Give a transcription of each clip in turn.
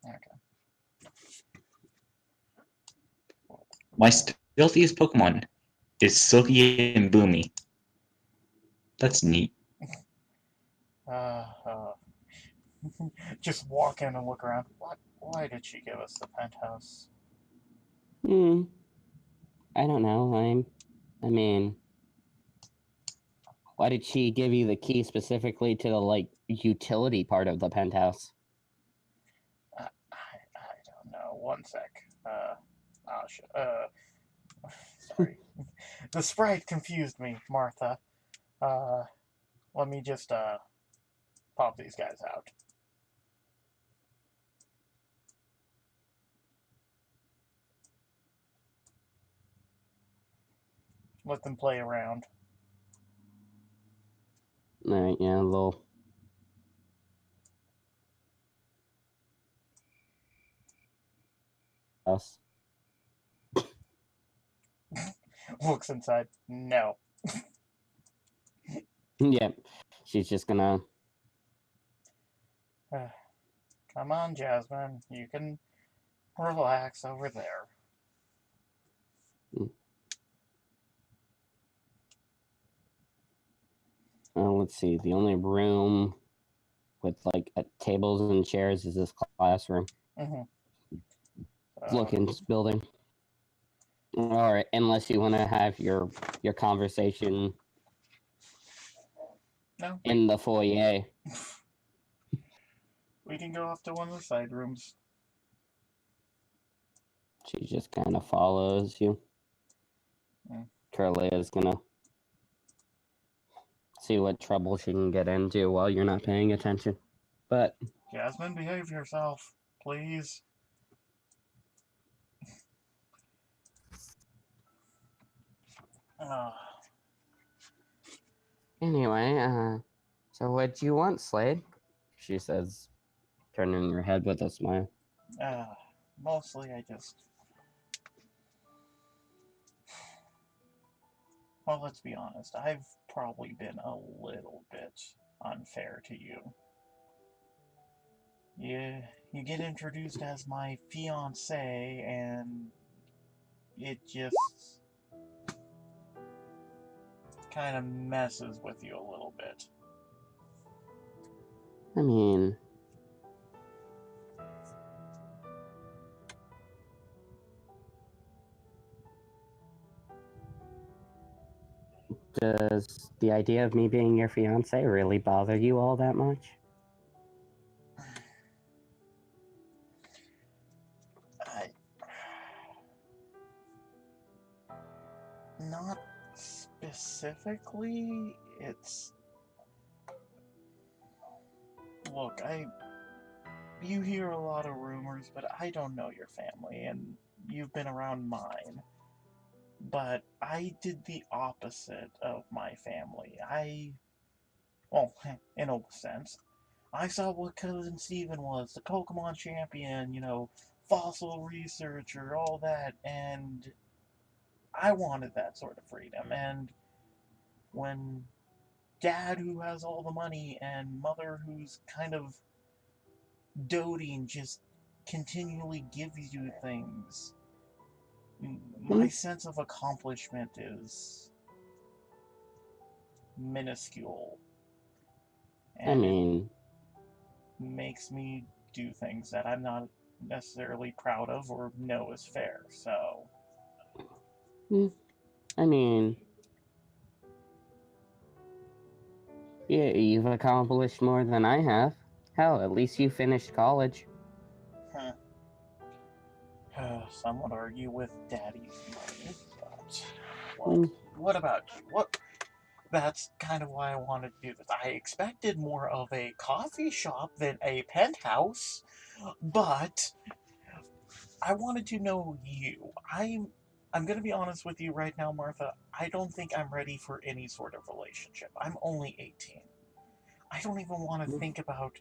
Okay. My stealthiest Pokemon is Silky and Boomy. That's neat. Uh, uh, just walk in and look around. What? Why did she give us the penthouse? Hmm. I don't know. I mean, why did she give you the key specifically to the utility part of the penthouse? I don't know. One sec. Oh, sorry. The sprite confused me, Martha. Uh, let me just pop these guys out. Let them play around. All right, yeah, a little. House. Looks inside. No. Yeah, she's just gonna. Come on, Jasmine. You can relax over there. Let's see. The only room with tables and chairs is this classroom. Mm-hmm. Looking building. All right, unless you want to have your conversation No, in the foyer. we can go off to one of the side rooms. She just kind of follows you. Curly is gonna see what trouble she can get into while you're not paying attention. But Jasmine, behave yourself, please. anyway, so what do you want, Slade? She says, turning her head with a smile. Mostly I just... Well, let's be honest. I've probably been a little bit unfair to you. You get introduced as my fiance, and it just kind of messes with you a little bit. I mean, does the idea of me being your fiance really bother you all that much? Not specifically. It's... Look, you hear a lot of rumors, but I don't know your family, and you've been around mine. But I did the opposite of my family. Well, in a sense, I saw what Cousin Steven was, the Pokemon champion, fossil researcher, all that, and I wanted that sort of freedom. And when Dad, who has all the money, and Mother, who's kind of doting, just continually gives you things, my sense of accomplishment is minuscule. And it makes me do things that I'm not necessarily proud of or know is fair, so... I mean, yeah, you've accomplished more than I have. Hell, at least you finished college. Some would argue with Daddy's money, but what about you? That's kind of why I wanted to do this. I expected more of a coffee shop than a penthouse, but I wanted to know you. I'm going to be honest with you right now, Martha. I don't think I'm ready for any sort of relationship. I'm only 18. I don't even want to think about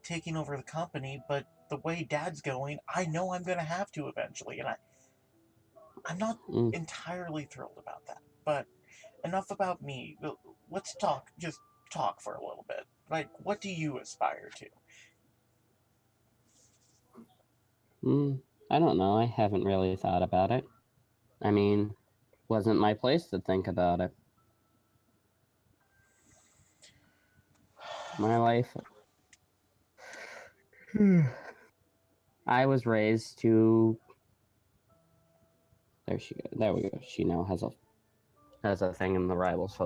taking over the company, but the way Dad's going, I know I'm going to have to eventually, and I'm not entirely thrilled about that. But enough about me. Let's just talk for a little bit. Like, what do you aspire to? I don't know. I haven't really thought about it. I mean, wasn't my place to think about it. My life. I was raised to. There we go. She now has a thing in the rivals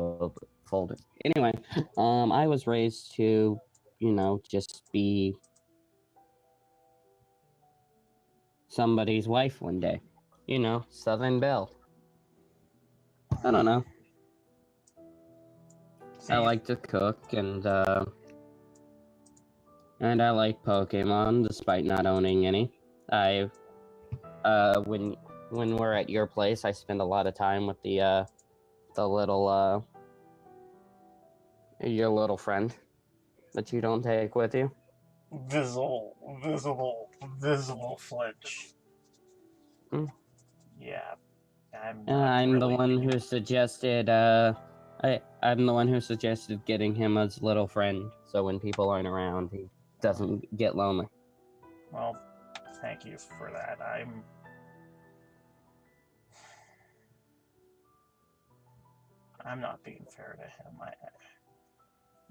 folder. Anyway, I was raised to, just be somebody's wife one day. Southern Belle. I don't know. I See, like to cook and I like Pokemon despite not owning any. I when we're at your place, I spend a lot of time with the little your little friend that you don't take with you. visible flinch. Hmm. Yeah, I'm And not I'm the really one being. who suggested I'm the one who suggested getting him as little friend, so when people aren't around, he doesn't get lonely. Well, thank you for that. I'm not being fair to him.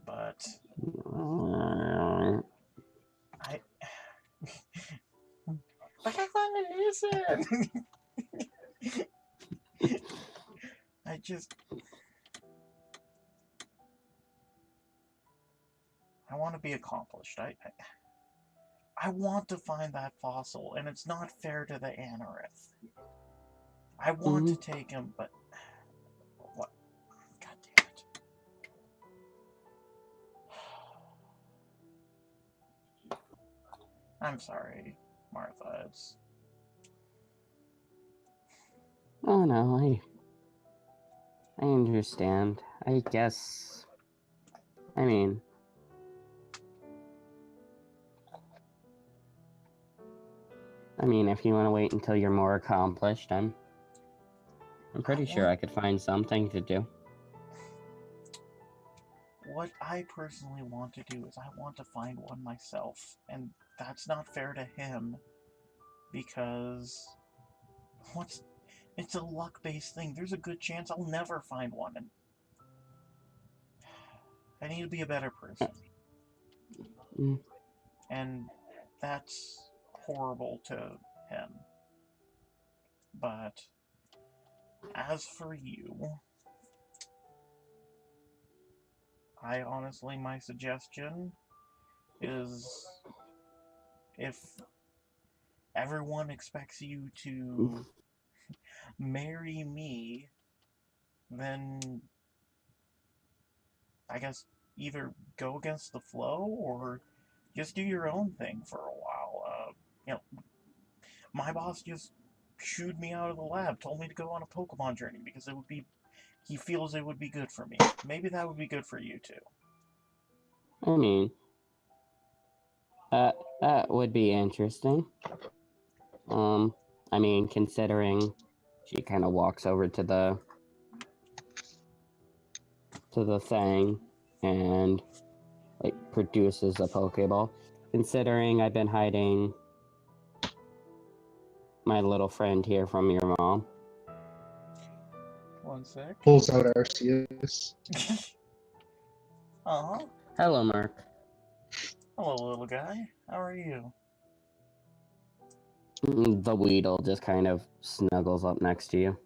But I. But I want to listen. I just. I want to be accomplished. I want to find that fossil, and it's not fair to the Anorith. I want to take him, but what? God damn it! I'm sorry, Martha. It's Oh no, I understand. I guess. I mean, if you want to wait until you're more accomplished, I'm pretty sure I could find something to do. what I personally want to do is I want to find one myself, and that's not fair to him because it's a luck-based thing. There's a good chance I'll never find one, and I need to be a better person. Mm. And that's horrible to him. But as for you, my suggestion is if everyone expects you to marry me, then I guess either go against the flow or just do your own thing for a while. My boss just shooed me out of the lab, told me to go on a Pokemon journey because he feels it would be good for me. Maybe that would be good for you too. I mean, that would be interesting. Considering she kind of walks over to the thing and like produces a Pokeball. Considering I've been hiding my little friend here from your mom. 1 sec. Pulls out Arceus. Uh-huh. Hello, Mark. Hello, little guy. How are you? The Weedle just kind of snuggles up next to you.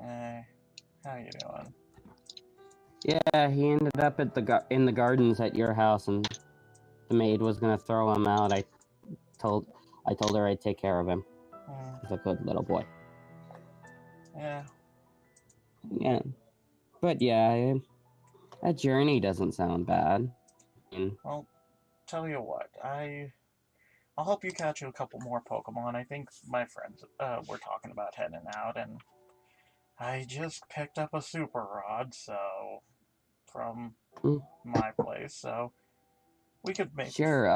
How you doing? Yeah, he ended up at in the gardens at your house, and the maid was gonna throw him out. I told her I'd take care of him. He's a good little boy. Yeah. Yeah, but yeah, that journey doesn't sound bad. Well, tell you what, I'll help you catch a couple more Pokemon. I think my friends were talking about heading out, and I just picked up a Super Rod, so from my place, so we could maybe. Sure.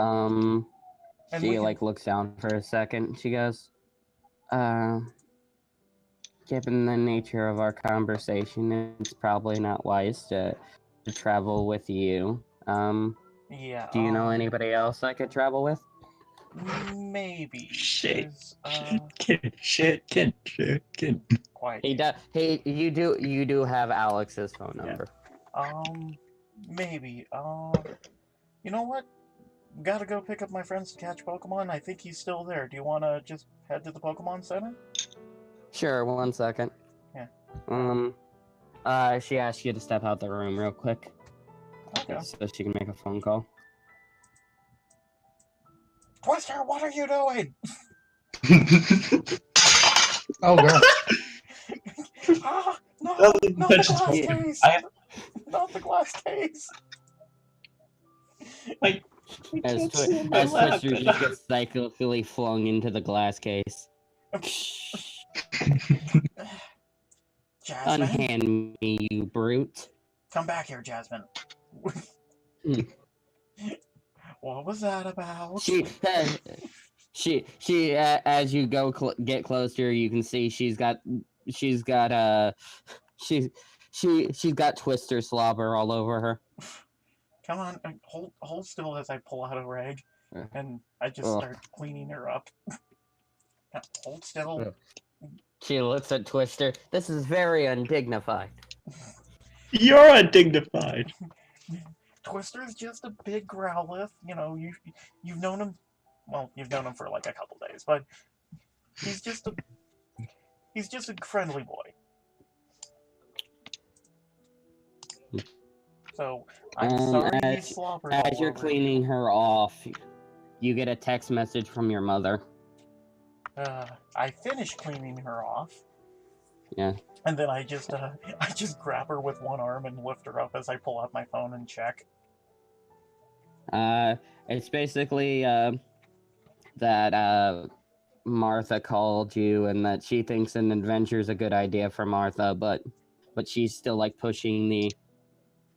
She looks down for a second. She goes, given the nature of our conversation, it's probably not wise to travel with you. Yeah. Do you know anybody else I could travel with? Maybe. Shit. There's, Shit. quiet. He does. Hey, you do have Alex's phone Yeah. number. Maybe. You know what? Gotta go pick up my friends to catch Pokemon. I think he's still there. Do you want to just head to the Pokemon Center? Sure, 1 second. Yeah. She asked you to step out the room real quick, Okay. so she can make a phone call. Twister, what are you doing? Oh god. Ah, no, Nothing not the touches glass me. case. I- Not the glass case. As, It's in my as lap, Twister and just gets cyclically flung into the glass case. Jasmine, Unhand me, you brute. come back here, Jasmine. Hmm. What was that about? As you get closer, you can see she's got Twister slobber all over her. Come on, hold still as I pull out a rag, and I just Ugh. start cleaning her up. Now, hold still. Ugh. She looks at Twister. This is very undignified. You're undignified. Twister's just a big Growlithe. You know, you've known him. Well, you've known him for like a couple days, but he's just a friendly boy. So I'm sorry he slobbered all As you're over cleaning her off, you get a text message from your mother. I finished cleaning her off. Yeah. And then I just grab her with one arm and lift her up as I pull out my phone and check. It's basically that Martha called you and that she thinks an adventure is a good idea for Martha, but she's still like pushing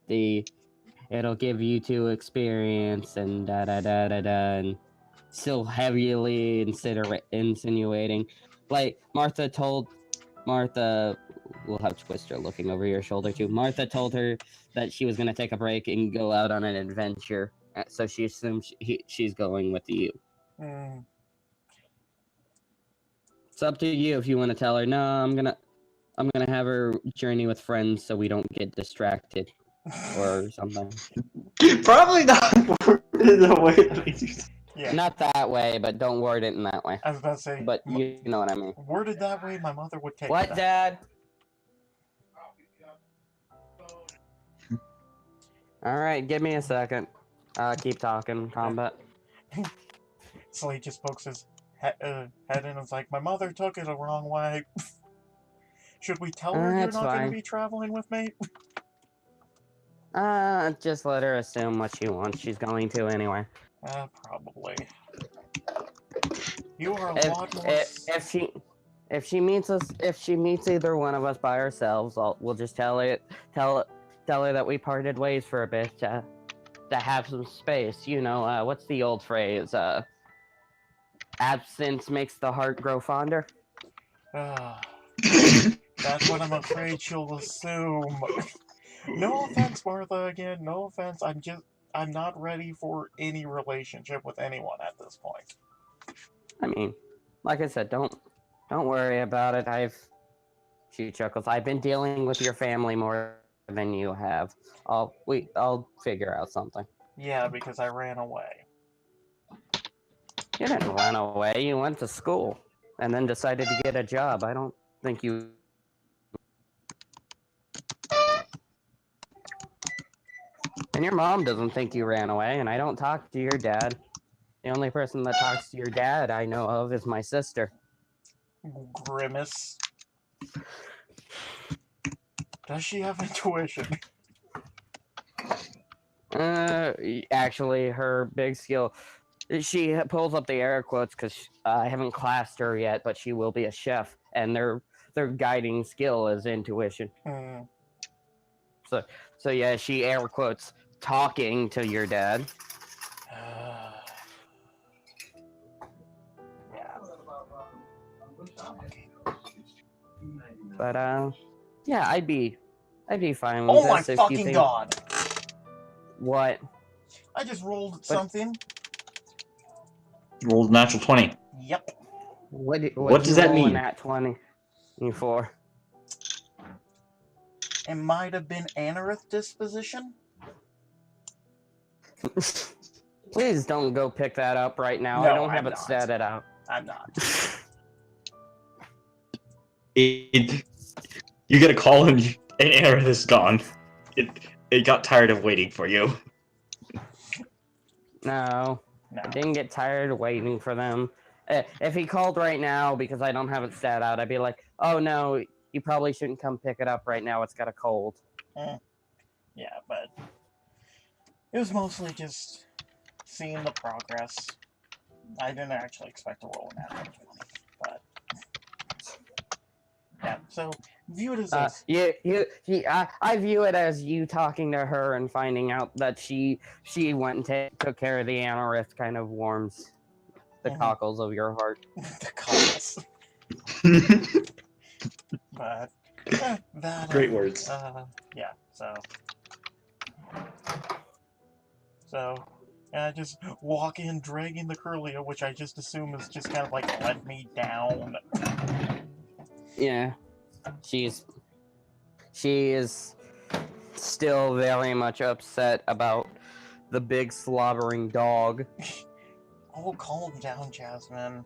the it'll give you two experience and and still heavily insinuating. Like Martha will have Twister looking over your shoulder too. Martha told her that she was gonna take a break and go out on an adventure, so she assumes she's going with you. It's up to you if you want to tell her. No, I'm gonna have her journey with friends so we don't get distracted or something. Probably not the way that makes you. Yeah. Not that way, but don't word it in that way. I was about to say, But you know what I mean. worded that way, my mother would take What, it. Dad? All right, give me a second. Keep talking, combat. Slade just pokes his head in and is like, my mother took it the wrong way. Should we tell her you're That's not going to fine. be traveling with me? Just let her assume what she wants. She's going to anyway. Probably. You are a lot more... If she meets either one of us by ourselves, we'll just tell her that we parted ways for a bit to have some space. You know, what's the old phrase? Absence makes the heart grow fonder. That's what I'm afraid she'll assume. No offense, Martha, again, no offense. I'm not ready for any relationship with anyone at this point. I mean, like I said, don't worry about it. She chuckles. I've been dealing with your family more than you have. I'll figure out something. Yeah, because I ran away. You didn't run away. You went to school and then decided to get a job. I don't think you... And your mom doesn't think you ran away, and I don't talk to your dad. The only person that talks to your dad I know of is my sister. Grimace. Does she have intuition? Actually, her big skill... She pulls up the air quotes because I haven't classed her yet, but she will be a chef, and their guiding skill is intuition. So yeah, she air quotes talking to your dad. Yeah. But yeah, I'd be fine with Oh my this if you fucking think... god! What? I just rolled something. rolled a natural 20. Yep. What does that mean? At 20 for? It might have been Anorith disposition. Please don't go pick that up right now. No, I don't have I'm it not. statted out. I'm not. You get a call and Aerith is gone. It got tired of waiting for you. No, No. I didn't get tired of waiting for them. If he called right now because I don't have it stat out, I'd be like, oh no, you probably shouldn't come pick it up right now. It's got a cold. Yeah, but it was mostly just seeing the progress. I didn't actually expect to roll an natural 20, but yeah. So view it as this. I view it as you talking to her and finding out that she went and took care of the Anorith kind of warms the cockles of your heart. The cockles. But that Great words. Yeah. So just walk in, dragging the Curlia, which I just assume is just kind of like let me down. Yeah, she is still very much upset about the big slobbering dog. Oh, calm down, Jasmine.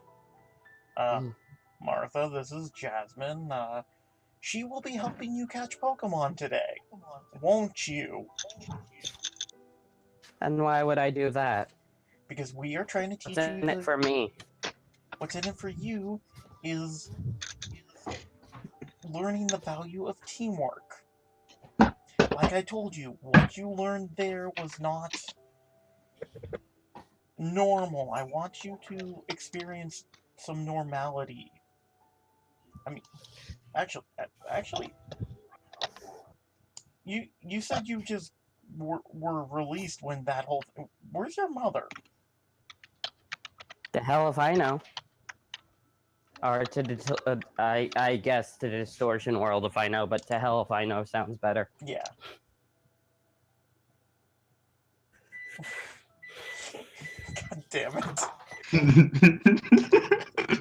Martha, this is Jasmine. She will be helping you catch Pokemon today. Won't you? And why would I do that? Because we are trying to teach What's you. in it for me? What's in it for you is learning the value of teamwork. Like I told you, what you learned there was not normal. I want you to experience some normality. I mean, actually, you said you just were released when that whole. Where's your mother? The hell if I know. Or I guess to the distortion world if I know, but to hell if I know sounds better. Yeah. God damn it.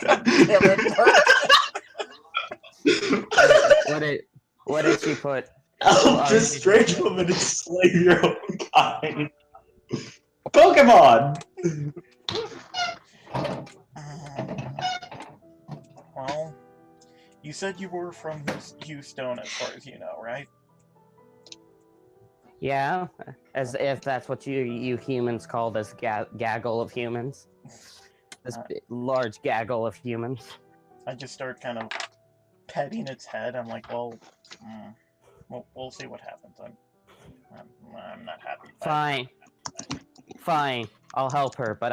God damn it, What did she put? Just strange woman enslave your own kind. Pokemon! Well, you said you were from Houston, as far as you know, right? Yeah, as if that's what you humans call this gaggle of humans. This large gaggle of humans. I just start kind of petting its head. I'm like, well, we'll see what happens. I'm not happy. Fine. I'll help her, but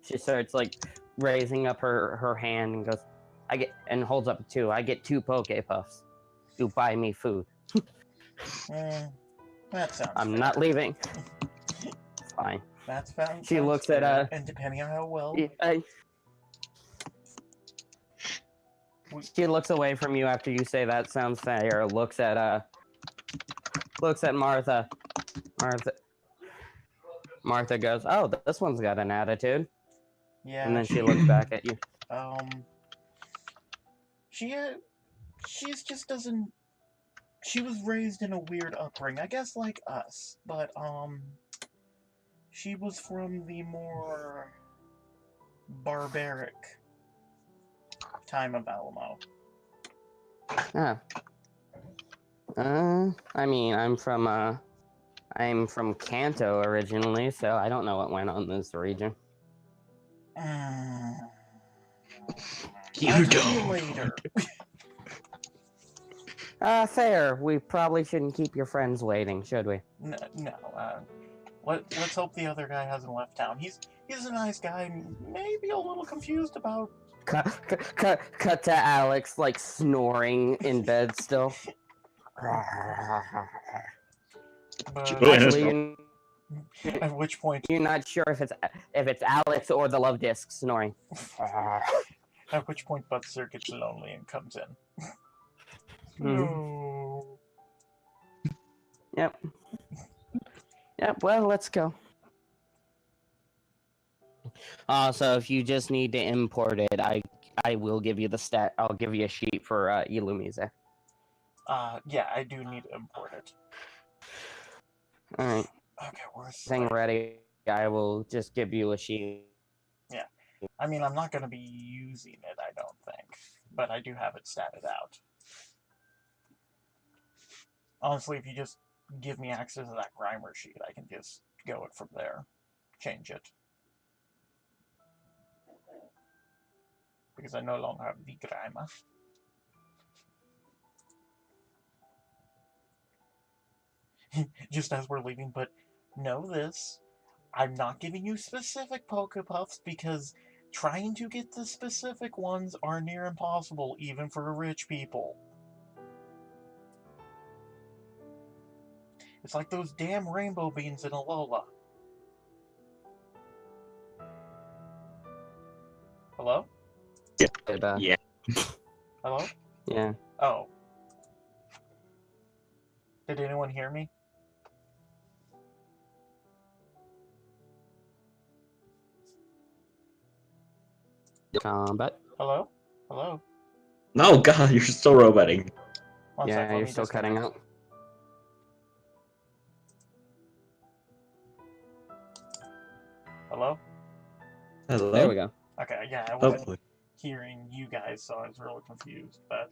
she starts like raising up her hand and goes, and holds up two. I get 2 Poke Puffs. You buy me food. That sounds. I'm fair. not leaving. Fine. That's fine. She looks fair. at and depending on how well. She looks away from you after you say that sounds fair. Looks at Martha. Martha goes, "Oh, this one's got an attitude." Yeah. And then she looks back at you. She's just doesn't. She was raised in a weird upbringing, I guess, like us. But she was from the more barbaric time of Alamo. I mean, I'm from Kanto originally, so I don't know what went on in this region. You don't. Later. Fair. We probably shouldn't keep your friends waiting, should we? No. Let's hope the other guy hasn't left town. He's a nice guy. Maybe a little confused about. Cut to Alex, like snoring in bed still. Actually, at which point you're not sure if it's Alex or the love disc snoring. At which point Butser gets lonely and comes in. No. Yep, well, let's go. So if you just need to import it, I will give you the stat. I'll give you a sheet for Illumise. Yeah, I do need to import it. All right. Okay, where's Thing Slade? ready. I will just give you a sheet. Yeah. I mean, I'm not going to be using it, I don't think. But I do have it statted out. Honestly, if you just give me access to that Grimer sheet, I can just go it from there. Change it. Because I no longer have the Grimer. Just as we're leaving, but know this. I'm not giving you specific Pokepuffs because trying to get the specific ones are near impossible, even for rich people. It's like those damn rainbow beans in Alola. Hello? Yeah. Hello? Yeah. Oh. Did anyone hear me? Combat. Hello? Hello? No, God, you're still roboting. One Yeah, sec, let you're me still cutting disconnect. out. Hello? Hello? There we go. Okay, yeah, I wasn't Hopefully. hearing you guys, so I was really confused, but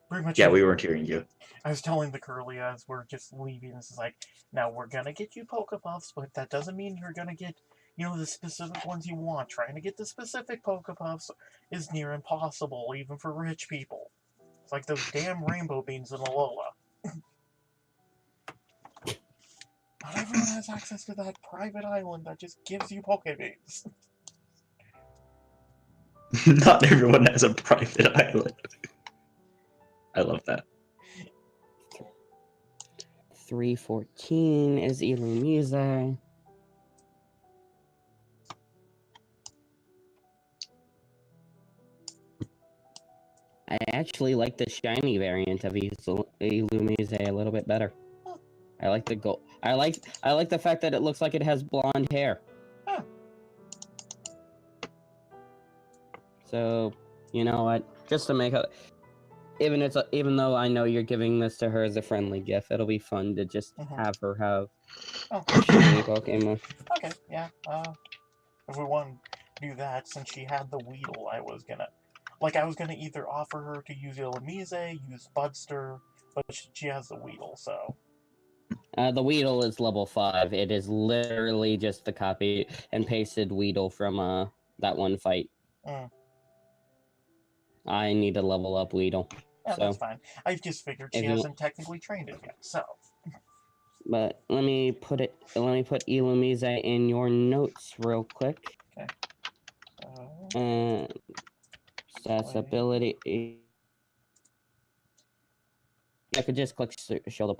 pretty much Yeah, we weren't hearing you. I was telling the Curly as we're just leaving, this is like, now we're gonna get you Pokepuffs, but that doesn't mean you're gonna get, the specific ones you want. Trying to get the specific Pokepuffs is near impossible, even for rich people. It's like those damn rainbow beans in Alola. Not everyone has access to that private island that just gives you Pokebeans. Not everyone has a private island. I love that. 314 is Illumise. I actually like the shiny variant of Illumise a little bit better. I like the gold. I like the fact that it looks like it has blonde hair. Huh. So, you know what? Just to make it, even though I know you're giving this to her as a friendly gift, it'll be fun to just have her have a shiny Pokemon. Okay, yeah. If we want to do that, since she had the Weedle, I was gonna either offer her to use Illumise, use Budster, but she has the Weedle, so. The Weedle is level 5. It is literally just the copy and pasted Weedle from that one fight. Mm. I need to level up Weedle. Yeah, so. That's fine. I just figured she hasn't technically trained it yet, so. But let me put Illumise in your notes real quick. Okay. Stats ability. I could just click show the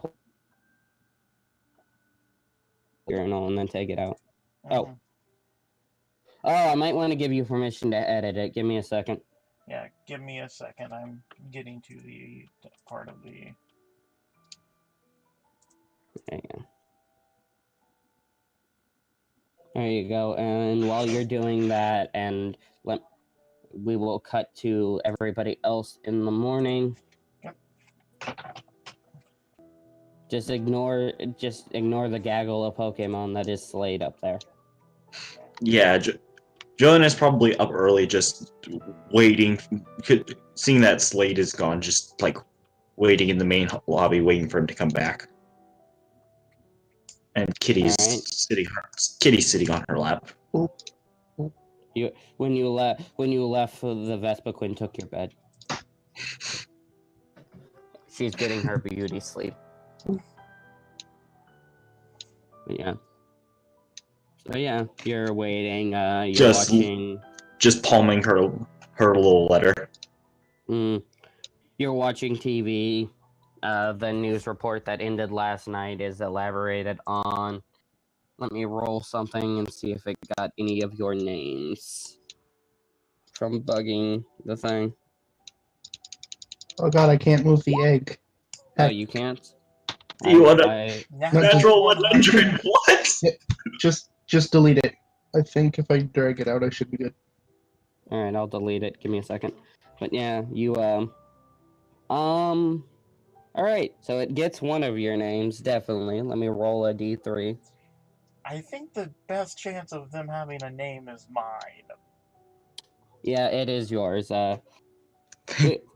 journal and then take it out. Oh, I might want to give you permission to edit it. Give me a second. Yeah, give me a second. I'm getting to the part of the. There you go. There you go. And while you're doing that, we will cut to everybody else in the morning. Yep. Just ignore the gaggle of Pokemon that is Slade up there. Yeah, Joan is probably up early, just waiting. Seeing that Slade is gone, just like waiting in the main lobby, waiting for him to come back. And Kitty's sitting on her lap. When you left, the Vespiquen took your bed. She's getting her beauty sleep. Yeah. So yeah, you're waiting. You're watching. Just palming her little letter. You're watching TV. The news report that ended last night is elaborated on. Let me roll something and see if it got any of your names from bugging the thing. Oh god, I can't move the egg. Oh, you can't? You want a natural 100? What? Just delete it. I think if I drag it out, I should be good. All right, I'll delete it. Give me a second. But yeah, you All right, so it gets one of your names definitely. Let me roll a d3. I think the best chance of them having a name is mine. Yeah, it is yours. We're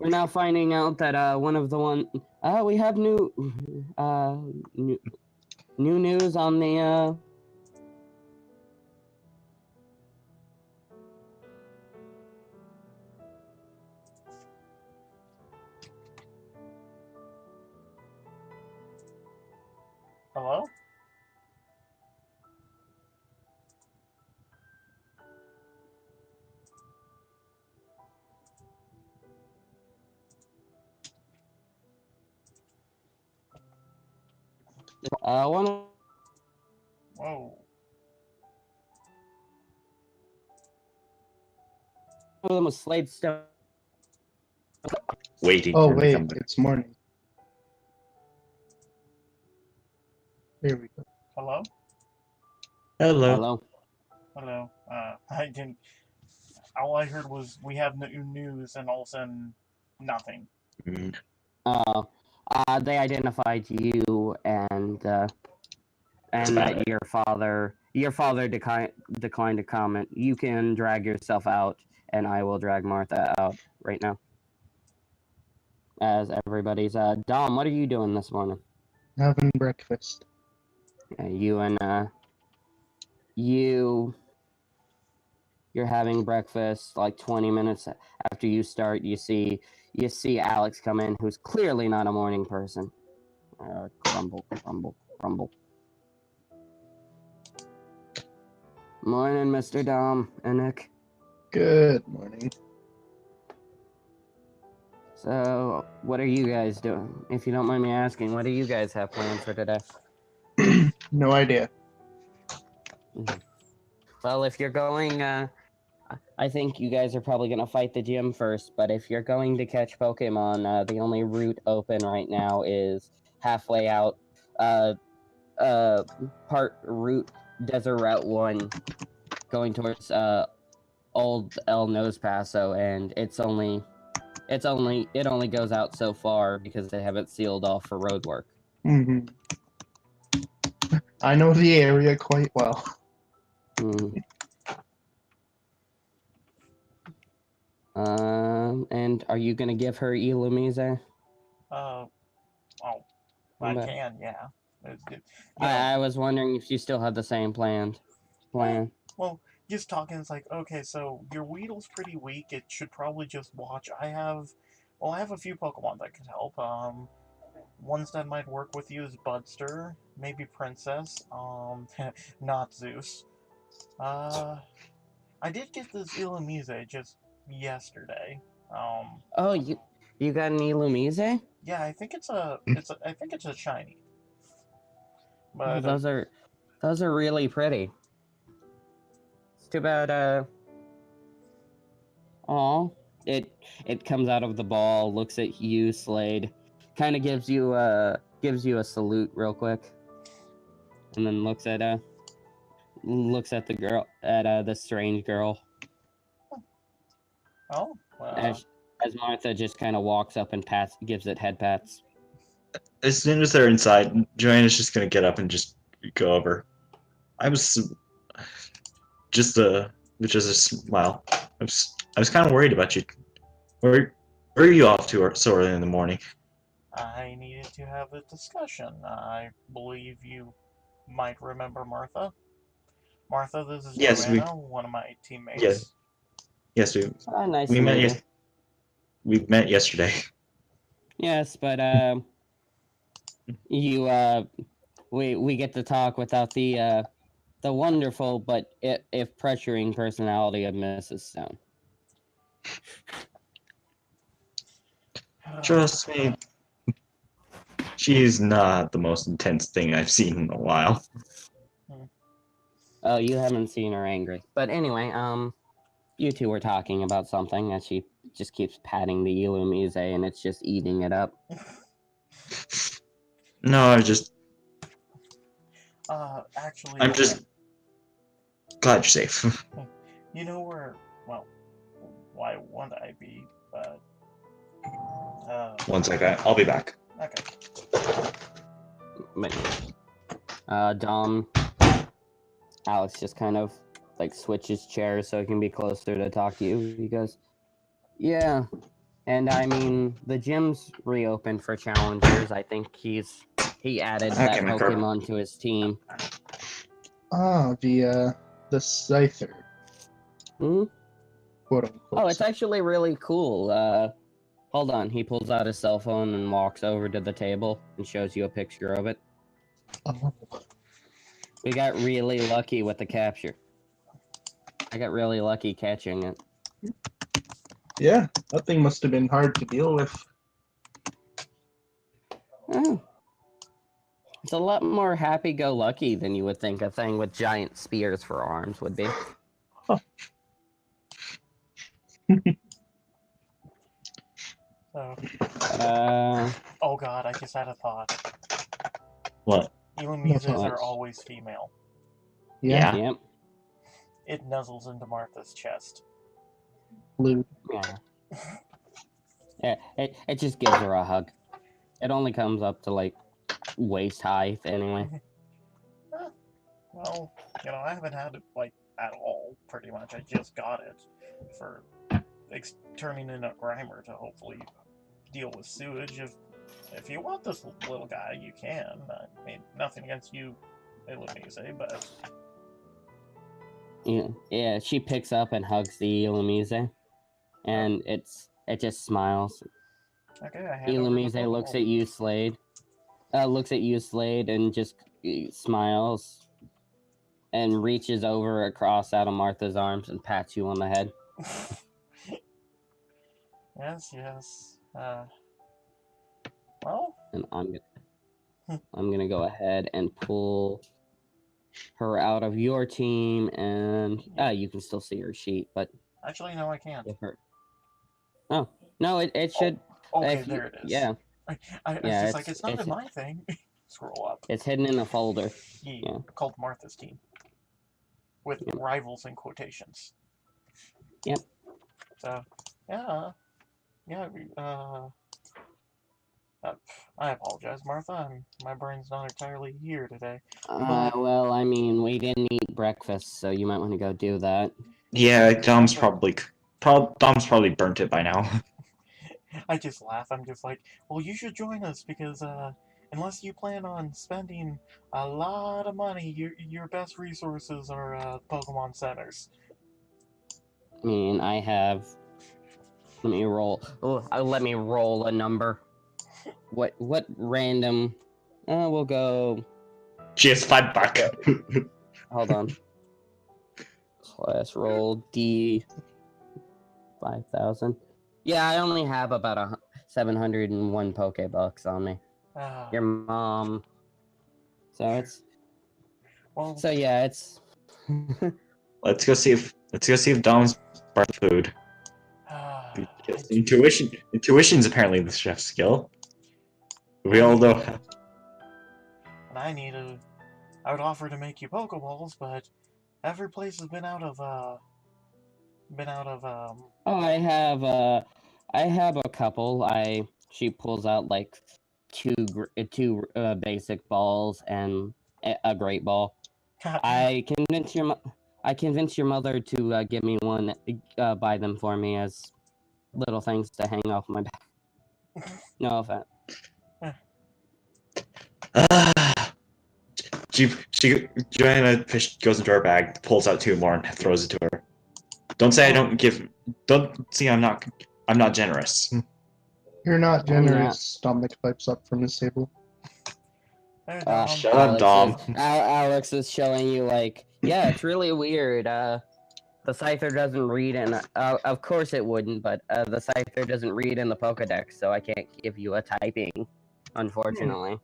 now finding out that one of the one. We have new news on the. Hello? One of Whoa. them was Slade Stone. Waiting Oh for him to wait, come back. it's morning. There we go. Hello? Hello. Hello. Hello. I didn't. All I heard was we have new news, and all of a sudden, nothing. Mm, They identified you and that your father declined to comment. You can drag yourself out, and I will drag Martha out right now. As everybody's Dom, what are you doing this morning? Having breakfast. You're having breakfast. Like 20 minutes after you start, you see Alex come in, who's clearly not a morning person. Crumble, crumble, crumble. Morning, Mr. Dom and Nick. Good morning. So, what are you guys doing? If you don't mind me asking, what do you guys have planned for today? No idea. Well, if you're going, I think you guys are probably going to fight the gym first, but if you're going to catch Pokemon, the only route open right now is halfway out, part route, Desert Route 1, going towards, Old El Nose Paso, and it only goes out so far because they haven't sealed off for road work. hmm I know the area quite well. And are you gonna give her Ilumize? Oh, I can, yeah. I was wondering if you still had the same plan. Well, just talking, it's like, okay, so your Weedle's pretty weak. It should probably just watch. I have a few Pokemon that could help. Ones that might work with you is Budster, maybe Princess, not Zeus. I did get this Illumise just yesterday. Oh, you got an Ilumize? Yeah, I think it's a shiny. Oh, But those are really pretty. It's too bad. Oh, it comes out of the ball, looks at you, Slade, kind of gives you a salute real quick, and then looks at the girl, at the strange girl. oh, As Martha just kind of walks up and gives it head pats. As soon as they're inside, Joanna's just gonna get up and just go over. I was just a smile. I was kind of worried about you. Where are you off to so early in the morning? I needed to have a discussion. I believe you might remember Martha. Martha, this is Yes, Joanna, one of my teammates. Yes, Nice we to met meet you. we met yesterday. Yes, but we get to talk without the wonderful but if pressuring personality of Mrs. Stone. Trust me, she's not the most intense thing I've seen in a while. Oh, you haven't seen her angry. But anyway, you two were talking about something as she just keeps patting the Ilumize and it's just eating it up. No, actually, I'm just glad you're safe. You know where, well, why wouldn't I be, but, 1 second, I'll be back. okay. Dom, Alex just kind of like switches chairs so he can be closer to talk to you. He goes, yeah, and I mean the gym's reopened for challengers. I think he added Okay, that my card. Pokemon to his team. Ah, the Scyther, Hmm? quote unquote. Oh, it's actually really cool. Hold on. He pulls out his cell phone and walks over to the table and shows you a picture of it. Oh, We got really lucky with the capture. I got really lucky catching it. yeah, that thing must have been hard to deal with. Oh. It's a lot more happy-go-lucky than you would think a thing with giant spears for arms would be. So, Oh god, I just had a thought. What? Elamizes thoughts? are always female. Yeah, Yep. It nuzzles into Martha's chest. blue. Yeah. Yeah, it just gives her a hug. It only comes up to, like, waist height, anyway. Well, I haven't had it, like, at all, pretty much. I just got it for turning in a Grimer to hopefully deal with sewage. If you want this little guy, you can. I mean, nothing against you, Illumise, but... Yeah, she picks up and hugs the Illumise, and it just smiles. Okay, I hand over the Illumise looks Pokeball. at you, Slade. Looks at you, Slade, and just smiles, and reaches over across out of Martha's arms and pats you on the head. Yes. Well... And I'm gonna go ahead and pull her out of your team, and you can still see her sheet, but Actually, no, I can't. give her. Oh no, it should. Okay, there it is. Yeah. I was Yeah, just like, it's not in my thing. Scroll up. It's hidden in a folder. Yeah. Called Martha's team. With rivals in quotations. Yep. So, yeah, I apologize, Martha. My brain's not entirely here today. Well, I mean, we didn't eat breakfast, so you might want to go do that. Yeah, Dom's probably burnt it by now. I just laugh. I'm just like, well, you should join us because unless you plan on spending a lot of money, your best resources are Pokemon centers. I mean, I have. Let me roll. Oh, let me roll a number. What random? We'll go. She has $5. Hold on. Let's roll D. 5,000. Yeah, I only have about 701 Pokebucks on me. Your mom. So it's. Well. So yeah, it's. Let's go see if Dom's part of the food. Because intuition's apparently the chef's skill. We all know. And I would offer to make you Pokeballs, but every place has been out of Oh, I have a couple. She pulls out like two basic balls and a great ball. I convince your mother to give me one, buy them for me as little things to hang off my back. No offense. Joanna goes into her bag, pulls out 2 more, and throws it to her. Don't say I don't give. Don't see I'm not generous. You're not generous. Dominic pipes up from his table. Shut up, Dom. Alex is showing you like, yeah, it's really weird. The Scyther doesn't read, and of course it wouldn't, but the Scyther doesn't read in the Pokedex, so I can't give you a typing, unfortunately.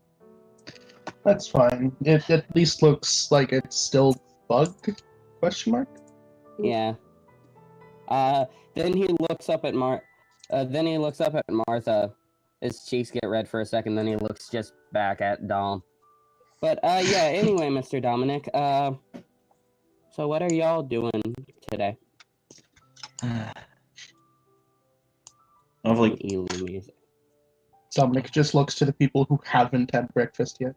That's fine. It at least looks like it's still bugged? Question mark? Yeah. Then he looks up at Martha. His cheeks get red for a second, then he looks just back at Dom. But yeah, anyway, Mr. Dominic, So what are y'all doing today? Hopefully, Elu music. Dominic just looks to the people who haven't had breakfast yet.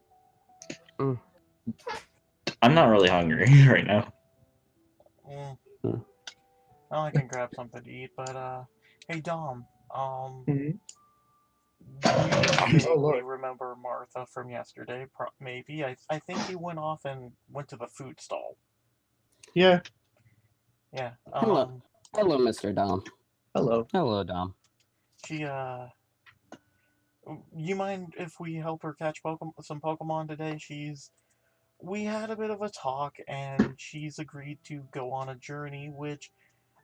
I'm not really hungry right now. Mm. Hmm. Well, I can grab something to eat, but hey Dom, Mhm. you Oh, vaguely Lord. remember Martha from yesterday? Maybe. I think you went off and went to the food stall. Yeah. Yeah. Hello, Mr. Dom. Hello. Hello, Dom. She you mind if we help her catch some Pokemon today? We had a bit of a talk, and she's agreed to go on a journey. Which,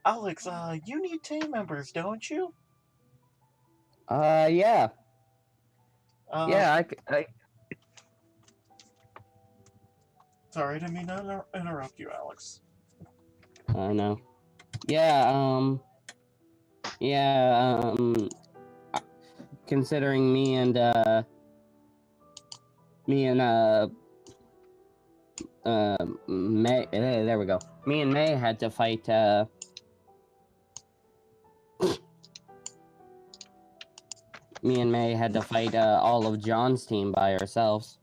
Alex, you need team members, don't you? Yeah. Uh, Yeah, I sorry, I didn't mean to interrupt you, Alex. know. Yeah, yeah, considering May, there we go. Me and May had to fight, me and May had to fight, all of John's team by ourselves.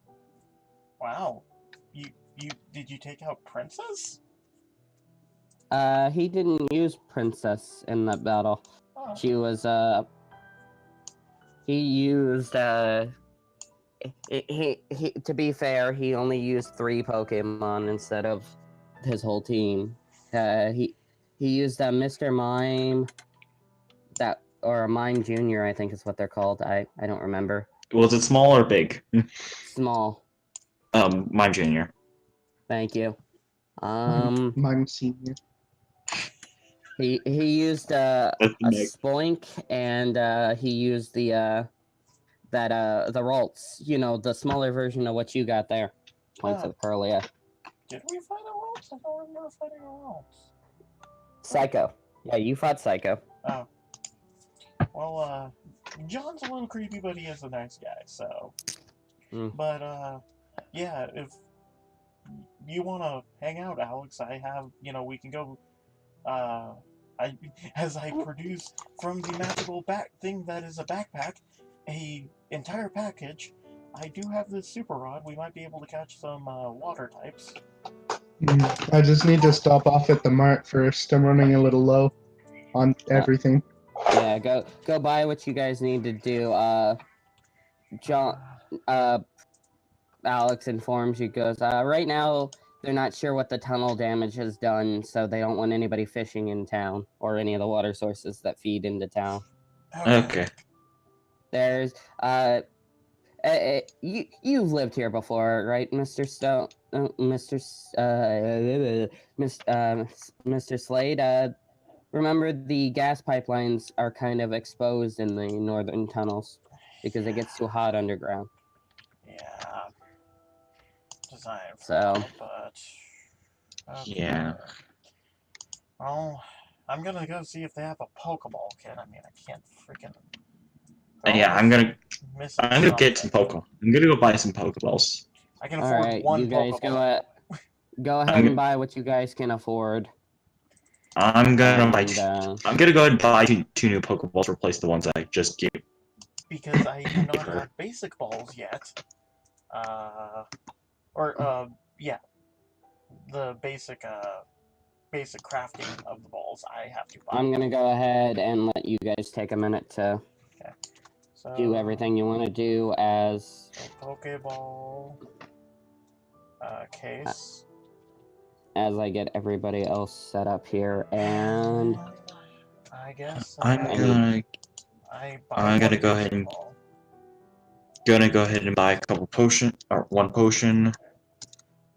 Wow, you did you take out Princess? He didn't use Princess in that battle. Oh, She was, he used, he, to be fair, he only used 3 Pokemon instead of his whole team. He used Mr. Mime, or Mime Junior, I think is what they're called. I don't remember. Was it small or big? Small. Mime Junior. Thank you. Mime Senior. He used a Spoink, and he used the Ralts. You know, the smaller version of what you got there. Points oh. of Curlia. Did we fight a Ralts? I don't remember fighting a Ralts. Psycho. Yeah, you fought Psycho. Oh. Well, John's a little creepy, but he is a nice guy, so. But, yeah, if you want to hang out, Alex, I have, we can go, as I produce from the magical thing that is a backpack, a entire package, I do have this super rod. We might be able to catch some, water types. I just need to stop off at the mart first. I'm running a little low on everything. Yeah, go buy what you guys need to do. John, Alex informs you, goes, right now they're not sure what the tunnel damage has done, so they don't want anybody fishing in town or any of the water sources that feed into town. Okay. There's you've lived here before, right, Mr. Stone, Mr. Slade? Remember, the gas pipelines are kind of exposed in the northern tunnels because it gets too hot underground. Yeah. Design So, but. Okay. Yeah. Well, I'm gonna go see if they have a Pokeball kit. I mean, I can't freaking. Yeah, I'm gonna get some Pokemon. I'm gonna go buy some Pokeballs. I can all afford right, one you guys Pokeball. go ahead and buy what you guys can afford. I'm gonna buy. And, I'm gonna go ahead and buy two new Pokeballs to replace the ones I just gave. Because I do not have basic balls yet. Yeah, the basic crafting of the balls I have to buy. I'm gonna go ahead and let you guys take a minute to do everything you want to do as Pokeball case. As I get everybody else set up here, and I guess I'm gonna go ahead and buy a couple one potion.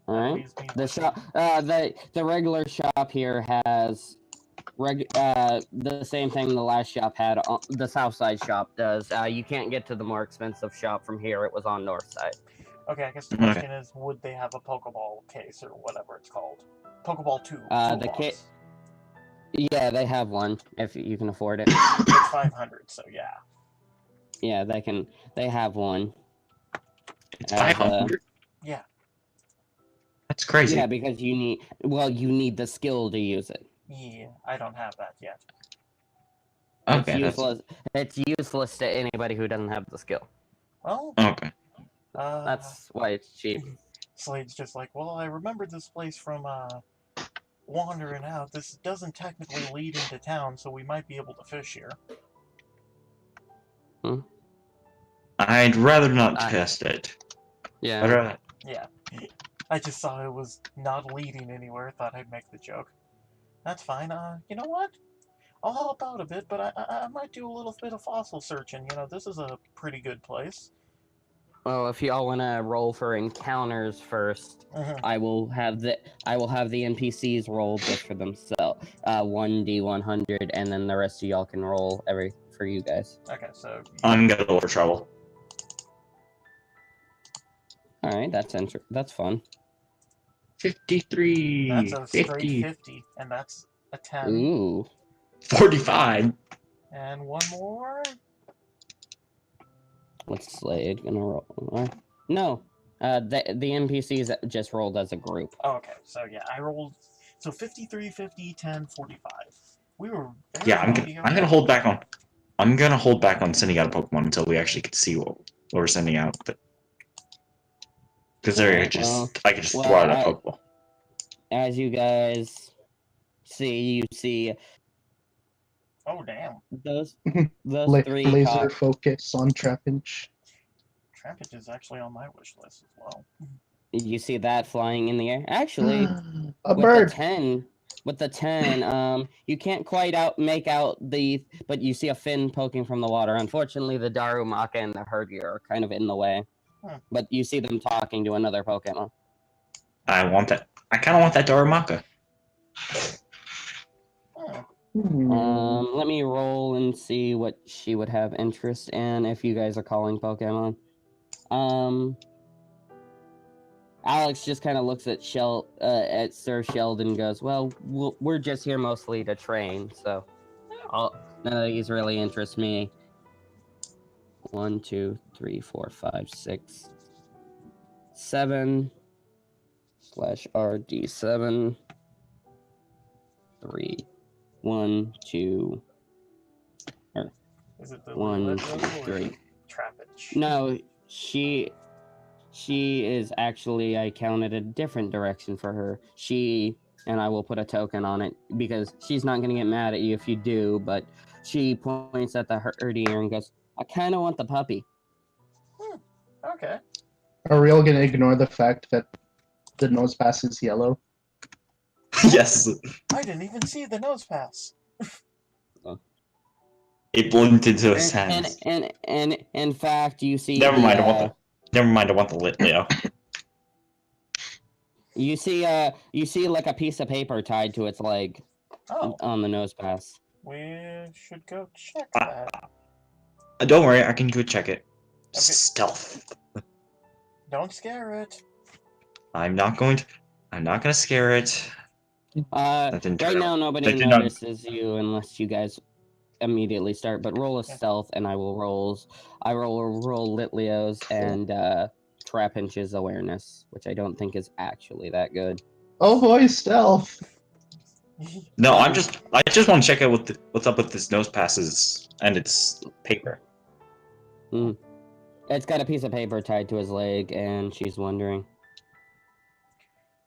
All right. The shop, the regular shop here has the same thing the last shop had. The south side shop does. You can't get to the more expensive shop from here. It was on north side. Okay, I guess the question is, would they have a Pokeball case or whatever it's called? Pokeball 2. The kit. Yeah, they have one if you can afford it. It's 500, so yeah. Yeah, they have one. It's 500. Yeah. It's crazy. Yeah, because you need the skill to use it. Yeah, I don't have that yet. It's Okay, that's useless. It's useless to anybody who doesn't have the skill. Well, okay. That's why it's cheap. Slade's just like, well, I remember this place from wandering out. This doesn't technically lead into town, so we might be able to fish here. I'd rather not I- test it. Yeah. Yeah. I just saw it was not leading anywhere. Thought I'd make the joke. That's fine. You know what? I'll help out a bit, but I might do a little bit of fossil searching. You know, this is a pretty good place. Well, if y'all want to roll for encounters first, Mhm. I will have the NPCs roll just for themselves. 1d100, and then the rest of y'all can roll for you guys. Okay, so I'm gonna look for trouble. All right, that's fun. 53. that's a straight 50. 50, and that's a 10. Ooh. 45. And one more. What's Slade gonna roll? No, the NPCs just rolled as a group. Oh, okay, so yeah, I rolled. So 53, 50, 10, 45. We were very Yeah, I'm lucky. gonna hold back on. I'm gonna hold back on sending out a Pokemon until we actually can see what we're sending out. Because Alright, I could just throw out a Pokeball. As you guys see, Oh, damn. those three Laser focus on Trapinch. Trampage is actually on my wish list as well. You see that flying in the air? Actually, A with bird. the 10, you can't quite make out but you see a fin poking from the water. Unfortunately, the Darumaka and the Herdier are kind of in the way. But you see them talking to another Pokemon. I want that. I kind of want that Darumaka. Let me roll and see what she would have interest in if you guys are calling Pokemon. Alex just kind of looks at Sir Sheldon and goes, well, we're just here mostly to train, so none of these really interest me. 1, 2, 3, 4, 5, 6, 7 /RD7 3 1, 2 Is it the 1, 2, Lilith or 3. Trapinch? No, she is actually, I counted a different direction for her. And I will put a token on it because she's not going to get mad at you if you do, but she points at the Herdier and goes, I kind of want the puppy. Okay. Are we all gonna ignore the fact that the nose pass is yellow? Yes. I didn't even see the nose pass. It blinked into his hands. And in fact, you see. Never mind. I want the lit Leo. You see like a piece of paper tied to its leg on the nose pass. We should go check that. Don't worry, I can go check it. Okay. Stealth. Don't scare it. I'm not gonna scare it. Right now, nobody notices you unless you guys immediately start. But roll a stealth, and I will roll Litleo's and Trapinch's awareness, which I don't think is actually that good. Oh boy, stealth. No, I just want to check out what's up with this nose passes and its paper. It's got a piece of paper tied to his leg, and she's wondering.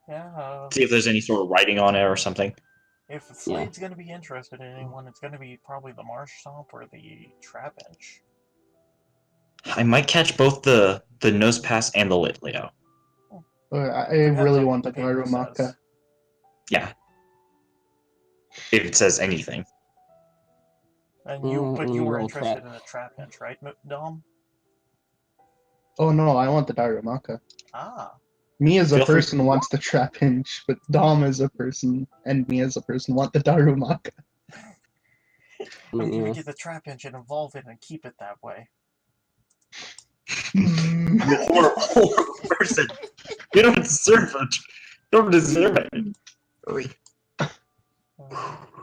Yeah. See if there's any sort of writing on it or something. If Slade's gonna be interested in anyone, it's gonna be probably the Marsh Stomp or the Trapinch. I might catch both the nose pass and the lit Leo. I Depends really on want what the the paper Darumaka. says. Yeah. If it says anything. And you were interested in the Trapinch, right, Dom? Oh no, I want the Darumaka. Ah. Me as a Feel free- person wants the Trapinch, but Dom as a person and me as a person want the Darumaka. I'm gonna get the Trapinch and evolve it and keep it that way. You horrible person. You don't deserve it. You don't deserve it.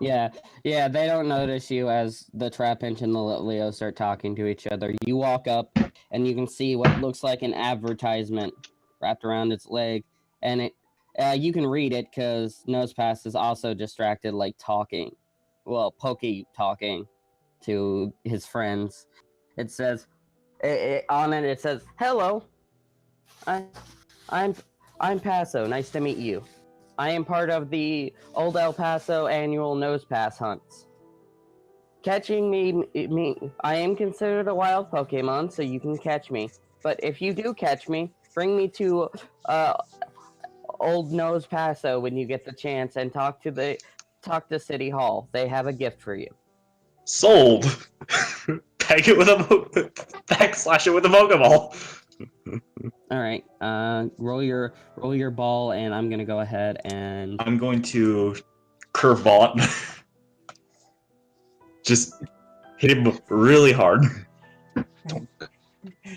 Yeah, they don't notice you as the Trapinch and the Leo start talking to each other. You walk up, and you can see what looks like an advertisement wrapped around its leg, and You can read it because Nosepass is also distracted, like talking. Well, Pokey talking to his friends. It says, on it, it says, "Hello, I, I'm, I'm Paso. Nice to meet you. I am part of the Old El Paso annual Nosepass hunts. Catching I am considered a wild Pokemon, so you can catch me. But if you do catch me, bring me to Old Nose Paso when you get the chance, and talk to City Hall. They have a gift for you." Sold. Peg it with a backslash it with a Pokeball. All right. Roll your ball, and I'm gonna go ahead and I'm going to curveball it. Just hit him really hard.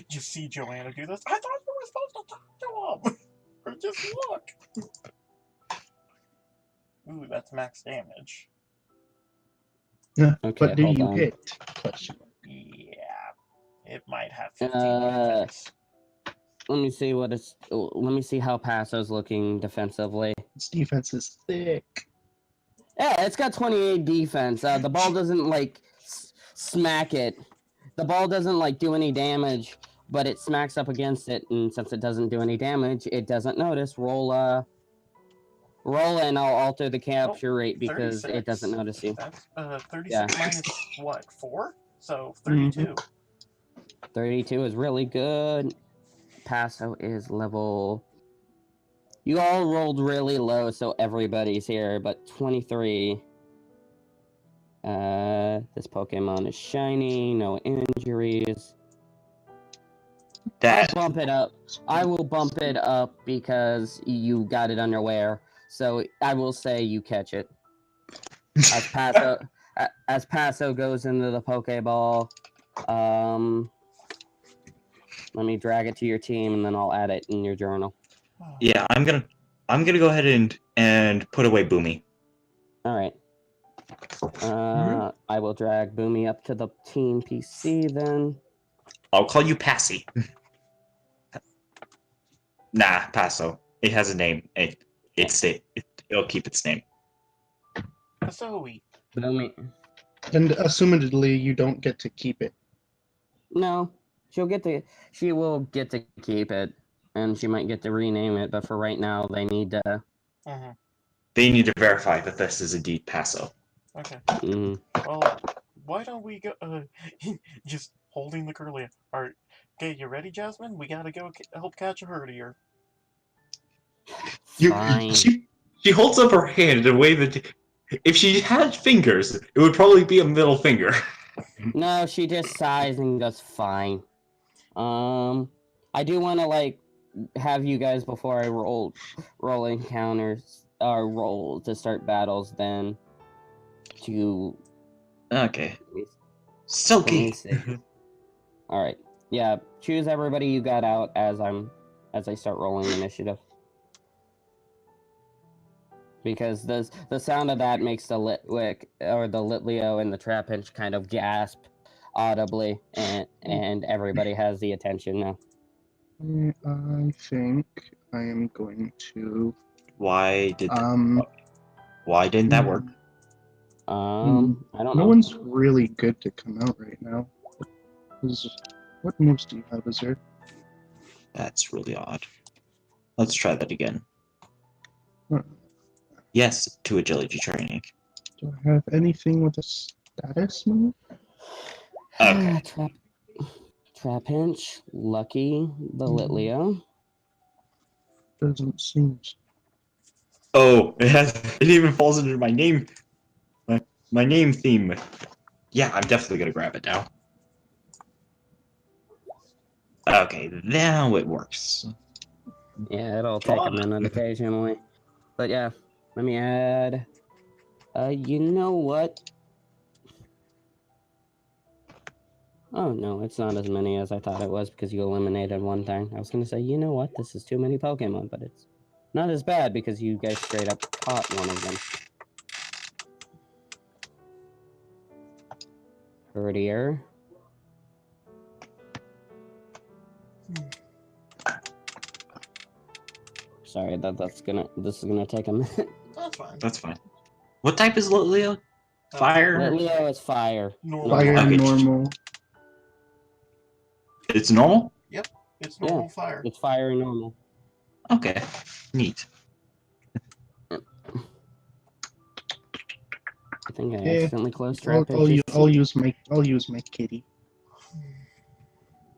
You see Joanna do this? I thought you were supposed to talk to him! Or just look! Ooh, that's max damage. Yeah. Okay, What do hold you on. hit? Question mark. Yeah. It might have 15 defense. Let me see let me see how Paso's looking defensively. Its defense is thick. Yeah, it's got 28 defense. The ball doesn't like smack it. The ball doesn't like do any damage, but it smacks up against it, and since it doesn't do any damage, it doesn't notice. Roll and I'll alter the capture rate because 36. it doesn't notice you. That's 36 Yeah. minus what? 4? So 32. 32 is really good. Paso is level. You all rolled really low, so everybody's here, but 23. This Pokemon is shiny, no injuries. That. I'll bump it up. I will bump it up because you got it unaware. So I will say you catch it. As Paso goes into the Pokeball, let me drag it to your team, and then I'll add it in your journal. Yeah, I'm gonna go ahead and put away Boomy. All right. I will drag Boomy up to the team PC then. I'll call you Passy. Nah, Paso. It has a name. It'll keep its name. Zoe. Boomy. And assumedly, you don't get to keep it. No, she will get to keep it, and she might get to rename it. But for right now, they need to. They need to verify that this is indeed Paso. Okay. Mm. Well, why don't we go? Just holding the Curly. Alright. Okay, you ready, Jasmine? We gotta go help catch a herdier. Fine. She holds up her hand in a way that, if she had fingers, it would probably be a middle finger. No, she just sighs and goes, "Fine." I do want to have you guys before I roll encounters or roll to start battles. Then to Okay. let me Silky. see. All right. Yeah. Choose everybody you got out as I start rolling initiative. Because the sound of that makes the Litwick or the Litleo and the Trapinch kind of gasp audibly, and everybody has the attention now. I think I am going to. Why didn't that work? I don't know. No one's really good to come out right now. What moves do you have, Azir? That's really odd. Let's try that again. Huh. Yes, to agility training. Do I have anything with a status move? Okay. Trapinch, Lucky, the Litleo. Doesn't seem. Oh, it even falls under my name. My name theme. Yeah, I'm definitely gonna grab it now. Okay, now it works. Yeah, it'll take a minute occasionally. But yeah, let me add. You know what? Oh no, it's not as many as I thought it was because you eliminated one thing. I was gonna say, you know what? This is too many Pokemon, but it's not as bad because you guys straight up caught one of them. Herdier. Sorry, this is gonna take a minute. That's fine. That's fine. What type is Leo? Fire? Leo is fire. Normal. Fire Okay. normal. It's normal? It's normal fire. It's fire and normal. Okay. Neat. I think I Yeah, accidentally closed I'll, trap. I'll use my kitty.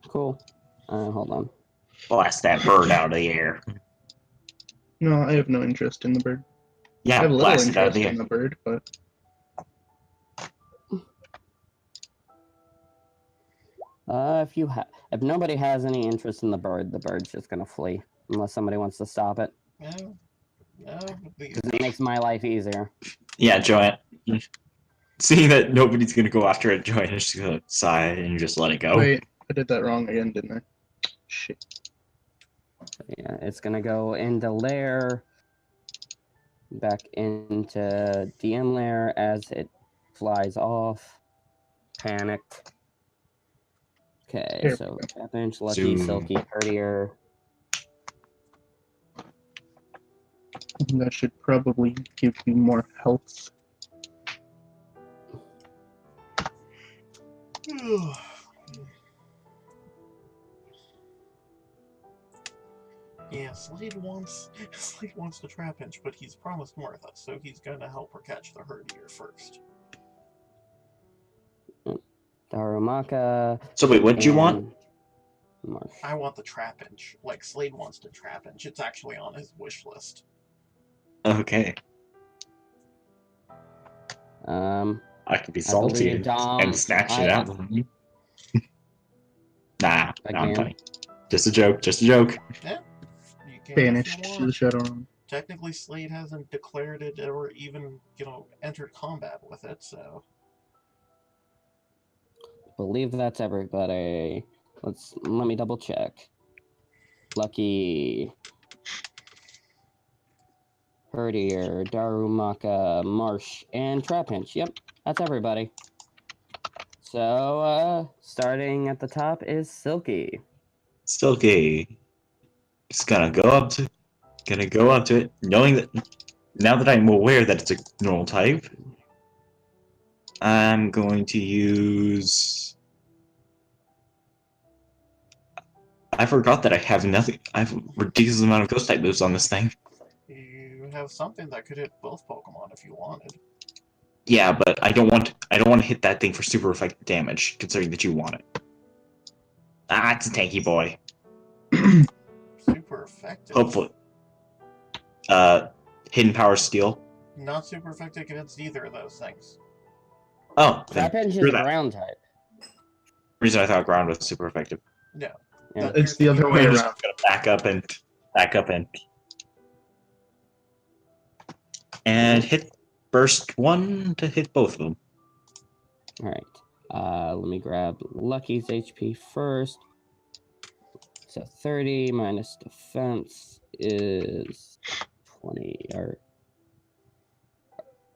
Cool. Hold on. Blast that bird out of the air. No, I have no interest in the bird. I Yeah, have little blast it out of interest the in air. the bird, but If nobody has any interest in the bird's just gonna flee unless somebody wants to stop it. No, Because it makes my life easier. Yeah, Joanne. Seeing that nobody's gonna go after it, Joanne is just gonna sigh and just let it go. wait, I did that wrong again, didn't I? Shit. Yeah, it's gonna go into lair, back into DM lair as it flies off. Panicked. Okay, Here so we trap inch, lucky, Zoom. silky, courtier. That should probably give you more health. Yeah, Slade wants the trap inch, but he's promised Martha, so he's gonna help her catch the herdier first. Darumaka. So wait, what do you want? and Marsh. I want the trap inch. Like Slade wants the trap inch. It's actually on his wish list. Okay. I I could be salty believe Dom. and snatch it out. Nah, I'm Again. funny. Just a joke, just a joke. Yeah, you can Banished if you to the want. Shadow Realm. Technically, Slade hasn't declared it or even, entered combat with it, so. Believe that's everybody. Let me double check. Lucky, Herdier, Darumaka, Marsh, and Trapinch. Yep, that's everybody. So, starting at the top is Silky. Silky. Just gonna go up to it, knowing that now that I'm aware that it's a normal type, I'm going to use. I forgot that I have nothing. I have a ridiculous amount of ghost type moves on this thing. You have something that could hit both Pokemon if you wanted. Yeah, but I don't want to hit that thing for super effective damage, considering that you want it. Ah, it's a tanky boy. Super effective. Hopefully. Hidden Power Steel. Not super effective against either of those things. Oh, then Trapinch screw is that. ground type. Reason I thought ground was super effective. No. Yeah. That- It's the other way I'm just around. gonna back up and hit burst one to hit both of them. Alright. Let me grab Lucky's HP first. So 30 minus defense is 20 or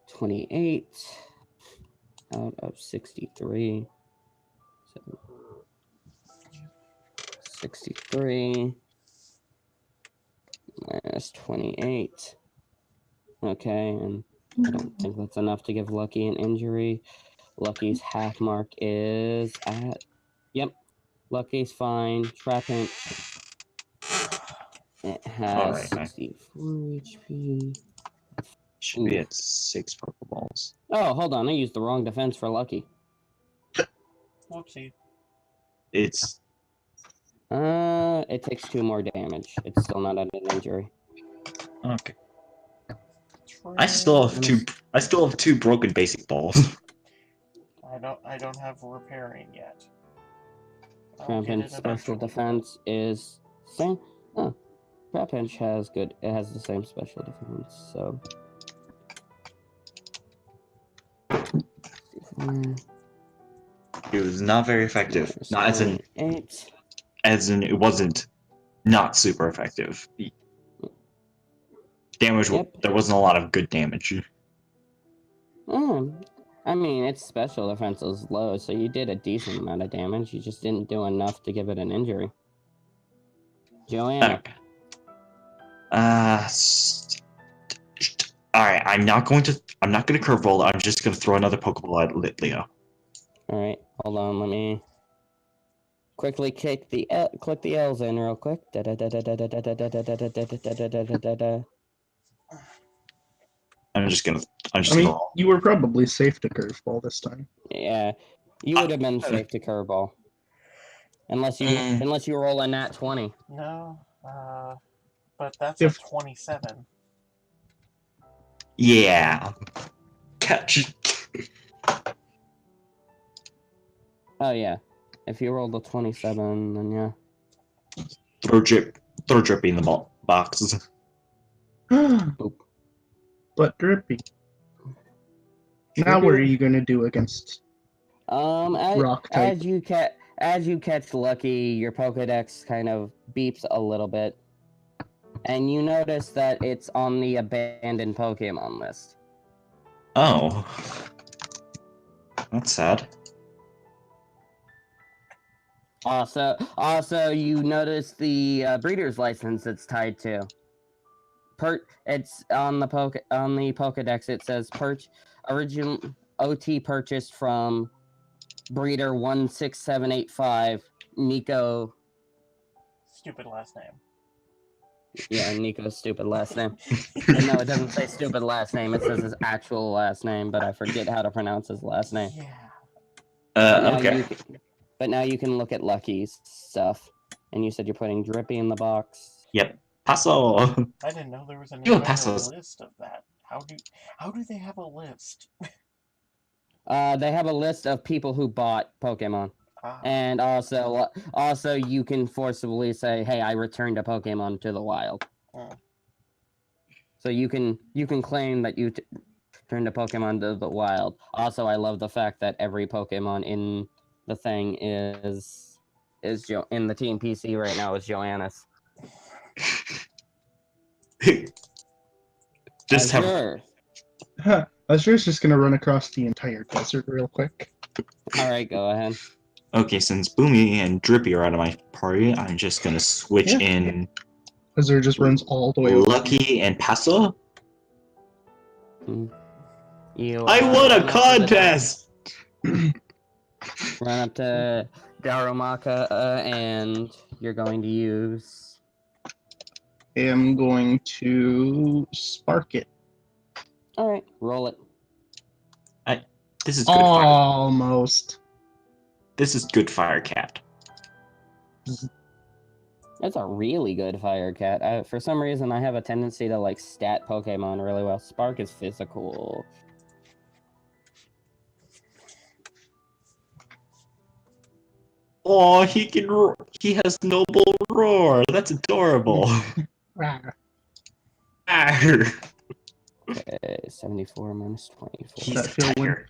28 out of 63. So 63 minus 28. Okay, and I don't think that's enough to give Lucky an injury. Lucky's half mark is at. Yep, Lucky's fine. Trapinch. It has Alright, 64 HP. should be at 6 Pokeballs. Oh, hold on. I used the wrong defense for Lucky. Whoopsie. It's It takes 2 more damage. It's still not an injury. okay. I still have two broken basic balls. I don't have repairing yet. I'll get Trapinch it special eventually. defense is same. Oh, Trapinch has good. It has the same special defense. So. It was not very effective. Not as in it wasn't not super effective. Damage. Yep. There wasn't a lot of good damage. I mean, its special defense is low, so you did a decent amount of damage. You just didn't do enough to give it an injury. Joanna. Okay. All right. I'm not going to curveball. I'm just going to throw another Pokeball at Leo. All right, hold on. Let me quickly click the L's in real quick. I'm just gonna I mean, roll. you were probably safe to curveball this time. Yeah, you would have been safe to curveball, unless you roll a nat 20. No, but that's If- a 27. Yeah. Catch. Oh yeah, if you rolled a 27, then yeah. Throw Drippy in the box. But Drippy. Now what are you gonna do against rock type? As you catch Lucky, your Pokedex kind of beeps a little bit, and you notice that it's on the abandoned Pokemon list. Oh. That's sad. Also, you notice the breeder's license it's tied to. It's on the Pokedex. It says original OT purchased from breeder 16785 Nico. Stupid last name. Yeah, Nico's stupid last name. And no, it doesn't say stupid last name. It says his actual last name, but I forget how to pronounce his last name. Yeah. Okay. But now you can look at Lucky's stuff. And you said you're putting Drippy in the box. Yep. Paso. I didn't know there was an You entire passos. list of that. How do they have a list? They have a list of people who bought Pokemon. And also you can forcibly say, "Hey, I returned a Pokemon to the wild." So you can claim that you turned a Pokemon to the wild. Also, I love the fact that every Pokemon in the thing is in the Team PC right now is Joannis. Just have. Sure. Azure's just gonna run across the entire desert real quick. All right, go ahead. Okay, since Boomy and Drippy are out of my party, I'm just gonna switch in Azure just runs all the way over. Lucky and Paso. You I won a contest! run up to Darumaka and you're going to use. I am going to spark it. All right, roll it. This is good fire. Almost. This is good fire cat. That's a really good fire cat. For some reason, I have a tendency to like stat Pokemon really well. Spark is physical. Oh, he has noble roar. That's adorable. Okay, 74 minus 24. He's That a feel tiger.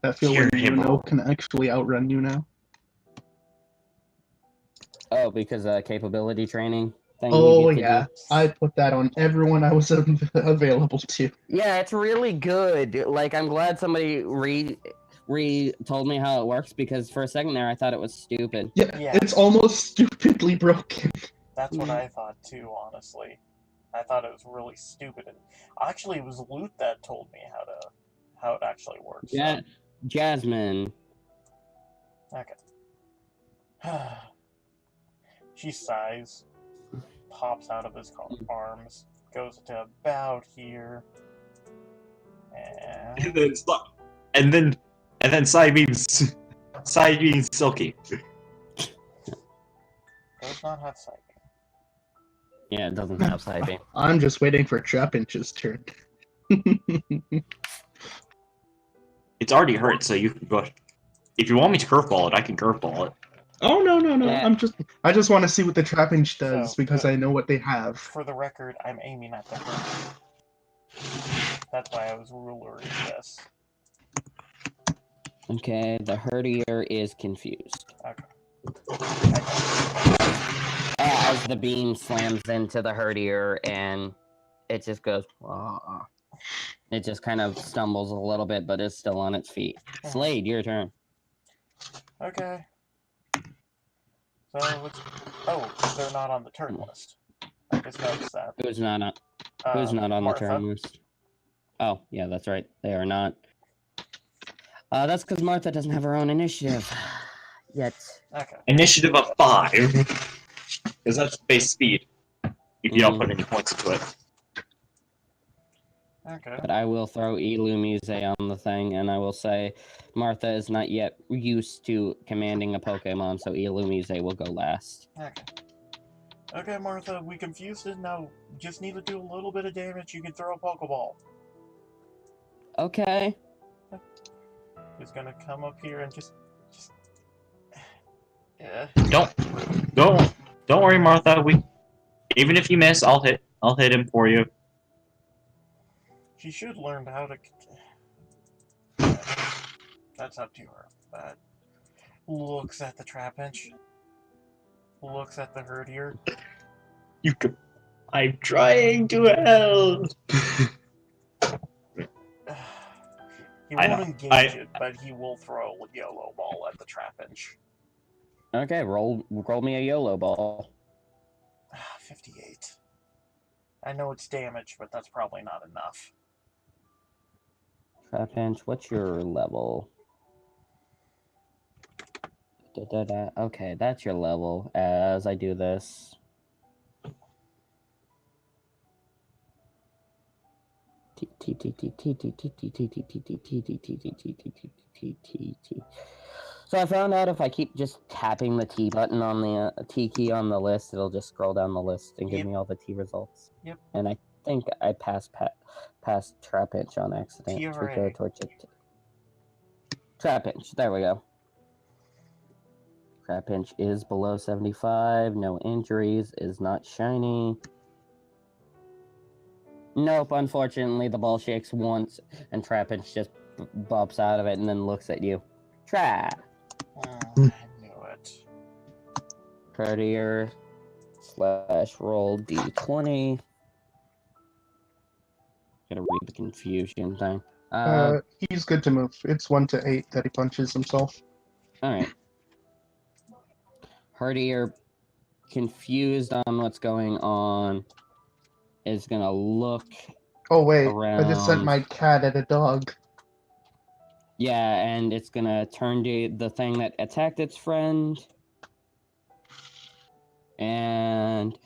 when Hear him Uno roar. can actually outrun you now. Oh, because capability training thing. Oh you get to yeah, do. I put that on everyone I was available to. Yeah, it's really good. Like, I'm glad somebody told me how it works, because for a second there I thought it was stupid. Yeah, Yeah. it's almost stupidly broken. That's what I thought too, honestly. I thought it was really stupid, and actually it was Loot that told me how it actually works. Yeah, Jasmine. Okay. She sighs, pops out of his arms, goes to about here, and And then side beams Silky. does not have sight. Yeah, it doesn't have side beam. I'm just waiting for Trapinch's turn. It's already hurt, so you can go. If you want me to curveball it, I can curveball it. Oh no. Yeah. I just want to see what the Trapinch does So, because I know what they have. For the record, I'm aiming at the hurt. That's why I was rulering this. Okay, the herdier is confused. Okay. As the beam slams into the herdier, and it just goes. It just kind of stumbles a little bit, but it's still on its feet. Slade, your turn. Okay. So let's. Oh, they're not on the turn list. I just noticed that. Who's not on? Who's not on the Martha. turn list? Oh, yeah, that's right. They are not. That's because Martha doesn't have her own initiative yet. Okay. Initiative of 5. Because that's base speed. If you don't put any points into it. Okay. But I will throw Illumise on the thing, and I will say Martha is not yet used to commanding a Pokemon, so Illumise will go last. Okay. Okay, Martha, we confused it. Now, just need to do a little bit of damage. You can throw a Pokeball. Okay. He's gonna come up here and just... Yeah. Don't worry, Martha. Even if you miss, I'll hit him for you. She should learn how to... That's up to her. But looks at the Trapinch. Looks at the Herdier. You could. I'm trying to help. He I won't know. engage it, but he will throw a YOLO ball at the Trapinch. Okay, roll me a YOLO ball. 58. I know it's damage, but that's probably not enough. Trapinch, what's your level? Okay, that's your level as I do this. So I found out if I keep just tapping the T button on the T key on the list, it'll just scroll down the list and give me all the T results. Yep. And I think I passed Trapinch on accident. TRA. To go towards it. Trapinch, there we go. Trapinch is below 75, no injuries, is not shiny. Nope, unfortunately, the ball shakes once, and Trapinch just bops out of it and then looks at you. Trap! I knew it. Courtier / roll d20. Gotta read the confusion thing. He's good to move. It's 1 to 8 that he punches himself. Alright. Herdier, confused on what's going on, is gonna look Oh wait, around. I just sent my cat at a dog. Yeah, and it's gonna turn to the thing that attacked its friend. And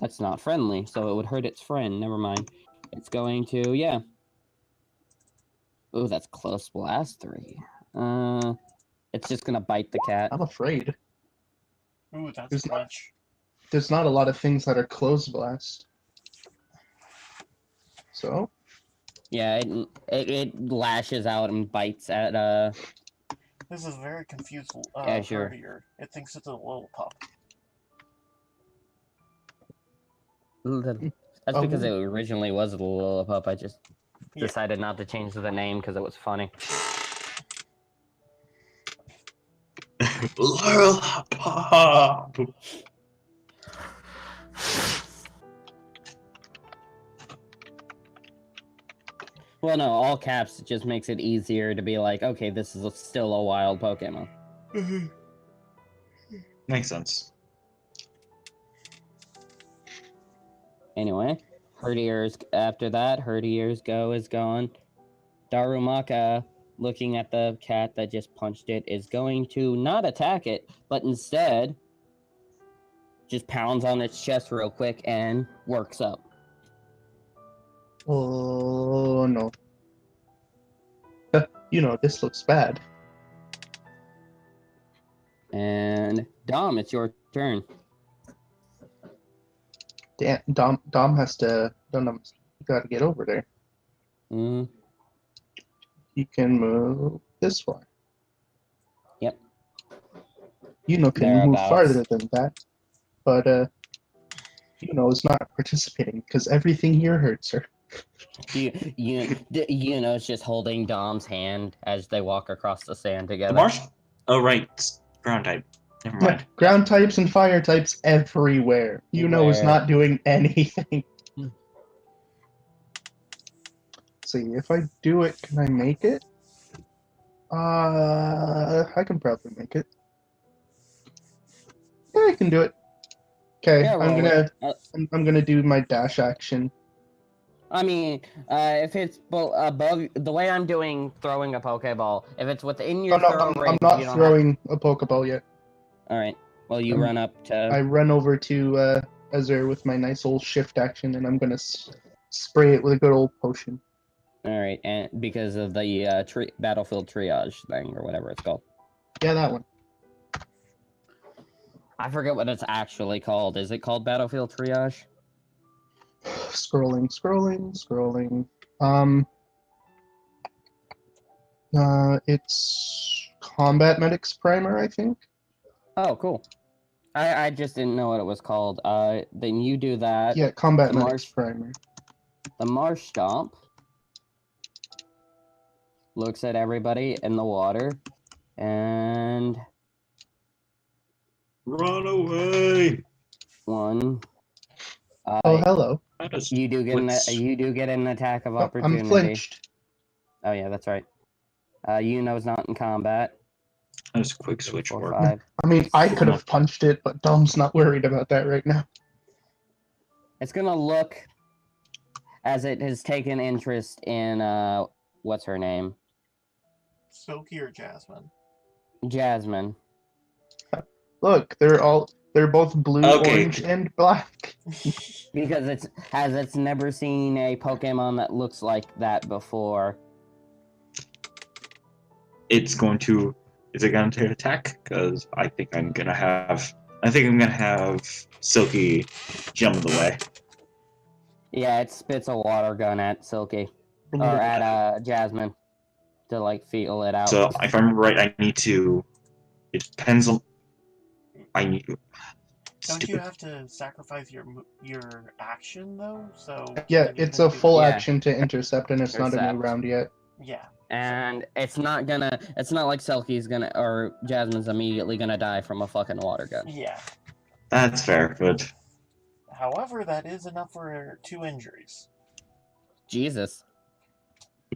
that's not friendly, so it would hurt its friend. Never mind. It's going to, yeah. Ooh, that's close blast 3. It's just gonna bite the cat. I'm afraid. Ooh, that's There's much. There's not a lot of things that are close blast. So? Yeah, it lashes out and bites at This is very confused Azure. Herdier. It thinks it's a little pup. That's because it originally was a Lillipup. I just decided not to change the name because it was funny. Lillipup. Well, no, all caps just makes it easier to be like, okay, this is still a wild Pokemon. Makes sense. Anyway, after that, Herdier's go is gone. Darumaka, looking at the cat that just punched it, is going to not attack it, but instead just pounds on its chest real quick and works up. Oh no. You know, this looks bad. And Dom, it's your turn. Damn, Dom has to. Dom gotta get over there. He can move this far. Yep. Can move Thereabouts. farther than that, but is not participating because everything here hurts her. It's just holding Dom's hand as they walk across the sand together. Oh right, ground type. Never mind. Ground types and fire types everywhere. Is not doing anything. See, if I do it, can I make it? I can probably make it. Yeah, I can do it. Okay, Yeah, I'm roll gonna it. I'm gonna do my dash action. I mean, if it's above the way I'm doing throwing a Pokeball, if it's within Oh your no, throw I'm range, not you don't have. throwing a Pokeball yet. All right. Well, you I'm- run up to. I run over to Azure with my nice old shift action, and I'm gonna spray it with a good old potion. All right, and because of the battlefield triage thing or whatever it's called. Yeah, that one. I forget what it's actually called. Is it called battlefield triage? Scrolling. It's Combat Medics Primer, I think. Oh, cool. I just didn't know what it was called. Then you do that. Yeah, Combat the Medics marsh, Primer. the marsh stomp looks at everybody in the water, and Run away! one. Oh, hello. That is You do get an attack of Oh, I'm opportunity. flinched. Oh yeah, that's right. Yuno's not in combat. that is quick switch 4, work. 5. I mean, I could have punched it, but Dom's not worried about that right now. It's gonna look as it has taken interest in what's her name? Silky or Jasmine? Jasmine. Look, they're both blue, Okay. orange, and black. Because it's never seen a Pokemon that looks like that before. It's going to. Is it going to attack? Because I think I'm gonna have Silky jump the way. Yeah, it spits a water gun at Silky. Or at Jasmine. To like feel it out. So if I'm right, I need to. It depends on. I need. Don't you Stupid. have to sacrifice your action though? So Yeah, can you it's even a do full Yeah. action to intercept, and it's not a new Intercept. round yet. Yeah. And it's not like Selkie's gonna or Jasmine's immediately gonna die from a fucking water gun. Yeah. That's fair, but However, that is enough for 2 injuries. Jesus.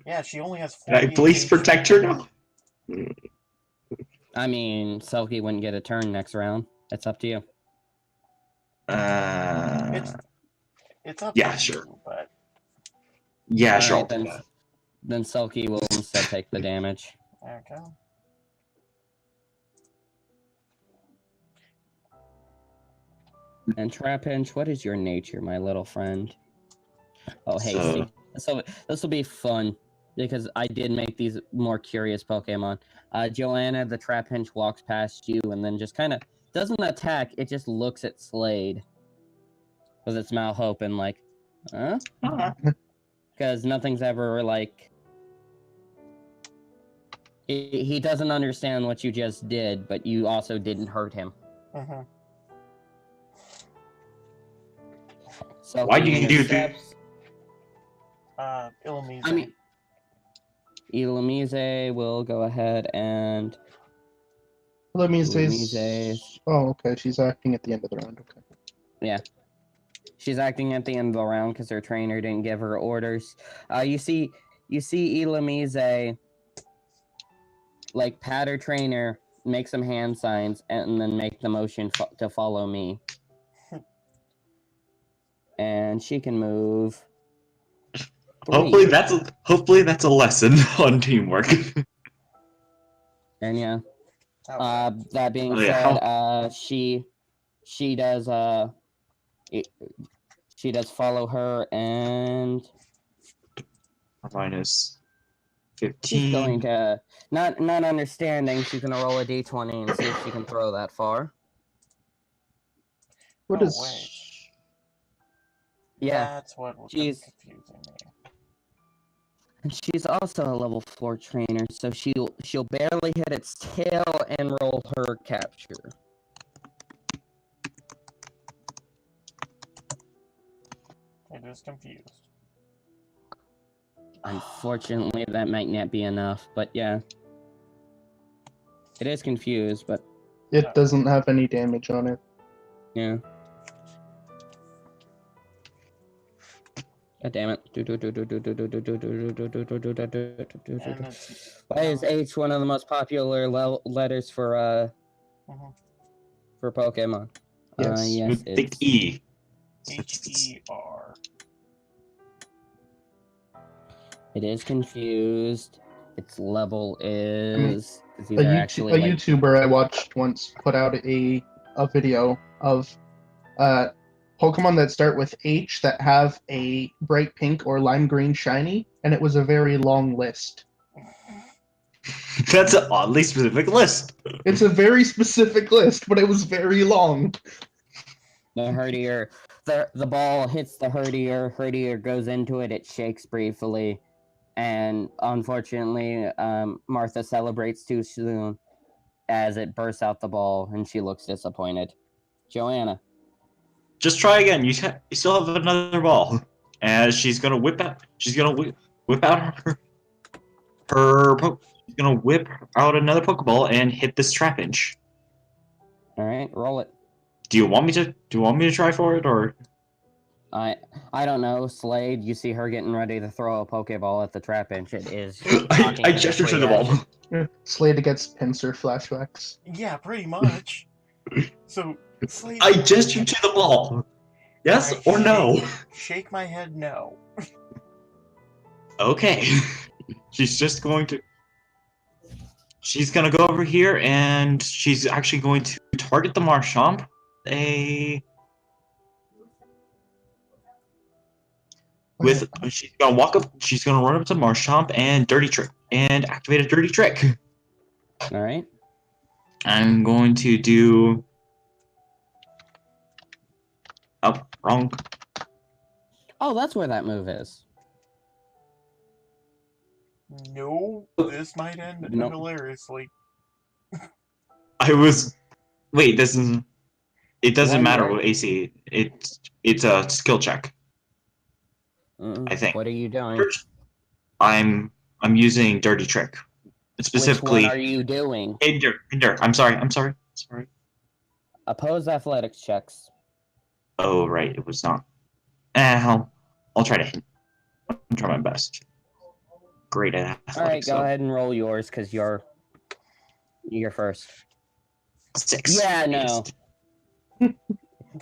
Yeah, she only has can I 48 please HP. protect her now? I mean, Selkie wouldn't get a turn next round. It's up to you. It's up Yeah, to sure. you, but Yeah, sure. I'll Alright, do that. then Selkie will instead take the damage. okay. And Trapinch, what is your nature, my little friend? Oh, So- hasty. So this will be fun because I did make these more curious Pokemon. Joanna, the Trapinch, walks past you and then just kind of doesn't attack. It just looks at Slade with its mouth open, like, huh? Because nothing's ever like. He doesn't understand what you just did, but you also didn't hurt him. Mm-hmm. So Why he do you do intercepts. Illumise. I mean, Illumise will go ahead and Let me say. Illumise. Oh, okay. She's acting at the end of the round. Okay. Yeah. She's acting at the end of the round because her trainer didn't give her orders. You see Illumise like pat her trainer, make some hand signs, and then make the motion to follow me. And she can move. 3. Hopefully that's a lesson on teamwork. And yeah. Okay. That being Oh, yeah, said, she does she does follow her, and Minus she's 15. going to not understanding. She's gonna roll a d20 and see if she can throw that far. What Oh, is? wait. Yeah, That's what was she's- confusing me. and she's also a level 4 trainer, so she'll barely hit its tail and roll her capture. It is confused. Unfortunately, that might not be enough, but yeah. It is confused, but It doesn't have any damage on it. yeah. God damn it. And it's Why is H one of the most popular letters for Mhm. for Pokemon? Yes. Yes, Think it's E. H-E-R. it is confused. Its level is it's A, either actually a like YouTuber I watched once put out a video of Pokemon that start with H that have a bright pink or lime green shiny, and it was a very long list. That's an oddly specific list. It's a very specific list, but it was very long. the Herdier. The ball hits the Herdier. Herdier goes into it. It shakes briefly, and unfortunately, Martha celebrates too soon as it bursts out the ball, and she looks disappointed. Joanna. Just try again. You still have another ball. And she's gonna whip out. She's gonna whip out she's gonna whip out another Pokeball and hit this Trapinch. All right, roll it. Do you want me to? Do you want me to try for it or? I don't know, Slade. You see her getting ready to throw a Pokeball at the Trapinch. It is. I gesture to the ball. Slade gets pincer flashbacks. Yeah, pretty much. So, Slade... I gesture to the ball. Yes Alright, or no? Shake my head no. Okay. She's just going to. She's gonna go over here and she's actually going to target the Marshtomp. She's gonna walk up. She's gonna run up to Marshtomp and Dirty Trick and activate a Dirty Trick. All right. I'm going to do. Oh, wrong. Oh, that's where that move is. No, this might end Nope. hilariously. I was. Wait, this is. It doesn't One matter more. what AC. It's a skill check. I think. What are you doing? I'm using Dirty Trick. Specifically. Which one are you doing? Hinder. I'm sorry. Oppose athletics checks. Oh right, it was not. I'll try to. I'll try my best. Great at athletics. All right, go though. ahead and roll yours because you're first. 6. Yeah, no.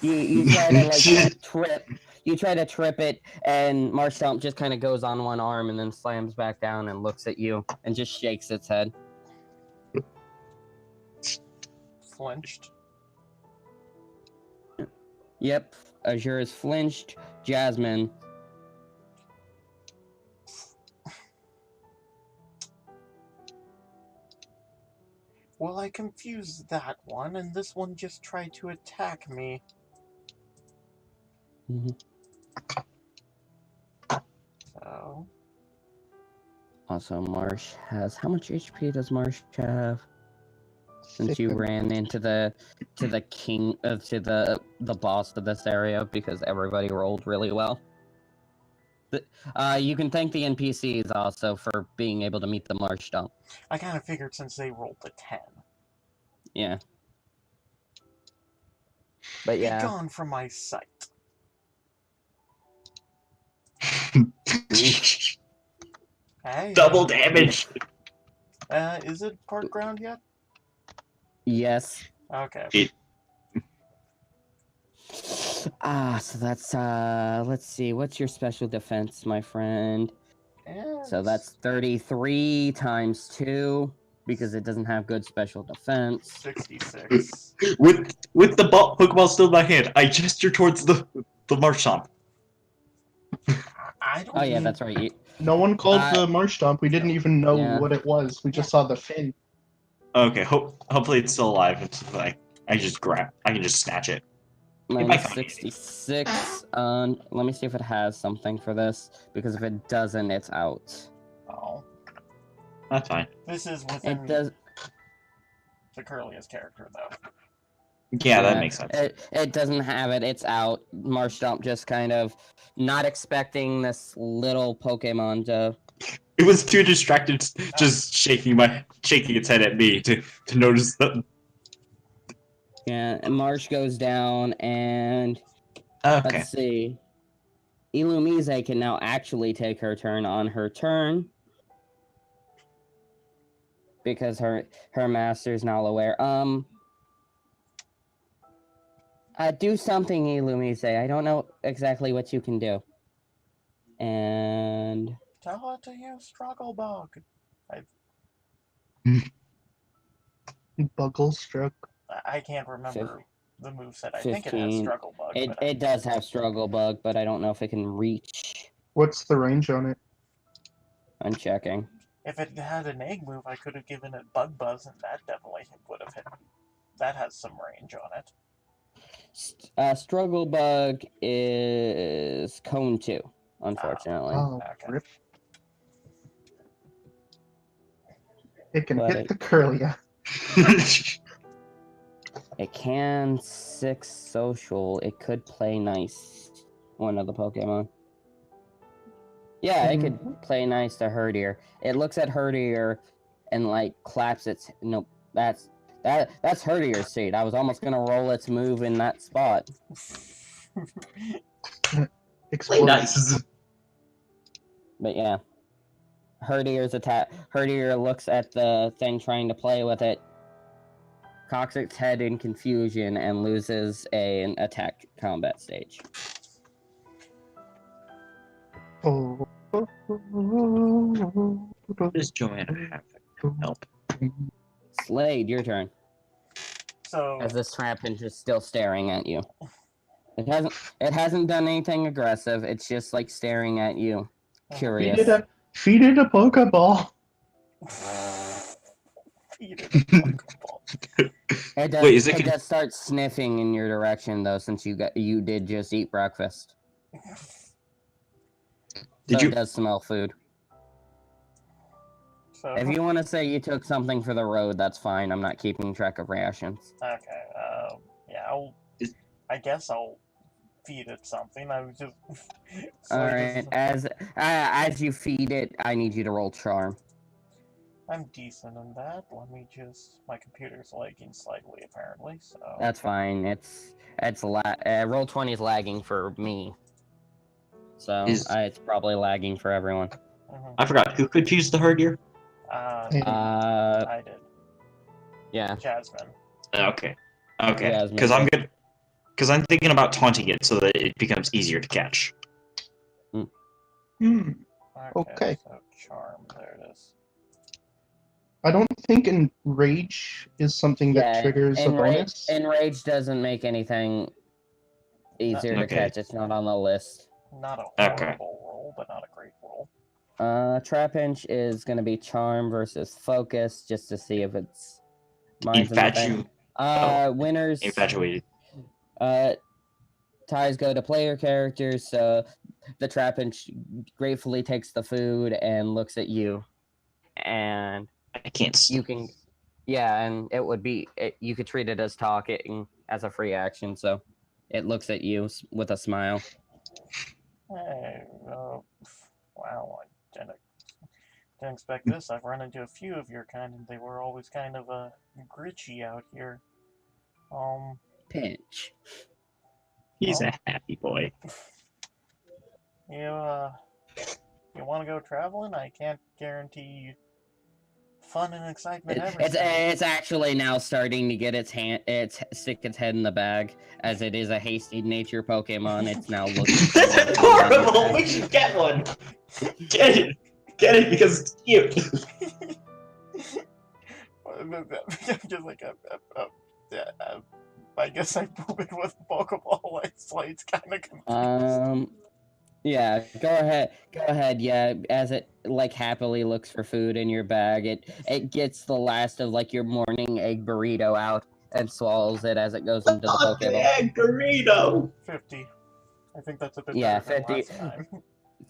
You try to like trip. You try to trip it, and Marshtomp just kind of goes on one arm and then slams back down and looks at you and just shakes its head. Flinched. Yep, Azure is flinched. Jasmine. Well, I confused that one, and this one just tried to attack me. So... Also, Marsh has how much HP does Marsh have? Since you ran into the king to the boss of this area because everybody rolled really well. You can thank the NPCs also for being able to meet the Marshtomp. I kind of figured since they rolled a 10. Yeah. But Be yeah. gone from my sight. Hey, Double damage. Is it park ground yet? Yes. Okay. So that's let's see, what's your special defense, my friend? So that's 33 times 2 because it doesn't have good special defense. 66. With the Pokeball still in my hand, I gesture towards the Marshtomp. I don't. Oh yeah, that's right. No one called the Marshtomp. We didn't even know what it was. We just saw the fin. Okay, hopefully it's still alive. It's like I can just snatch it. Minus 66. Let me see if it has something for this, because if it doesn't, it's out. Oh. That's fine. This is within It does. the Curliest character, though. Yeah, that makes sense. It doesn't have it. It's out. Marshtomp just kind of not expecting this little Pokemon to. It was too distracted, just shaking its head at me to notice that. Yeah, and Marsh goes down, and let's see. Illumise can now actually take her turn on her turn because her master's now aware. Do something, Illumise. I don't know exactly what you can do. And Tell it to use Struggle Bug. Buggle stroke. I can't remember the moveset. I think it has 15. Struggle Bug, but It does have Struggle Bug, but I don't know if it can reach. What's the range on it? I'm checking. if it had an egg move, I could have given it Bug Buzz, and that definitely would have hit. That has some range on it. Struggle Bug is Cone 2, unfortunately. Oh, Okay. rip. It can But hit the Curlia. It can 6 social. It could play nice. One of the Pokemon. Yeah, it could play nice to Herdier. It looks at Herdier and like claps its. Nope, that's Herdier's seat. I was almost gonna roll its move in that spot. Play Explode. nice. But yeah, Herdier's attack. Herdier looks at the thing trying to play with it, cocks its head in confusion, and loses an attack combat stage. Oh. Does Joanna have help? Slade, your turn. So As this Trapinch is still staring at you. It hasn't done anything aggressive. It's just like staring at you. Curious. Feed it a Pokeball. Feed it a Pokeball. It does, Wait, is it it does start sniffing in your direction though, since you did just eat breakfast. Did So you? It does smell food. So If you want to say you took something for the road, that's fine. I'm not keeping track of rations. okay, yeah, I guess I'll feed it something. I was just. All right. As you feed it, I need you to roll charm. I'm decent in that. Let me just. My computer's lagging slightly, apparently. So. That's fine. Roll 20 is lagging for me. So it's probably lagging for everyone. Mhm. I forgot. Who could use the Herdier? I did. Yeah. Jasmine. Okay. Jasmine Because I'm did. good. Because I'm thinking about taunting it so that it becomes easier to catch. Okay. So charm. There it is. I don't think Enrage is something that triggers a bonus. Enrage doesn't make anything easier to Okay. catch. It's not on the list. Not a horrible roll, but not a great roll. Trapinch is going to be Charm versus Focus, just to see if it's minds in the bank. Winners. Infatuated. Ties go to player characters, so the Trapinch gratefully takes the food and looks at you. And I can't see. you can, yeah, and it would be, you could treat it as talking as a free action, so it looks at you with a smile. Hey, wow, I didn't expect this. I've run into a few of your kind, and they were always kind of gritchy out here. Pinch. He's a happy boy. You want to go traveling? I can't guarantee fun and excitement every time. It's actually now starting to get stick its head in the bag, as it is a hasty nature Pokemon. It's now looking. That's adorable. We should get one. Get it because it's cute. Just like I guess I poop it with a Pokeball. Like Slade's kind of confused. Yeah, go ahead, yeah, as it like happily looks for food in your bag, it gets the last of like your morning egg burrito out and swallows it as it goes into the Pokeball. Egg burrito. 50. I think that's a bit Yeah, better 50.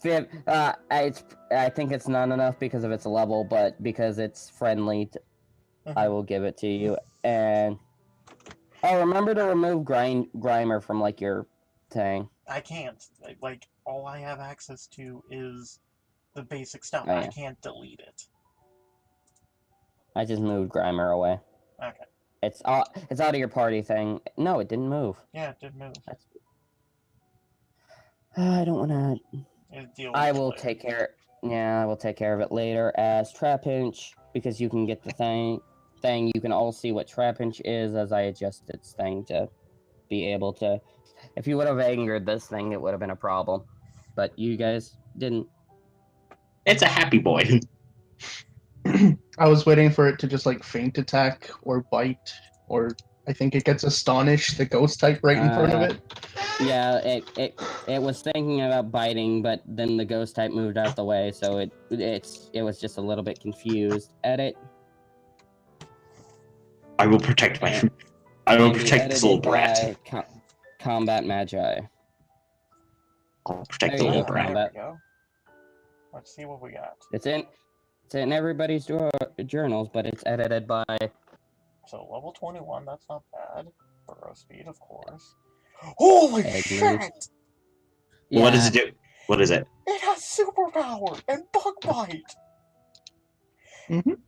than last time. I think it's not enough because of its level, but because it's friendly, I will give it to you. And remember to remove Grimer from like your thing. I can't. Like, all I have access to is the basic stuff. Oh, yeah. I can't delete it. I just moved Grimer away. Okay. It's out of your party thing. No, it didn't move. Yeah, it did move. I don't want to. I will take care. Yeah, I will take care of it later. As Trapinch, because you can get the thing. You can all see what Trapinch is as I adjust its thing to be able to. If you would have angered this thing, it would have been a problem. But you guys didn't. It's a happy boy. I was waiting for it to just like feint attack or bite, or I think it gets astonished, the ghost type right in front of it. Yeah, it was thinking about biting, but then the ghost type moved out the way, so it was just a little bit confused at it. I will protect my. I will And be protect this little edited brat. by Combat Magi. I'll protect There the you little go, brat. Combat. There we go. Let's see what we got. It's in everybody's journals, but it's edited by. So level 21, that's not bad. Burrow speed, of course. Holy Egg shit! moves. Yeah, What does it do? What is it? It has superpower and bug bite.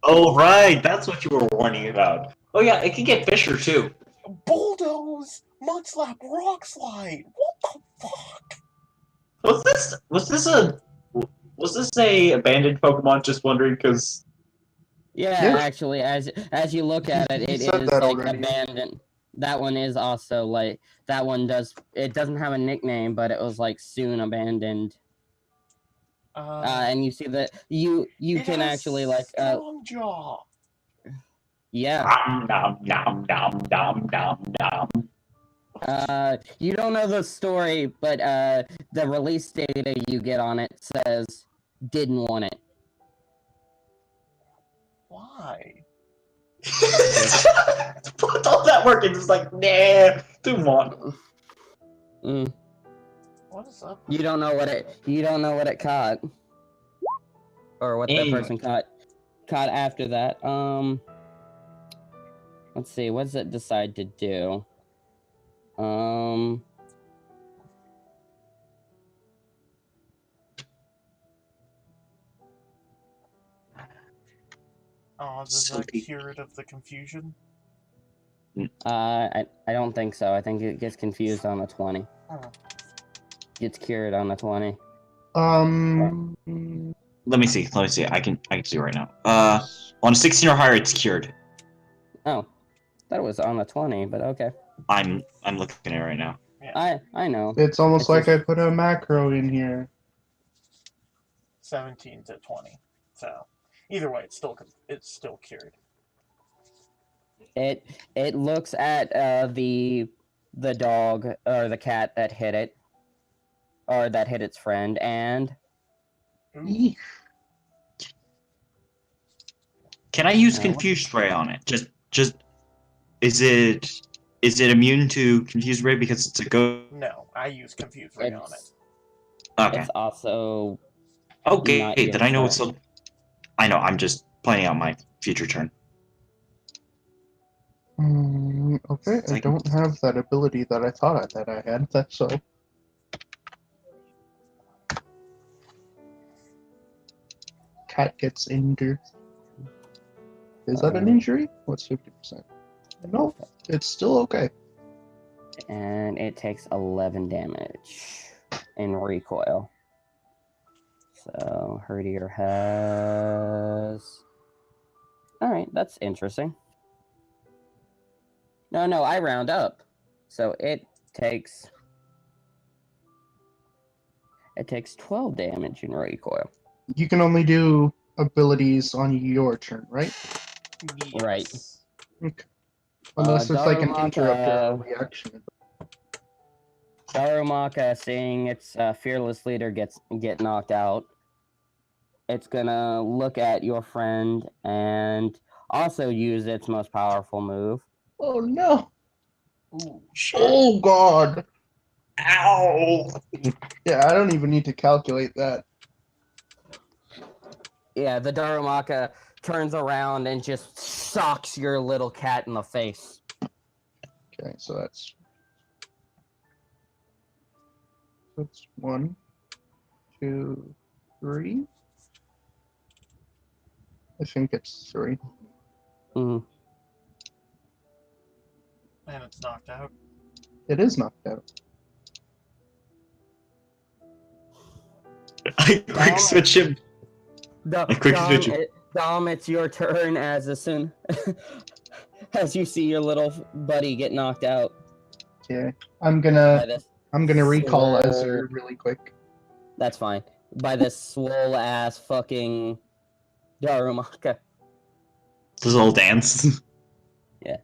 Oh, right. That's what you were warning about. Oh, yeah. It can get Fisher, too. Bulldoze, mud slap, rock slide. What the fuck? Was this a abandoned Pokemon? Just wondering, because yeah. Yeah. Actually, as you look at it, He it said is that like already. abandoned. That one is also like that one does. It doesn't have a nickname, but it was like soon abandoned. And you see that you it can has actually like strong jaw. yeah. nom nom nom nom nom nom. You don't know the story, but the release data you get on it says didn't want it. Why? Put all that work into, it's like, nah, don't want. Mm. What is up? You don't know what it caught, or what the Anyway. person caught after that. Let's see. What does it decide to do? Oh, is So that deep. cured of the confusion? I don't think so. I think it gets confused on the 20. Oh. Gets cured on the 20. Let me see. I can see right now. On a 16 or higher, it's cured. Oh, thought it was on the 20, but okay. I'm looking at it right now. I know. It's almost It's like I just- put a macro in here. 17 to 20. So, either way, it's still cured. It looks at the dog or the cat that hit it, or that hit its friend, and Ooh. Can I use No. Confuse Ray on it? Just is it immune to Confuse Ray because it's a ghost? No, I use Confuse Ray on it. Okay. it's also Okay. not your Then I know turn. it's. I know. I'm just planning out my future turn. Okay, I don't have that ability that I thought that I had. That's so. Cat gets injured. Is that an injury? What's 50%? No, it's still okay. and it takes 11 damage in recoil. So Herdier has. All right, that's interesting. No, I round up, so it takes 12 damage in recoil. You can only do abilities on your turn, right? Yes. Right. Okay. Unless there's like an Darumaka- interrupt or a reaction. Darumaka, seeing its fearless leader get knocked out, it's gonna look at your friend and also use its most powerful move. Oh no! Ooh. Oh god! Ow! Yeah, I don't even need to calculate that. Yeah, the Darumaka turns around and just socks your little cat in the face. Okay, so that's 1, 2, 3. I think it's 3. Mhm. And it's knocked out. It is knocked out. I quick switch him. Dom, it's your turn as soon as you see your little buddy get knocked out. Okay. I'm By gonna this recall swole- Ezra really quick. That's fine. By this swole ass fucking Darumaka. This little dance. Yeah.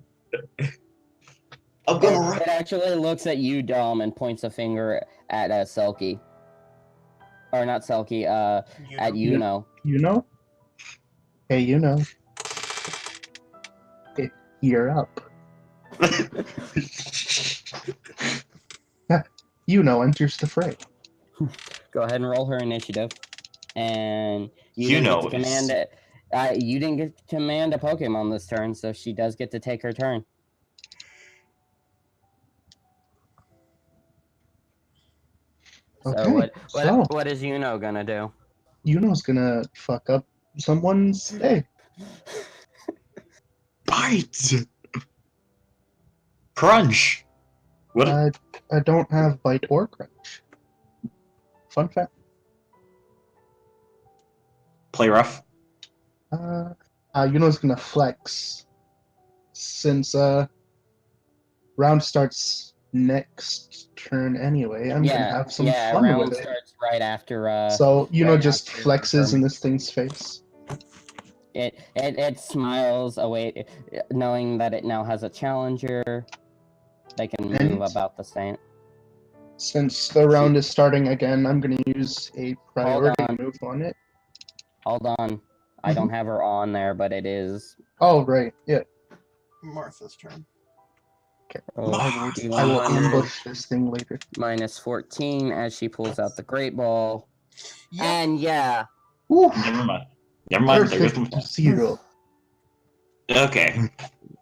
I'm gonna It actually looks at you, Dom, and points a finger at Selkie. Or not Selkie, at Yuno. You know? Hey, you know. Hey, you're up. You know enters the fray. Go ahead and roll her initiative. And you You didn't know get to command it. You didn't get to command a Pokemon this turn, so she does get to take her turn. Okay, So what is Yuno gonna do? Yuno's gonna fuck up someone's day. Bite. Crunch. What? I don't have bite or crunch. Fun fact. Play rough. Yuno's gonna flex. Since round starts next turn anyway, I'm gonna have some fun round with it. starts right after. So Yuno right just after flexes from- in this thing's face. It smiles away, knowing that it now has a challenger. They can move And- about the same. Since the round is starting again, I'm gonna use a priority on. move on it. Hold on, I don't have her on there, but it is. Oh right, yeah. Martha's turn. Oh, I will ambush this thing later. minus 14 as she pulls out the Great Ball. Yep. And yeah, Oof, Never mind. Never mind. There goes perfect the... 0. Okay.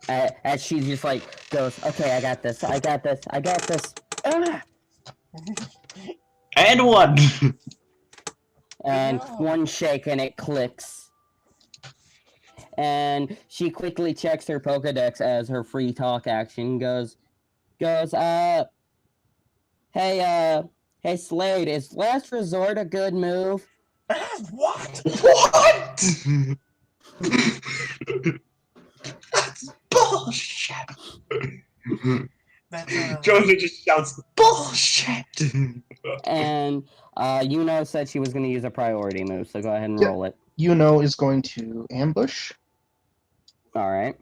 as she just like goes, okay, I got this. Ah! And one. And No. one shake and it clicks. And she quickly checks her Pokedex as her free talk action goes, hey, Slade, is Last Resort a good move? What? What? That's bullshit. That's Josie just shouts bullshit. And Yuno said she was going to use a priority move, so go ahead and Yep. roll it. Yuno is going to ambush, All right.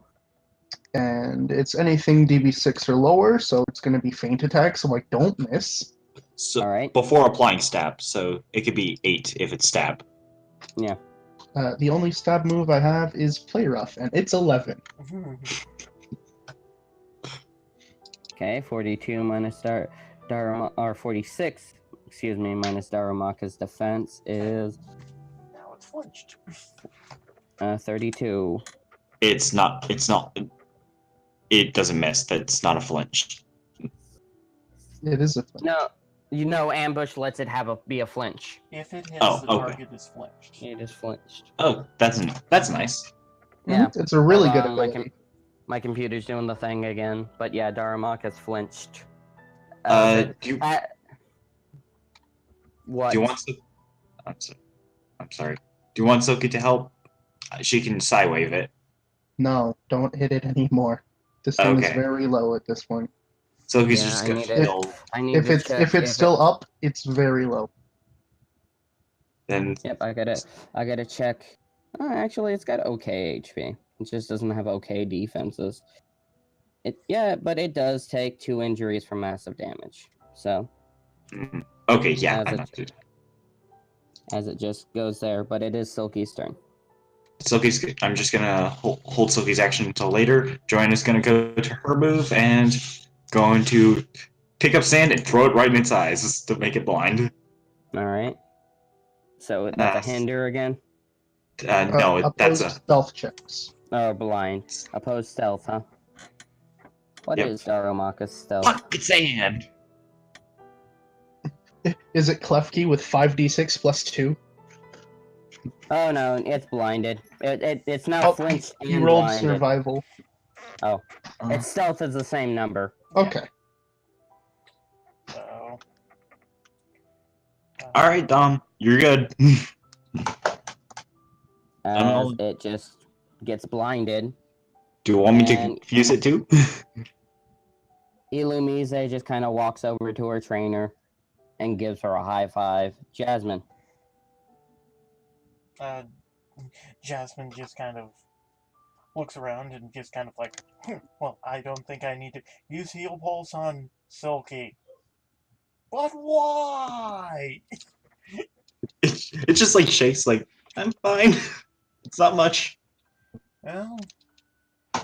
and it's anything DB6 or lower, so it's going to be feint attack, so I don't miss. So All right. before applying stab, so it could be 8 if it's stab. Yeah. The only stab move I have is play rough, and it's 11. Okay, 42 minus Daruma, or 46, excuse me, minus Darumaka's defense is Now it's flinched. 32. It's not. It doesn't miss. That's not a flinch. It is a flinch. No, ambush lets it be a flinch. If it hits, Oh, the okay. target is flinched. It is flinched. Oh, that's nice. Yeah. It's a really Hold good on, ability. My computer's doing the thing again, but yeah, Darumaka's flinched. Do you What? do you want? I'm sorry. Do you want Silky to help? She can Psywave it. No, don't hit it anymore. This thing is Okay. very low at this point. Silky's Yeah, just I gonna need it. heal. I need If to it's check if it's still up, it's very low. Then Yep, I gotta check. Oh, actually, it's got okay HP. It just doesn't have okay defenses. But it does take 2 injuries for massive damage. So okay, yeah. as it just goes there, but it is Silky's turn. Silky's. I'm just gonna hold Silky's action until later. Joanna's gonna go to her move and going to pick up sand and throw it right in its eyes to make it blind. All right. So that's a hinder again. No, that's Opposed stealth checks. Oh, blind. Opposed stealth, huh? What Yep. is Darumaka's stealth? pocket sand. Is it Klefki with 5d6 plus 2? Oh no, it's blinded. It's now flinched He and rolled blinded. survival. Its stealth is the same number. Okay. So. All right, Dom, you're good. As it just gets blinded. Do you want me to And- confuse it too? Ilumise just kind of walks over to her trainer and gives her a high five. Jasmine. Jasmine just kind of looks around and just kind of like, well, I don't think I need to use heal pulse on Silky. But why? It just like shakes like, I'm fine. It's not much. Well,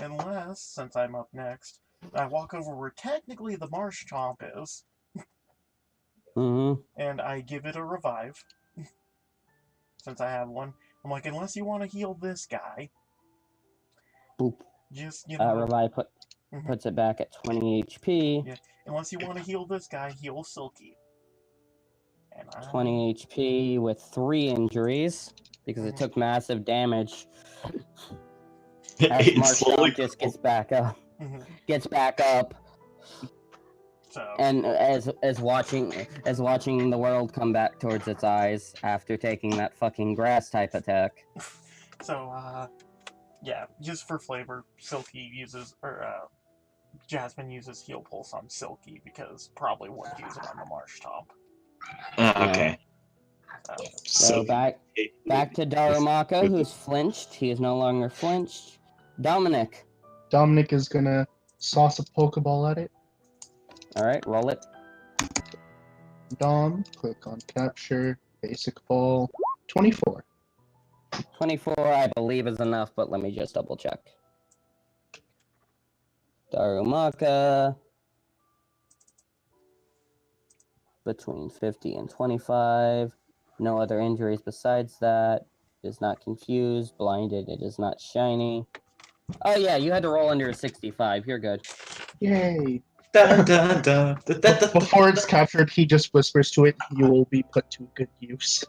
unless, since I'm up next, I walk over where technically the marsh chomp is, and I give it a revive. Since I have one. I'm like, unless you want to heal this guy. Boop. Just, you know. Revive puts it back at 20 HP. Yeah, unless you want to heal this guy, heal Silky. And 20 HP with 3 injuries because it took massive damage. As Marshall just gets back up. Gets back up. So. And as watching the world come back towards its eyes after taking that fucking grass type attack. So, yeah, just for flavor, Silky uses, Jasmine uses heal pulse on Silky because probably wouldn't use it on the marsh top. Okay. So back to Darumaka, who's flinched. He is no longer flinched. Dominic. Dominic is gonna sauce a Pokeball at it. Alright, roll it. Dom, click on capture, basic ball, 24. 24, I believe, is enough, but let me just double check. Darumaka. Between 50 and 25. No other injuries besides that. It is not confused, blinded, it is not shiny. Oh yeah, you had to roll under a 65. You're good. Yay. Dun, dun, dun, dun, dun, dun. Before it's captured, he just whispers to it, you will be put to good use.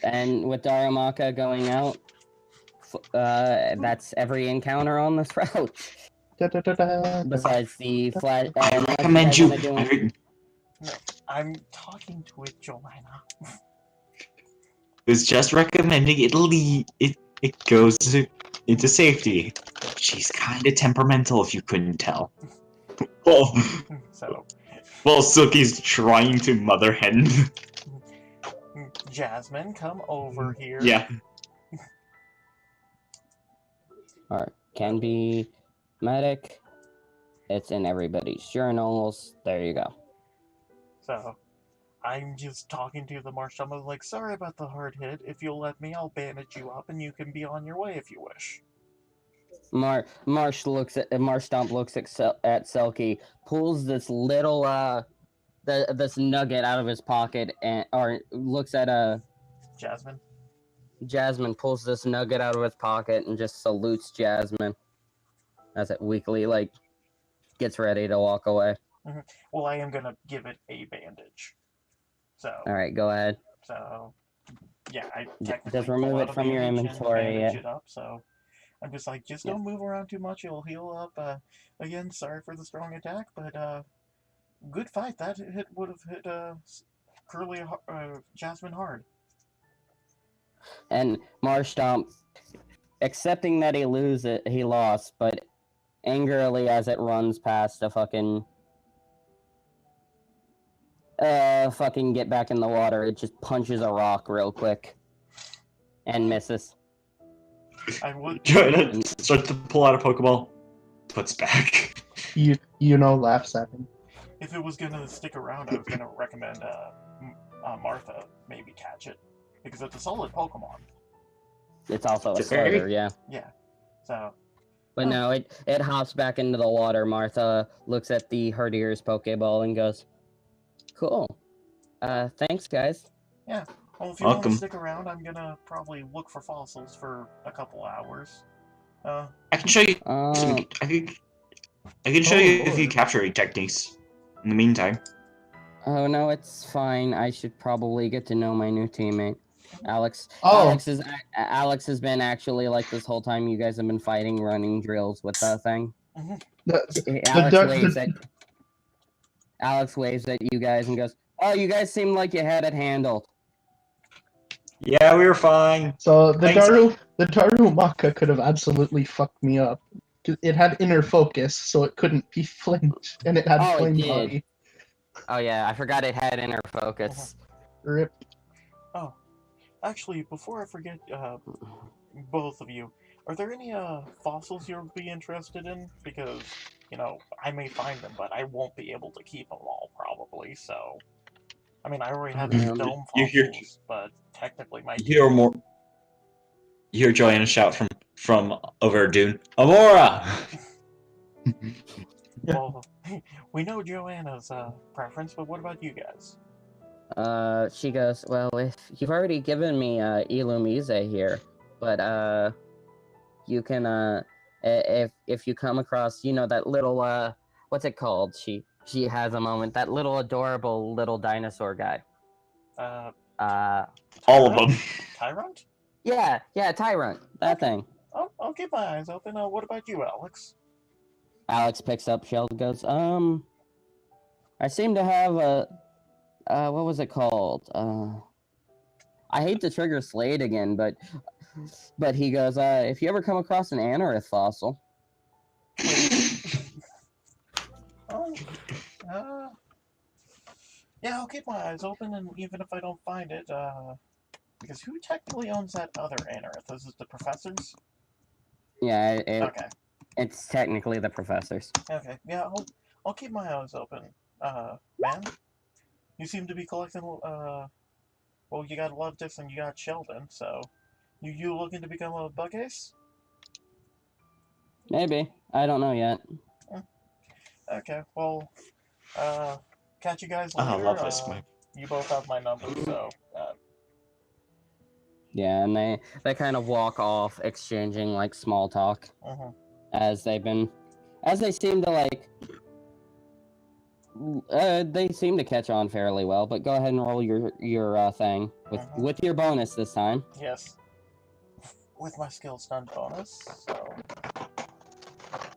And with Darumaka going out, that's every encounter on this route. Besides the flat. I recommend you. No, I'm talking to it, Joanna. Was just recommending it goes into safety. She's kind of temperamental, if you couldn't tell. Well, Silky's trying to mother hen. Jasmine, come over here. Yeah. Alright, can be medic. It's in everybody's journals. There you go. So, I'm just talking to the marsh. I'm like, sorry about the hard hit. If you'll let me, I'll bandage you up, and you can be on your way if you wish. Marsh Stomp looks at Selkie, pulls this little this nugget out of his pocket, or looks at Jasmine. Jasmine pulls this nugget out of his pocket and just salutes Jasmine as it weakly gets ready to walk away. Well, I am gonna give it a bandage. So. All right, go ahead. So, yeah, I just remove it from your inventory. Yeah. It up, so I'm just like, don't move around too much. It'll heal up. Again, sorry for the strong attack, but good fight. That hit would have hit Curly Jasmine hard. And Marsh Stomp, accepting that he lost, but angrily as it runs past a fucking get back in the water, it just punches a rock real quick and misses. I would start to pull out a Pokeball, puts back. Laughs at him. If it was gonna stick around, I was gonna recommend Martha maybe catch it because it's a solid Pokemon. It's also a starter, yeah. Yeah. So. But no, it hops back into the water. Martha looks at the Herdier's Pokeball and goes, "Cool. Thanks, guys." Yeah. Well, if you want to stick around, I'm gonna probably look for fossils for a couple hours. I can show you. I can show you a few capturing techniques. In the meantime. Oh no, it's fine. I should probably get to know my new teammate, Alex. Oh. Alex has been actually this whole time. You guys have been fighting running drills with that thing. Alex waves at you guys and goes, "Oh, you guys seem like you had it handled." Yeah, we were fine. So the Darumaka could have absolutely fucked me up. It had inner focus, so it couldn't be flamed, and it had Oh, it flame did. body. Oh yeah, I forgot it had inner focus. Rip. Oh, actually, before I forget, both of you, are there any fossils you'd be interested in? Because I may find them, but I won't be able to keep them all probably. So, I mean, I already have these dome You hear fossils, but technically my you hear more. You hear Joanna shout from over Dune, Amora! Well, we know Joanna's preference, but what about you guys? She goes, well, if you've already given me Ilumize here, but you can if you come across, that little what's it called? She has a moment, that little adorable little dinosaur guy. All of them. Tyrant? Yeah, Tyrant, that thing. I'll keep my eyes open. What about you, Alex? Alex picks up Shell, goes, I seem to have what was it called? I hate to trigger Slade again, but he goes, if you ever come across an anorith fossil. Yeah, I'll keep my eyes open, and even if I don't find it, because who technically owns that other anorith? Is it the professors? Yeah, Okay. It's technically the professors. Okay, yeah, I'll keep my eyes open. Man, you seem to be collecting, well, you got Lovedix and you got Sheldon, so you looking to become a bug ace? Maybe. I don't know yet. Okay, well, catch you guys Oh, later. love this. You both have my number, so, Yeah, and they kind of walk off, exchanging like small talk as they seem to like. They seem to catch on fairly well, but go ahead and roll your thing with your bonus this time. Yes. With my skill stun bonus, so.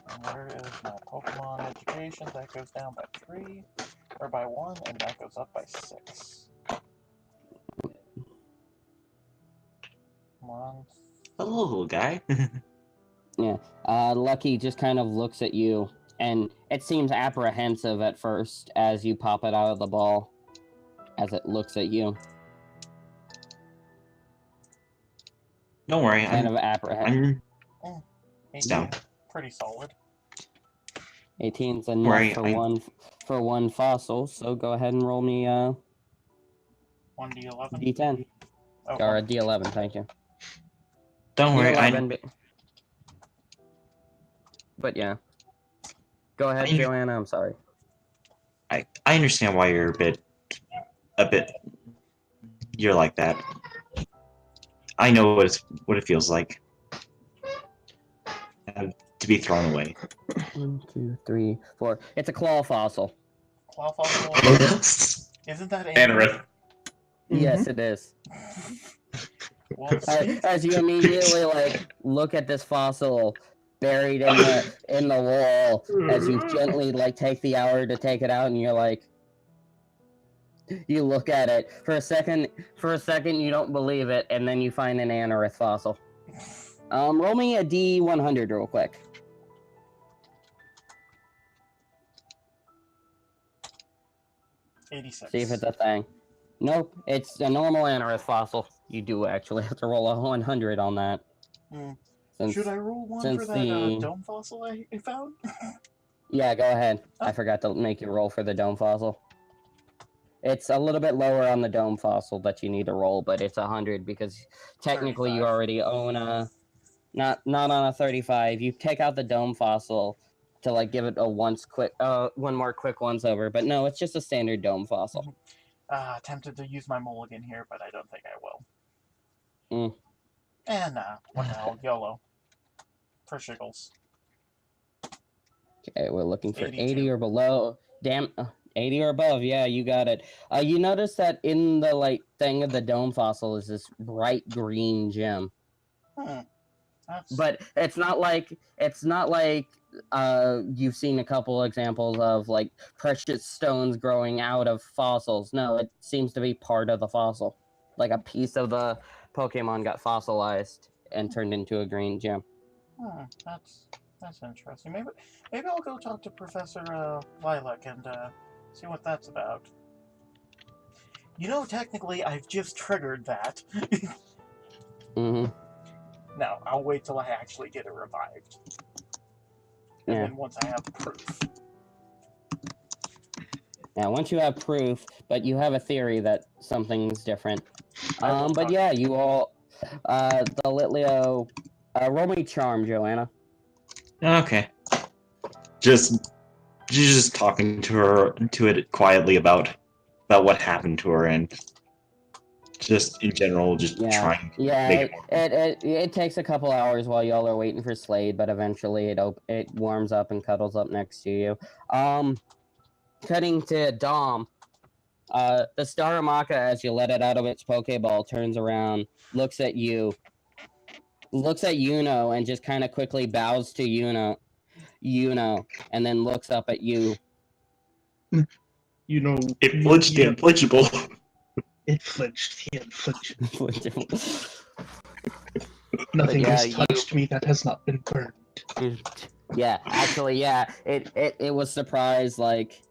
And where is my Pokemon education? That goes down by 3, or by 1, and that goes up by 6. Come on. Hello, little guy. Yeah. Lucky just kind of looks at you, and it seems apprehensive at first as you pop it out of the ball, as it looks at you. Don't worry, Kind of apprehensive. It's down. Pretty solid. 18's enough for one fossil, so go ahead and roll me 1d11? D10. Oh, Or a D11, thank you. Don't worry, D11, but yeah. Go ahead, Joanna, I'm sorry. I understand why you're a bit you're like that. I know what it feels like to be thrown away. 1, 2, 3, 4. It's a claw fossil. Claw fossil? Isn't that Anorith. Yes, it is. Well, As you immediately look at this fossil buried in the wall, as you gently take the hour to take it out, and you look at it for a second you don't believe it, and then you find an anorith fossil. Roll me a D100 real quick. 86. See if it's a thing. Nope, it's a normal anorith fossil. You do actually have to roll a 100 on that. Should I roll one for that dome fossil I found? Yeah, go ahead. I forgot to make you roll for the dome fossil. It's a little bit lower on the dome fossil that you need to roll, but it's 100 because technically 35. you already own a... Not on a 35. You take out the dome fossil to give it a one more quick once over, but no, it's just a standard dome fossil. Tempted to use my mulligan here, but I don't think I will. And what the hell, YOLO. For shiggles. Okay, we're looking for 82. 80 or below. Damn, 80 or above, yeah, you got it. You notice that in the thing of the dome fossil is this bright green gem. But it's not like you've seen a couple examples of precious stones growing out of fossils. No, it seems to be part of the fossil. Like a piece of the Pokemon got fossilized and turned into a green gem. That's That's interesting. Maybe I'll go talk to Professor Lilac and see what that's about. You know, technically, I've just triggered that. Mm-hmm. No, I'll wait till I actually get it revived. And then once I have proof. Now, once you have proof, but you have a theory that something's different. But yeah, you all, the Litleo, roll me charm, Joanna. Okay. She's just talking to it quietly about what happened to her and just in general, just trying to make it more. It takes a couple hours while y'all are waiting for Slade, but eventually it warms up and cuddles up next to you. Cutting to Dom. The Staramaka, as you let it out of its Pokeball, turns around, looks at you, looks at Yuno, and just kind of quickly bows to Yuno, and then looks up at you. You know, It flinched the unflinchable. It flinched the unflinchable. Nothing has touched me that has not been burned. Yeah, actually, yeah. It was surprised, like,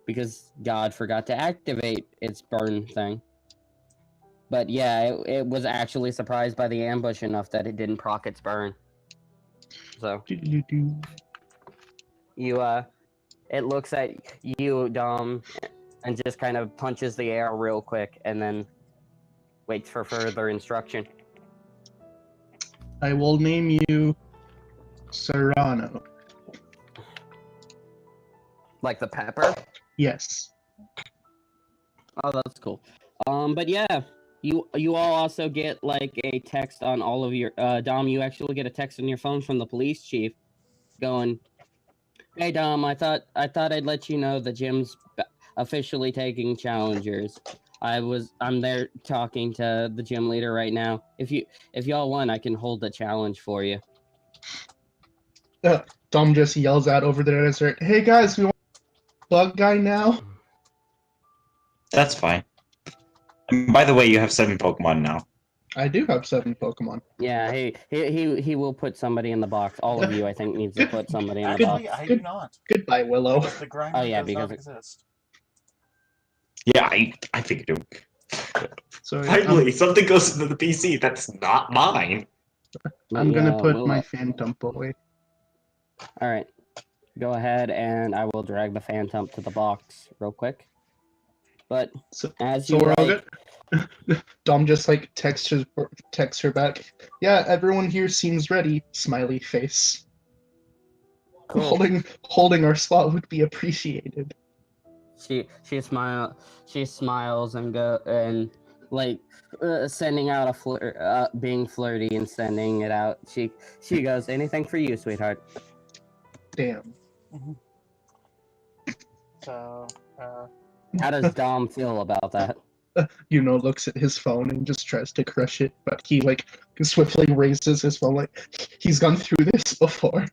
because God forgot to activate its burn thing. But yeah, it was actually surprised by the ambush enough that it didn't proc its burn. So it looks at you, Dom, and just kind of punches the air real quick, and then waits for further instruction. I will name you Serrano. Like the pepper? Yes. Oh, that's cool. But yeah, you all also get like a text on all of your Dom. You actually get a text on your phone from the police chief, going, "Hey Dom, I thought I'd let you know the gym's officially taking challengers. I'm there talking to the gym leader right now. If y'all want, I can hold the challenge for you." Dom just yells out over there, "Hey guys, we want bug guy now." That's fine. And by the way, you have 7 Pokemon now. I do have 7 Pokemon. Yeah, he will put somebody in the box. All of you, I think, needs to put somebody in the box. Actually, I do not. Goodbye, Willow. Because the grinder does not exist. Yeah, I figured it. So finally, something goes into the PC that's not mine. I'm gonna put my Phantom away. All right, go ahead, and I will drag the Phantom to the box real quick. But as you we're all like, good. Dom just like texts her back. Yeah, everyone here seems ready. Smiley face. cool. Holding our spot would be appreciated. She smiles and like sending out a being flirty and sending it out. She goes, "Anything for you, sweetheart." Damn. So, how does Dom feel about that? Looks at his phone and just tries to crush it, but he like swiftly raises his phone like he's gone through this before.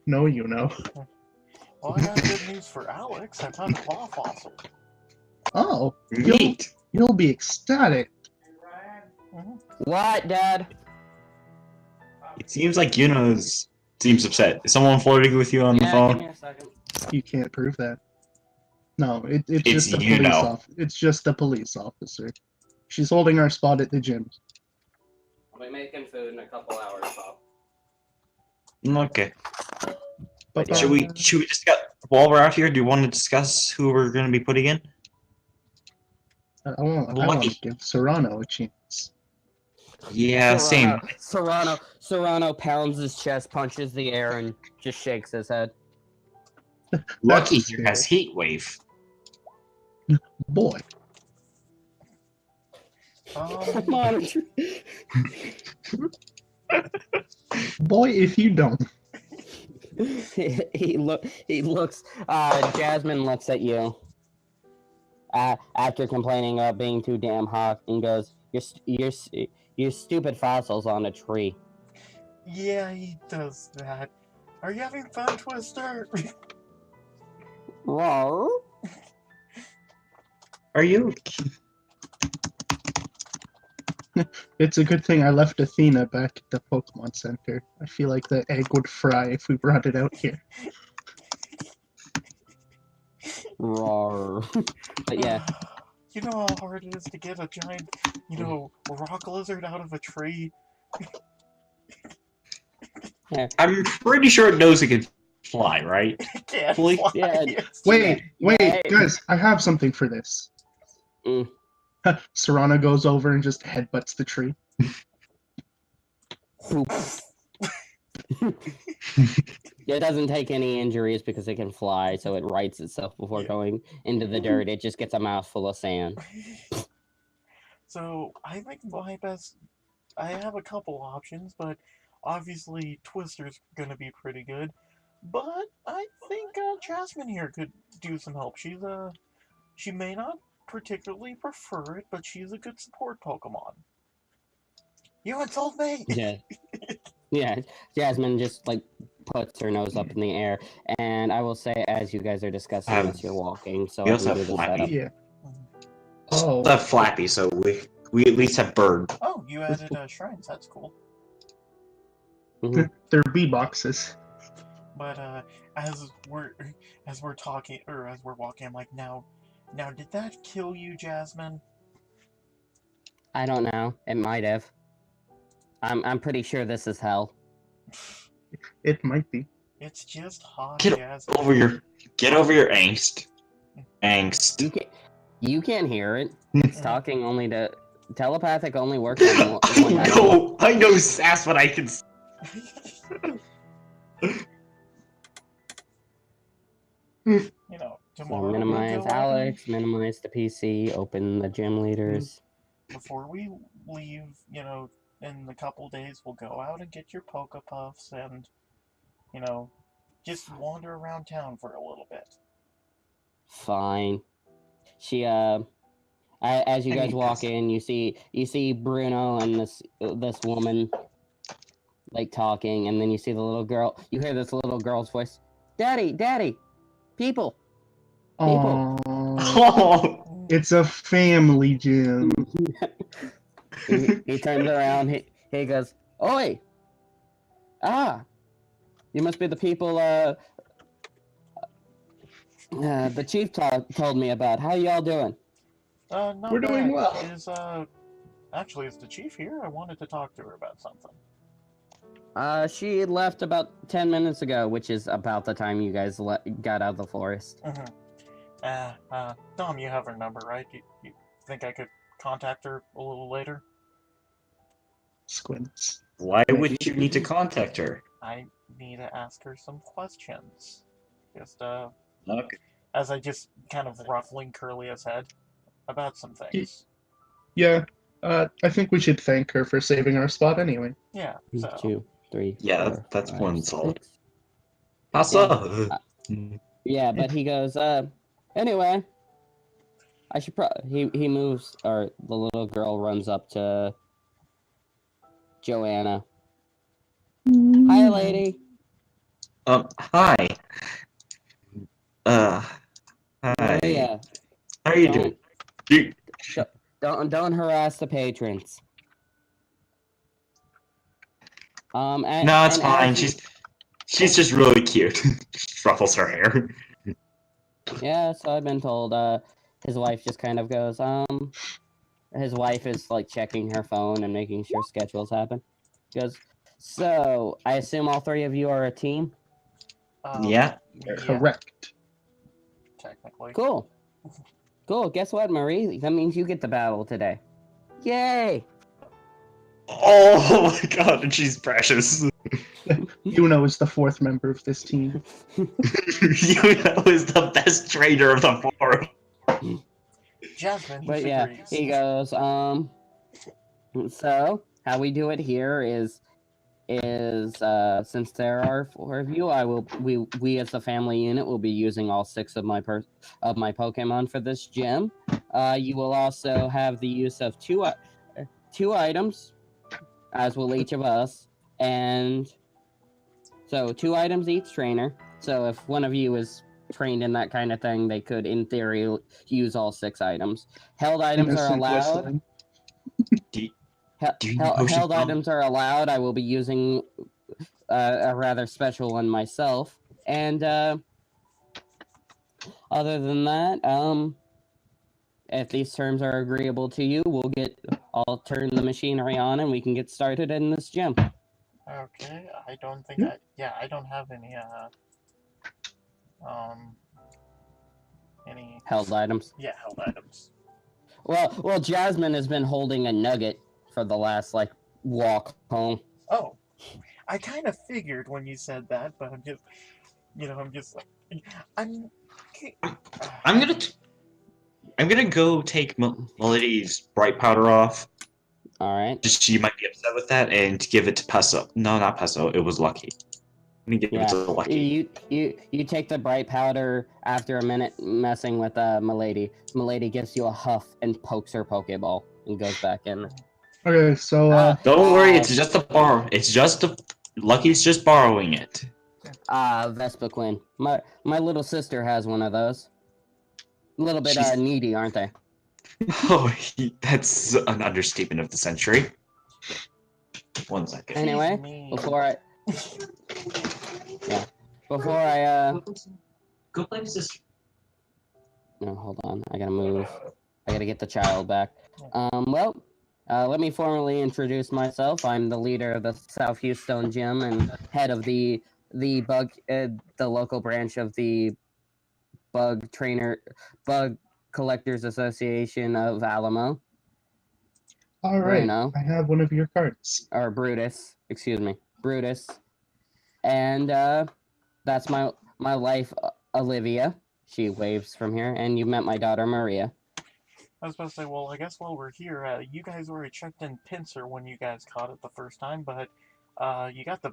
No, Well, I got good news for Alex. I found a claw fossil. Oh, neat. You'll be ecstatic. What, Dad? It seems like Yuno seems upset. Is someone flirting with you on the phone? Give me a second. You can't prove that. No, it's It's just a police officer. It's just a police officer. She's holding our spot at the gym. I'll be making food in a couple hours, Bob. Okay. But Should we discuss while we're out here? Do you want to discuss who we're going to be putting in? I want to give Serrano a chance. Yeah, same. Serrano pounds his chest, punches the air, and just shakes his head. Lucky he has Heat Wave. Boy. Come on. Boy, if you don't. he looks. Jasmine looks at you after complaining about being too damn hot, and goes, "Your stupid fossils on a tree." Yeah, he does that. Are you having fun, Twister? Whoa. Are you? It's a good thing I left Athena back at the Pokemon Center. I feel like the egg would fry if we brought it out here. Roar. But yeah, You know how hard it is to get a giant, rock lizard out of a tree? I'm pretty sure it knows it can fly, right? It can't Fully? fly. Yeah. It's Wait, Yeah. guys, I have something for this. Mm. Serana goes over and just headbutts the tree. Poop. It doesn't take any injuries because it can fly, so it rights itself before going into the dirt. It just gets a mouthful of sand. So, I think my best... I have a couple options, but obviously Twister's gonna be pretty good. But I think Jasmine here could do some help. She may not particularly prefer it, but she's a good support Pokemon. You insult me! Yeah. Yeah, Jasmine just like puts her nose up in the air, and I will say, as you guys are discussing this, you're walking, so we I also can do have the Flappy. setup. Yeah. Oh. Oh. Flappy, so we at least have Bird. Oh, you added shrines. That's cool. Mhm. They're bee boxes. But as we're talking, or as we're walking, I'm like, now, did that kill you, Jasmine? I don't know. It might have. I'm pretty sure this is hell. It might be. It's just hot, Get Jasmine. Get over your angst. Angst. You can't hear it. It's talking only to telepathic only works on one I know sass, but I can. Tomorrow minimize we'll go Alex, minimize the PC, open the gym leaders. Before we leave, in a couple days, we'll go out and get your Pokepuffs and, just wander around town for a little bit. Fine. She as you guys walk in, you see Bruno and this woman like talking, and then you see the little girl. You hear this little girl's voice, "Daddy, people." Oh, it's a family gym. He turns around. He goes, "Oi! You must be the people the chief told me about. How y'all doing?" Not We're doing well. Actually, is the chief here? I wanted to talk to her about something. She left about 10 minutes ago, which is about the time you guys got out of the forest. Dom, you have her number, right? You think I could contact her a little later? Squints. Why would you need to contact her? I need to ask her some questions. Just, Okay. as I just kind of ruffling Curlia's head about some things. Yeah, I think we should thank her for saving our spot anyway. Yeah, 2, 3, Yeah, 4, that's 5, one solid. 6. How so? Yeah, but he goes, anyway, I should he moves, or the little girl runs up to Joanna. Hi, lady. Hi. Hi. Maria, How are you doing? don't harass the patrons. No, it's fine. She's just really cute. Just ruffles her hair. Yeah, so I've been told. His wife just kind of goes, his wife is like checking her phone and making sure schedules happen. She goes, so I assume all three of you are a team? Yeah. Correct. Technically. Cool. Guess what, Marie? That means you get the battle today. Yay! Oh my god, and she's precious. Yuno is the fourth member of this team. Yuno is the best trainer of the four. Jasmine, But yeah, he goes, so how we do it here is since there are 4 of you, we as the family unit will be using all 6 of my Pokemon for this gym. You will also have the use of two items, as will each of us, and so 2 items each trainer. So if one of you is trained in that kind of thing, they could, in theory, use all 6 items. Held items are Innocent allowed. whistling. Do you need potions? Held items are allowed. I will be using a rather special one myself. And other than that, if these terms are agreeable to you, I'll turn the machinery on and we can get started in this gym. Okay, I don't think I don't have any Held items. yeah, held items. Well, Jasmine has been holding a nugget for the last walk home. Oh, I kind of figured when you said that, but I'm just, I'm just like, I'm. I'm gonna go take Milady's bright powder off. All right. Just she might be upset with that, and give it to Peso. No, not Peso. It was Lucky. I'm gonna give it to Lucky. You take the bright powder after a minute messing with Milady. Milady gives you a huff and pokes her Pokeball and goes back in. Okay, so Don't worry, it's just a borrow. Lucky's just borrowing it. Vespiquen. My little sister has one of those. A little bit needy, aren't they? Oh, that's an understatement of the century. 1 second. Anyway, before I Go play with sister. No, hold on. I gotta move. I gotta get the child back. Let me formally introduce myself. I'm the leader of the South Houston Gym and head of the local branch of the Bug Collectors Association of Alamo. all right, Bruno. I have one of your cards. Or Brutus. Excuse me. Brutus. And that's my wife, Olivia. She waves from here. And you met my daughter, Maria. I was about to say, well, I guess while we're here, you guys already checked in Pincer when you guys caught it the first time, but you got the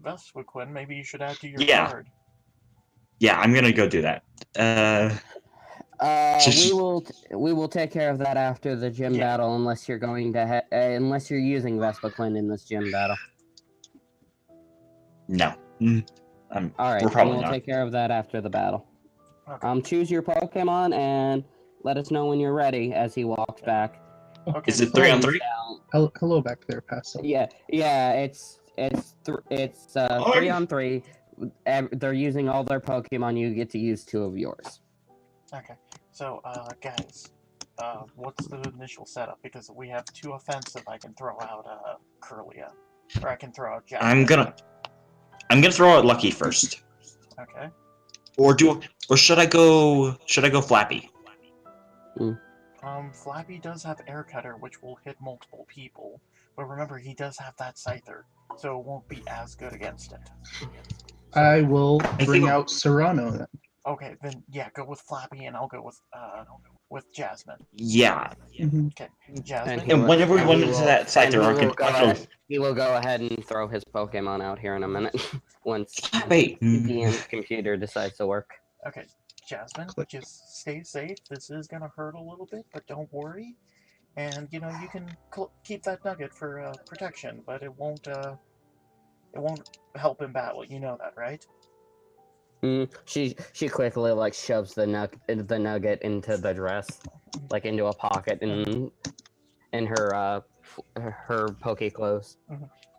Vespiquen. Maybe you should add to your card. Yeah, I'm gonna go do that. We will take care of that after the gym battle, unless you're going to unless you're using Vespiquen in this gym battle. No. All right, we'll take care of that after the battle. Okay. Choose your Pokemon and let us know when you're ready. As he walks back. Okay. Is it 3-on-3? Hello back there, Paso. Yeah. It's 3-on-3. They're using all their Pokemon. You get to use 2 of yours. Okay. So, guys, what's the initial setup? Because we have 2 offensive. I can throw out Curlia, or I can throw out Jack. I'm gonna throw out Lucky first. Okay. Or should I go Flappy? Flappy does have Air Cutter, which will hit multiple people, but remember he does have that Scyther, so it won't be as good against it. So, I will bring out Serrano then. Okay, then yeah, go with Flappy, and I'll go with Jasmine. Yeah. Mm-hmm. Okay, Jasmine. And whenever we went into that Scyther, he will go ahead and throw his Pokemon out here in a minute once wait. the DM's computer decides to work. Okay, Jasmine, just stay safe. This is gonna hurt a little bit, but don't worry. And you can keep that nugget for protection, but it won't help in battle. You know that, right? She quickly shoves the nugget into the dress, into a pocket in her Poke clothes.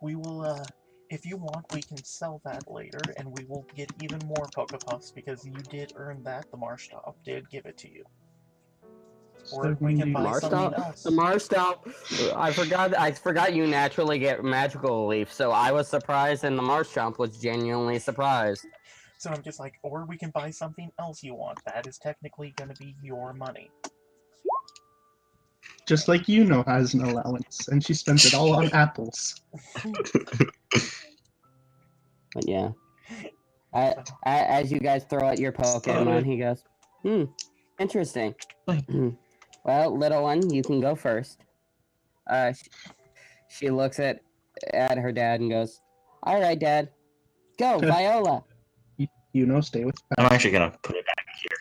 We will, if you want, we can sell that later, and we will get even more Pokepuffs because you did earn that. The Marshtomp did give it to you. Or we can buy something else. The Marshtomp. I forgot you naturally get Magical Leaf, so I was surprised, and the Marshtomp was genuinely surprised. So I'm just like, or we can buy something else you want. That is technically going to be your money. Just like has an allowance, and she spends it all on apples. But yeah. As you guys throw out your Pokemon, he goes, interesting. Well, little one, you can go first. She looks at her dad and goes, all right, Dad. Go, Viola. Stay with I'm actually gonna put it back here.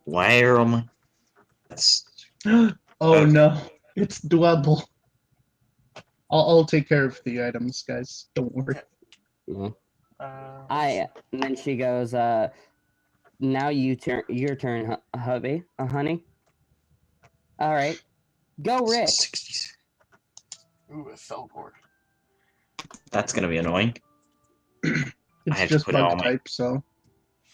Where am I? Oh no, it's Dwebble. I'll take care of the items, guys. Don't worry. Yeah. And then she goes, now your turn, hubby, honey. All right, go, Rick. Ooh, a Felgor. That's gonna be annoying. I It's have to just put it all bug my. type, so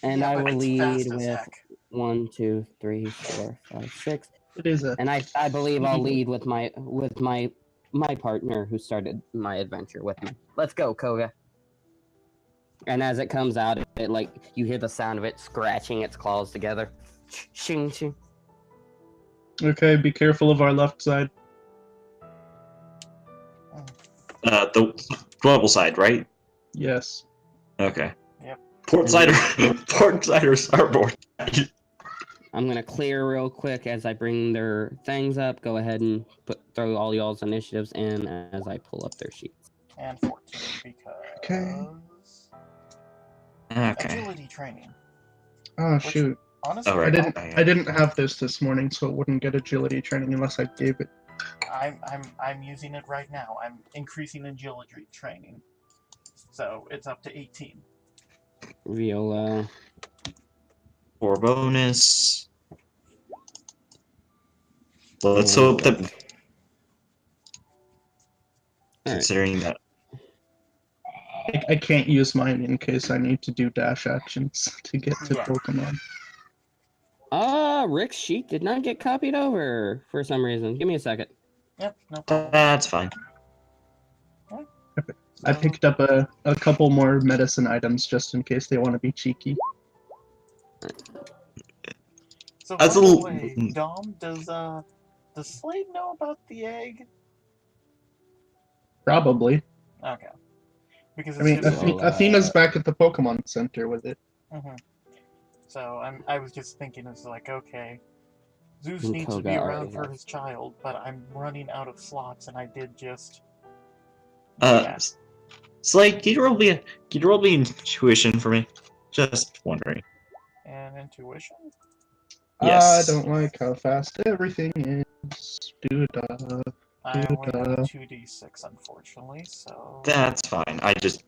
And Yeah, I but will it's lead fast as with heck. 1, 2, 3, 4, 5, 6. it is a. And I believe I'll lead with my partner who started my adventure with me. Let's go, Koga. And as it comes out, it like you hear the sound of it scratching its claws together. Shing shing. Okay, be careful of our left side. The global side, right? Yes. Okay. Yep. Port side or port side or starboard. I'm gonna clear real quick as I bring their things up. Go ahead and throw all y'all's initiatives in as I pull up their sheets. And 14 because Okay. Okay. agility training. Oh shoot! Honestly, All right. I didn't have this morning, so it wouldn't get agility training unless I gave it. I'm using it right now. I'm increasing agility training, so it's up to 18. Viola. For bonus. Let's hope that. Alright. Considering that. I can't use mine in case I need to do dash actions to get to Yeah. Pokemon. Rick's sheet did not get copied over for some reason. Give me a second. Yep, no problem. That's fine. I picked up a couple more medicine items just in case they want to be cheeky. So That's by a the little. way, Dom, does Slade know about the egg? Probably. Okay. Because I it's mean, just Athena's back at the Pokemon Center with it. Mhm. So I was just thinking, it's like, okay, Zeus And needs to be Koga around already for has. his child, but I'm running out of slots, and I did just. Yeah. Slade, can you roll me intuition for me? Just wondering. And intuition? Yes. I don't like how fast everything is. Doo-da, I only have a doo-da. 2d6, unfortunately, so. That's fine. I just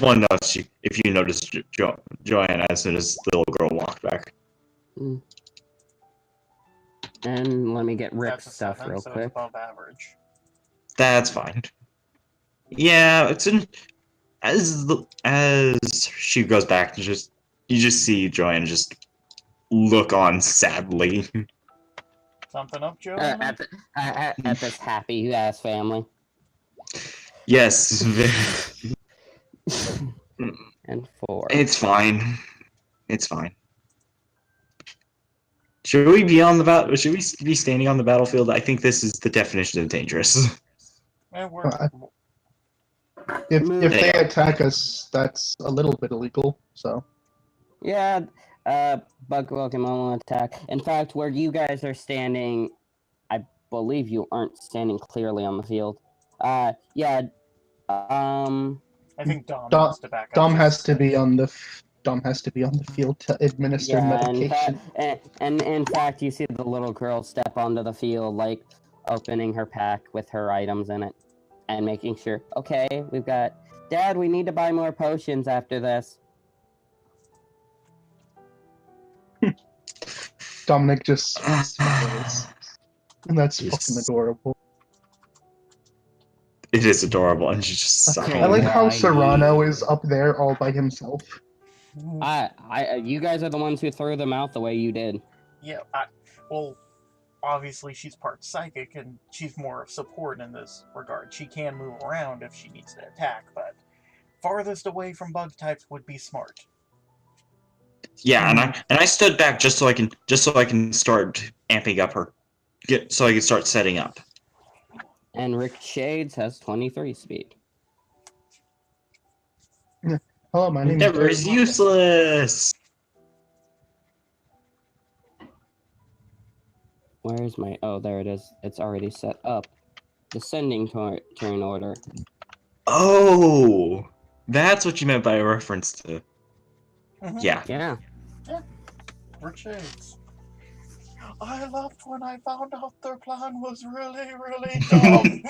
want to know if you noticed Joanna as soon as the little girl walked back. And let me get Rick's That's a stuff 7, real so quick. it's above average. That's fine. Yeah, it's in as she goes back, you just see Joanna just look on sadly. Something up, Joanna? At this happy ass family. Yes. And 4. It's fine. It's fine. Should we be on the battle? Should we be standing on the battlefield? I think this is the definition of dangerous. We're. If Move. they attack us, that's a little bit illegal. So Yeah, bug Pokemon will attack. In fact, where you guys are standing, I believe you aren't standing clearly on the field. Yeah, I think Dom Dom, needs to back up. Dom just has a to sec. be on the Dom has to be on the field to administer yeah, in medication. fact, and in fact, you see the little girl step onto the field, like opening her pack with her items in it, and making sure. Okay, we've got Dad. We need to buy more potions after this. Dominic just smiles, and that's Yes. fucking adorable. It is adorable, and she's just sucking. I like how Kawaii. Serrano is up there all by himself. You guys are the ones who threw them out the way you did. Yeah, well, obviously she's part psychic, and she's more of support in this regard. She can move around if she needs to attack, but farthest away from bug types would be smart. Yeah, and I stood back just so I can start amping up so I can start setting up. And Rick Shades has 23 speed. Hello, my name Endeavor is is useless. Where is my... Oh, there it is. It's already set up. Descending turn order. Oh, that's what you meant by a reference to. Mhm. Yeah. Yeah. Rick Shades. I laughed when I found out their plan was really, really dumb.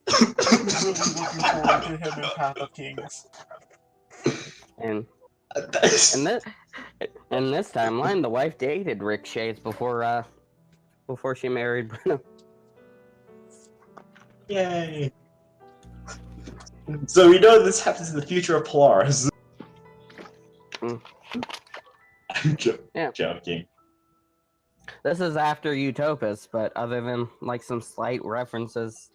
I'm really looking forward to him in Path of Kings. And in this timeline, the wife dated Rick Shades before she married Bruno. Yay! So we know this happens in the future of Polaris. Mm. I'm Yeah. joking. This is after Utopus, but other than like some slight references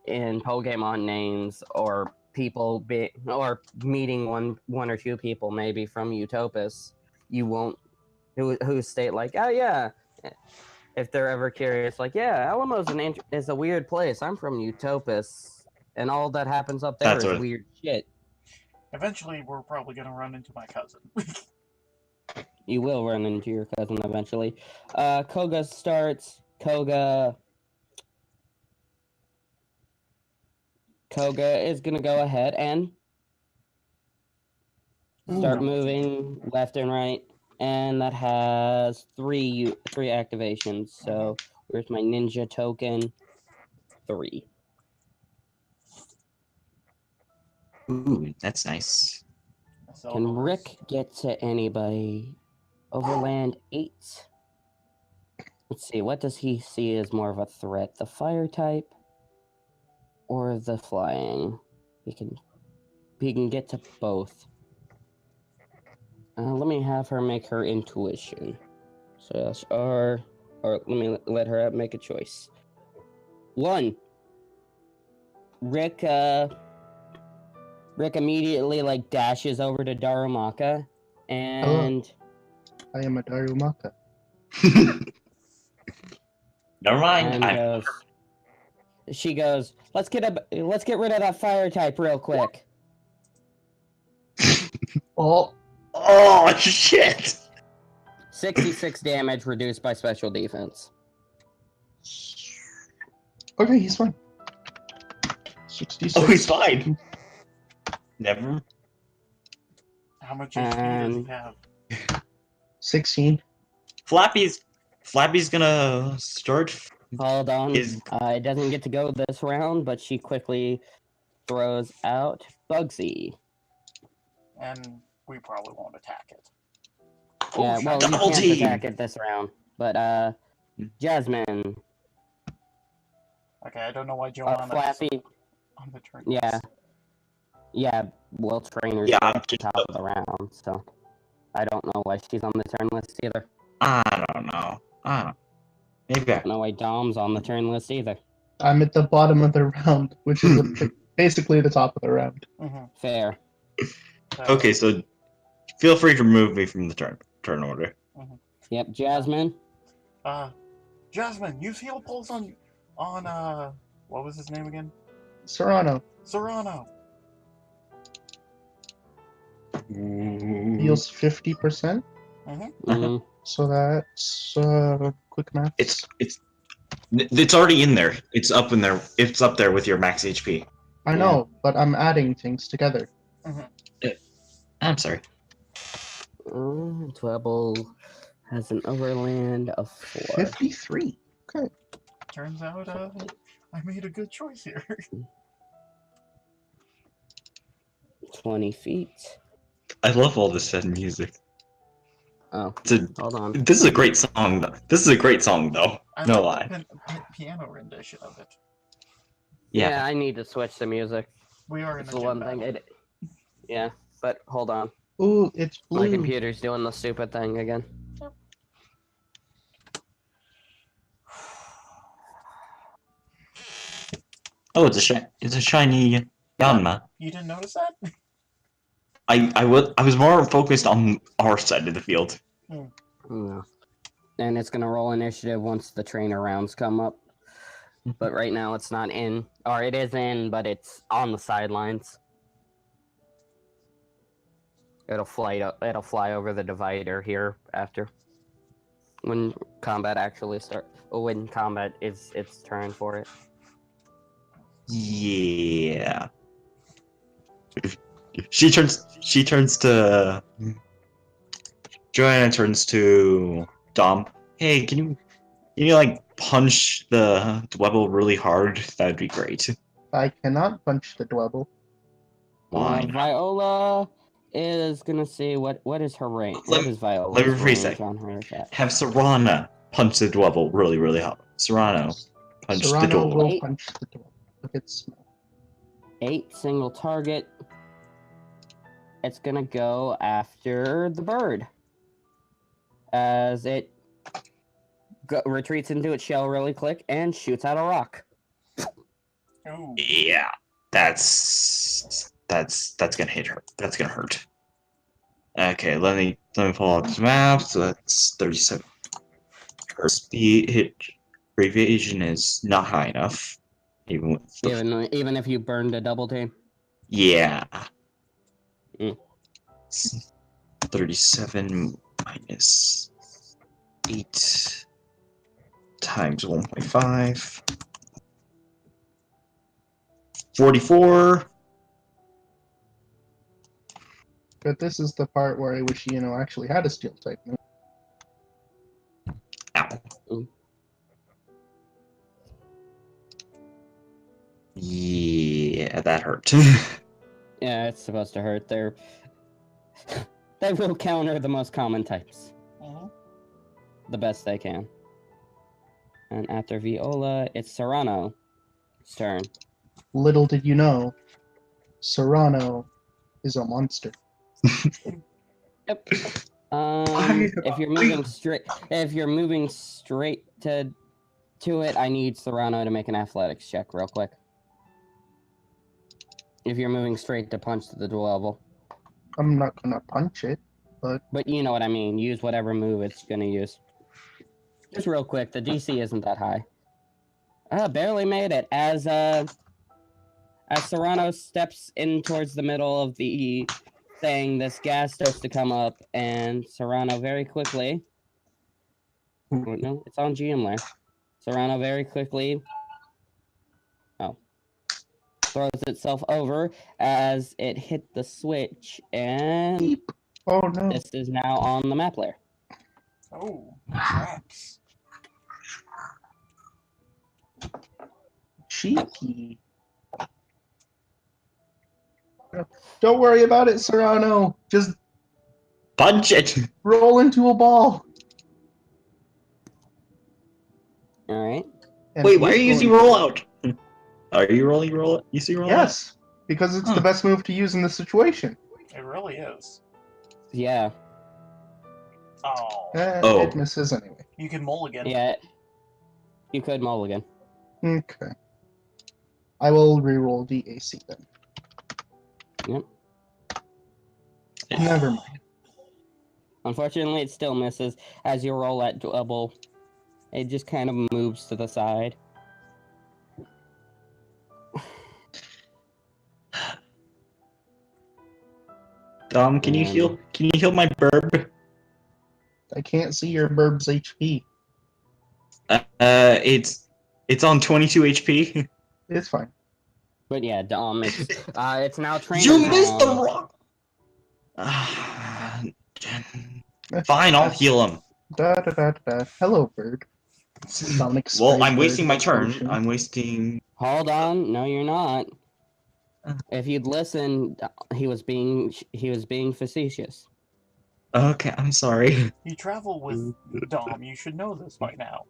in Pokemon names or people or meeting one or two people maybe from Utopus, you won't who state like, oh yeah, if they're ever curious, like, yeah, Alamo's is a weird place. I'm from Utopus, and all that happens up there That's is what- weird shit. Eventually, we're probably gonna run into my cousin. You will run into your cousin eventually. Koga starts. Koga is gonna go ahead and start Ooh. moving left and right, and that has three activations. So where's my ninja token? 3. Ooh, that's nice. So Can Rick get to anybody? Overland 8. Let's see, what does he see as more of a threat? The fire type or the flying? He can get to both. Let me have her make her intuition. So that's R, or let her make a choice. 1. Rick immediately like dashes over to Darumaka and I am a Darumaka. Never mind. and she goes, let's get rid of that fire type real quick. Oh, Oh shit! 66 damage reduced by special defense. okay, he's fine. 66. Oh, he's fine. Never. how much HP does he have? 16. Flappy's gonna start. Hold on. Is- It doesn't get to go this round, but she quickly throws out Bugsy. And we probably won't attack it. Yeah, Oh, well, shiny. you Double can't team. attack it this round. But, Jasmine, Okay, I don't know why Joanna's Flappy, on the turn. yeah. Yeah, well, trainers Yeah, at the top of the round, so I don't know why she's on the turn list either. I don't know. Maybe I don't know why Dom's on the turn list either. I'm at the bottom of the round, which is basically the top of the round. Mm-hmm. Fair. Okay, so feel free to remove me from the turn order. Yep, Jasmine. Jasmine, use heal pulse on what was his name again? Serrano Serrano. heals 50%, Mhm. so that's quick math. It's already in there. It's up in there. It's up there with your max HP. I know, but I'm adding things together. I'm sorry. Dwebble has an overland of 4. 53. Okay. Turns out, I made a good choice here. 20 feet. I love all this sad music. Oh, It's a, hold on. this is a great song. This is a great song, though. I No like lie. the piano rendition of it. Yeah, I need to switch the music. We are in It's the the gym one thing. battle. Yeah, but hold on. Ooh, it's My blue. computer's doing the stupid thing again. Oh, it's a shiny Yanma. You didn't notice that? I was more focused on our side of the field. Yeah. And it's gonna roll initiative once the trainer rounds come up. But right now it's not in, or it is in, but it's on the sidelines. It'll fly over the divider here after when combat actually starts. When combat is its turn for it. Yeah. She turns to Joanna turns to Dom. Hey, can you like punch the Dwebble really hard? That'd be great. I cannot punch the Dwebble. Why? Viola is gonna see what is her range. What is Viola's let me rephrase range that. on her attack? Have Serrana punch the Dwebble really hard. Serrano punch the Serrano Dwebble. will Wait. punch the Dwebble. It's 8 single target. It's gonna go after the bird. As it retreats into its shell really quick and shoots out a rock. Ooh. Yeah, that's gonna hit her. That's gonna hurt. Okay, let me pull out this map. So that's 37. Her speed hit evasion is not high enough. Even with the, Even if you burned a double team. yeah. Mm. 37 minus 8 times 1.5. 44. But this is the part where I wish actually had a steel type move. Ow. Yeah, that hurt. Yeah, it's supposed to hurt. They will counter the most common types. The best they can. And after Viola, it's Serrano's turn. Little did you know, Serrano is a monster. Yep. If you're moving straight to it, I need Serrano to make an athletics check real quick. If you're moving straight to punch to the level. I'm not gonna punch it, but you know what I mean. Use whatever move it's gonna use. Just real quick, the DC isn't that high. Barely made it. As Serrano steps in towards the middle of the thing, this gas starts to come up, and Serrano very quickly... Oh, no, it's on GM layer. Serrano very quickly... throws itself over as it hit the switch, and oh no. this is now on the map layer. Oh, traps. Cheeky. Don't worry about it, Serrano. Just Punch it! roll into a ball. Alright. And Wait, why are you he's using going- rollout? Are you using rollout? Yes, because it's the best move to use in this situation. It really is. Yeah. Oh. Oh. It misses anyway. You can mulligan. Yeah. You could mulligan. Okay. I will reroll the AC then. Yep. Never mind. Unfortunately, it still misses. As you roll at double, it just kind of moves to the side. Dom, can you heal? Can you heal my burb? I can't see your burb's HP. It's on 22 HP. It's fine. But yeah, Dom, it's now trained. You missed the rock. Fine, I'll heal him. Da da da da. Hello, bird. Well, I'm wasting my turn. I'm wasting. Hold on, no, you're not. If you'd listen, he was being facetious. Okay, I'm sorry. You travel with Dom. You should know this by now.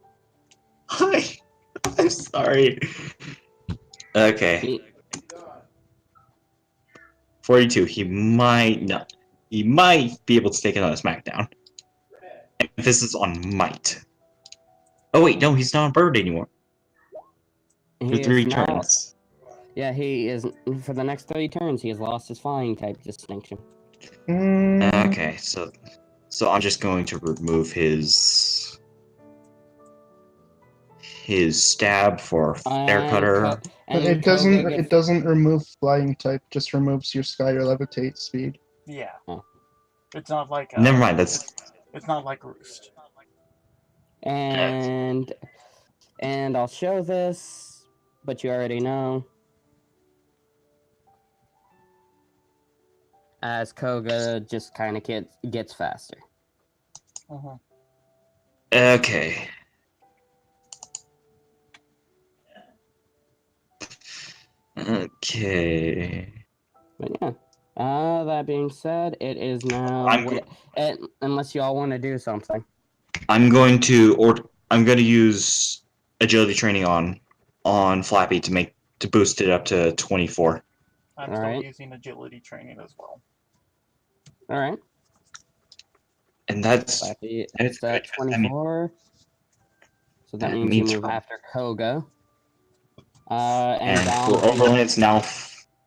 I'm sorry. Okay. 42. He might not. He might be able to take it on a SmackDown. Emphasis on might. Oh wait, no, he's not a bird anymore. For 3 turns. Yeah, he is. For the next 3 turns, he has lost his flying type distinction. Okay, so I'm just going to remove his stab for air cutter. But it doesn't remove flying type, just removes your sky or levitate speed. Yeah. Oh. It's not like Never mind, that's it's not like Roost. And I'll show this, but you already know. As Koga just kind of gets faster. okay. Okay. But yeah. That being said, it is now. Unless y'all want to do something. I'm going to use agility training on Flappy to to boost it up to 24. I'm All still right. using agility training as well. All right. And that's Slappy, good. it's at 24. So that means you move after Koga. And And Dom. for Overland's now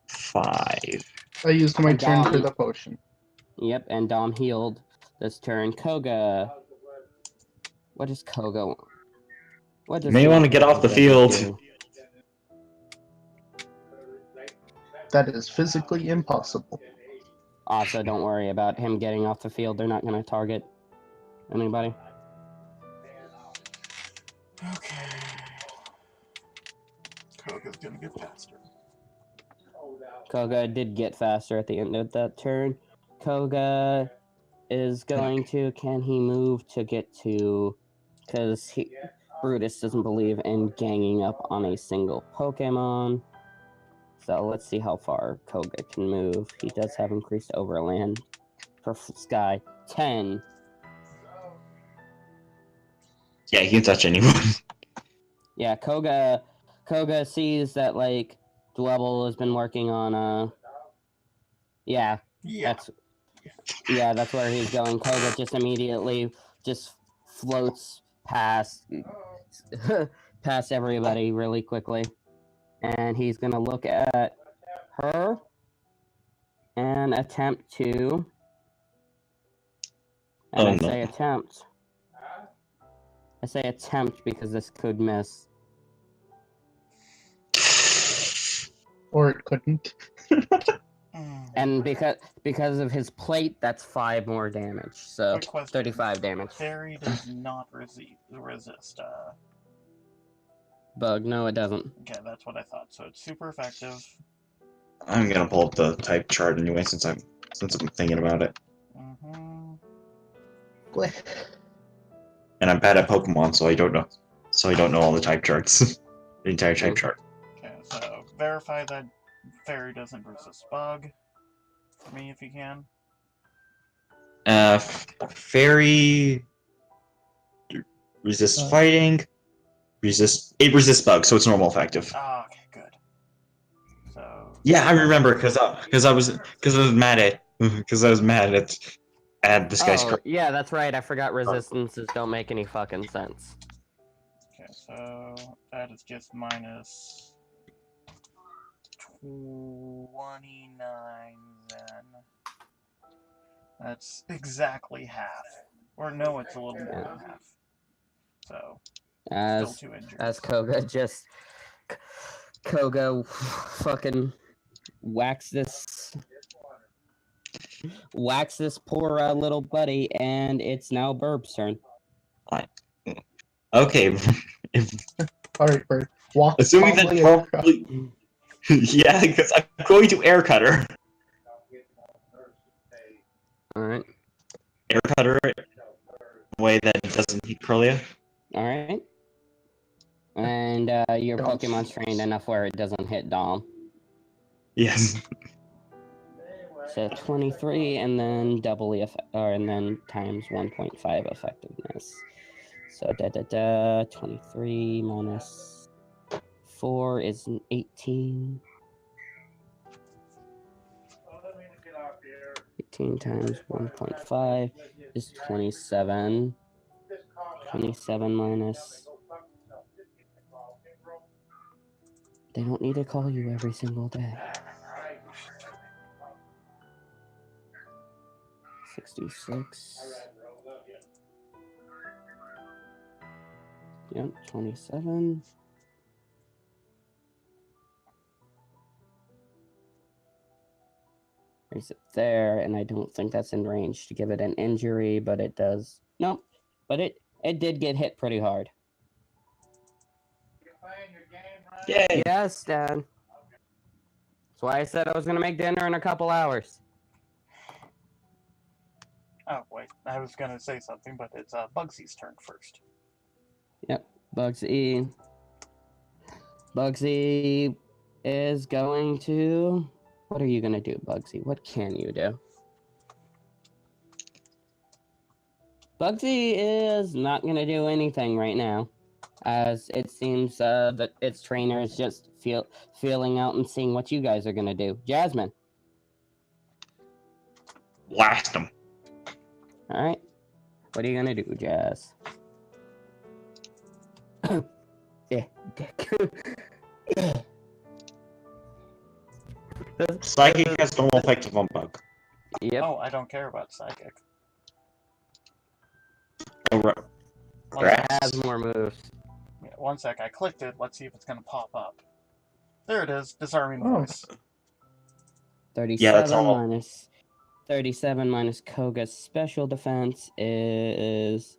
5. I used my And turn for Dom. the potion. Yep, and Dom healed this turn. Koga. What does Koga want? What does You may want to get off the field. do? That is physically impossible. Also, don't worry about him getting off the field. They're not going to target anybody. Okay. Koga's gonna get faster. Koga did get faster at the end of that turn. Koga is going to... Can he move to get to... Because Brutus doesn't believe in ganging up on a single Pokemon. So let's see how far Koga can move. He does have increased overland for Sky. 10. Yeah, he can touch anyone. Yeah, Koga sees that, like, Dwebble has been working on, yeah, that's where he's going. Koga just immediately just floats past past everybody really quickly. And he's gonna look at her and attempt to... And I say attempt. I say attempt because this could miss. Or it couldn't. And because of his plate, that's 5 more damage. So Quick question. 35 damage. Fairy does not resist. Bug, no, it doesn't. Okay, that's what I thought. So it's super effective. I'm gonna pull up the type chart anyway since I'm thinking about it. Mm-hmm. And I'm bad at Pokemon, so I don't know all the type charts. The entire type chart. Okay, so verify that Fairy doesn't resist Bug. For me, if you can. Fairy resists fighting. It resists Bug, so it's normal effective. Ah, okay, good. So Yeah, I remember because I was mad at this guy's. Oh, yeah, that's right. I forgot resistances don't make any fucking sense. okay, so that is just minus 29 then. That's exactly half. Or no, it's a little more than half. So still 2 injuries. As Koga fucking whacks this poor little buddy, and it's now Burb's turn. Okay. Alright, Bird. Walk Assuming that probably. Yeah, because I'm going to air cutter. Alright. Air cutter in a way that doesn't hit Curlia. Alright. And your Pokemon's trained enough where it doesn't hit Dom. Yes. So 23, and then and then times 1.5 effectiveness. So 23 minus 4 is an 18. 18 times 1.5 is 27. 27 minus... They don't need to call you every single day. 66. Yep, 27. Is it there? And I don't think that's in range to give it an injury, but it does. Nope. But it did get hit pretty hard. Yay! Yes, Dad. That's why I said I was gonna make dinner in a couple hours. Oh, wait. I was gonna say something, but it's Bugsy's turn first. Yep. Bugsy is going to... What are you gonna do, Bugsy? What can you do? Bugsy is not gonna do anything right now. as it seems that its trainer is just feeling out and seeing what you guys are gonna do. Jasmine. Blast him. All right. What are you gonna do, Jazz? Yeah. Psychic has no effect on bug. Yep. Oh, I don't care about psychic. Oh, It has more moves. Yeah, one sec, I clicked it. Let's see if it's gonna pop up. There it is. Disarming Oh. voice. 37 that's all. minus 37 minus Koga's special defense is.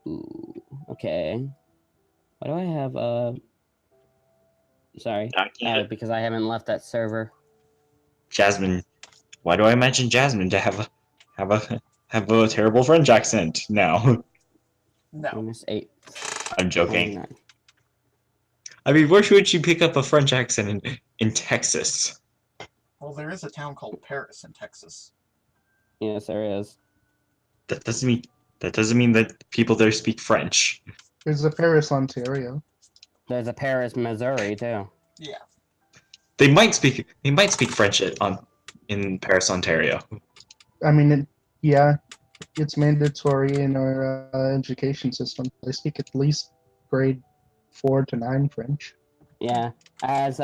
Ooh, okay. Why do I have Sorry, because I haven't left that server. Jasmine. Why do I mention Jasmine to have a terrible French accent now? No. Minus 8. I'm joking. 29. I mean, where should you pick up a French accent in Texas? Well, there is a town called Paris in Texas. Yes, there is. That doesn't mean that people there speak French. There's a Paris, Ontario. There's a Paris, Missouri too. Yeah. They might speak French in Paris, Ontario. I mean, yeah, it's mandatory in our education system. They speak at least grade 4 to 9 French. Yeah. As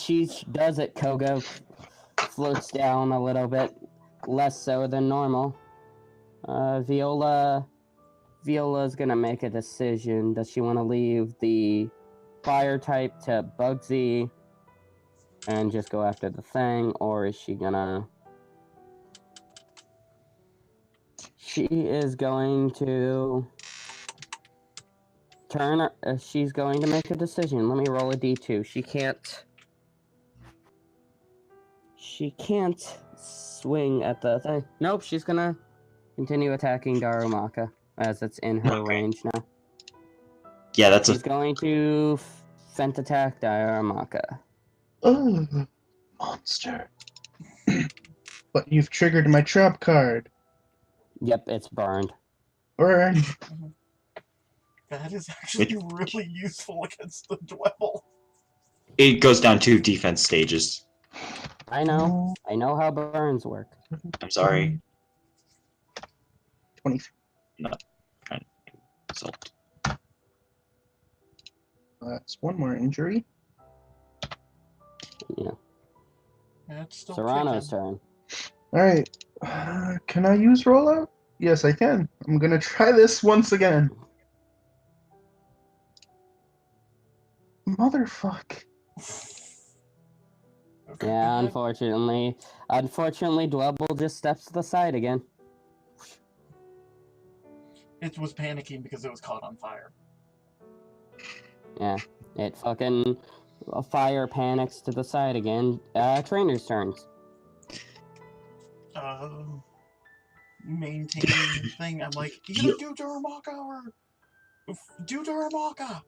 she does it, Koga floats down a little bit, less so than normal. Viola's gonna make a decision. Does she want to leave the fire type to Bugsy and just go after the thing, or is she gonna... She is going to turn... she's going to make a decision. Let me roll a d2. She can't swing at the thing. Nope, she's gonna continue attacking Darumaka, as it's in her range now. Yeah, that's She's going to fent attack Darumaka. Oh, monster. But you've triggered my trap card. Yep, it's burned. Burn. That is actually really useful against the dwell. It goes down 2 defense stages. I know. I know how burns work. I'm sorry. 23. Insult. That's one more injury. Yeah. It's still Serrano's kicking. turn. Alright. Can I use rollout? Yes, I can. I'm gonna try this once again. Motherfuck. Okay, Yeah, go ahead. unfortunately, Dwebble just steps to the side again. It was panicking because it was caught on fire. Yeah, it fucking fire panics to the side again. Trainer's turns. Maintaining thing. I'm like, you gonna do Darumaka or do Darumaka?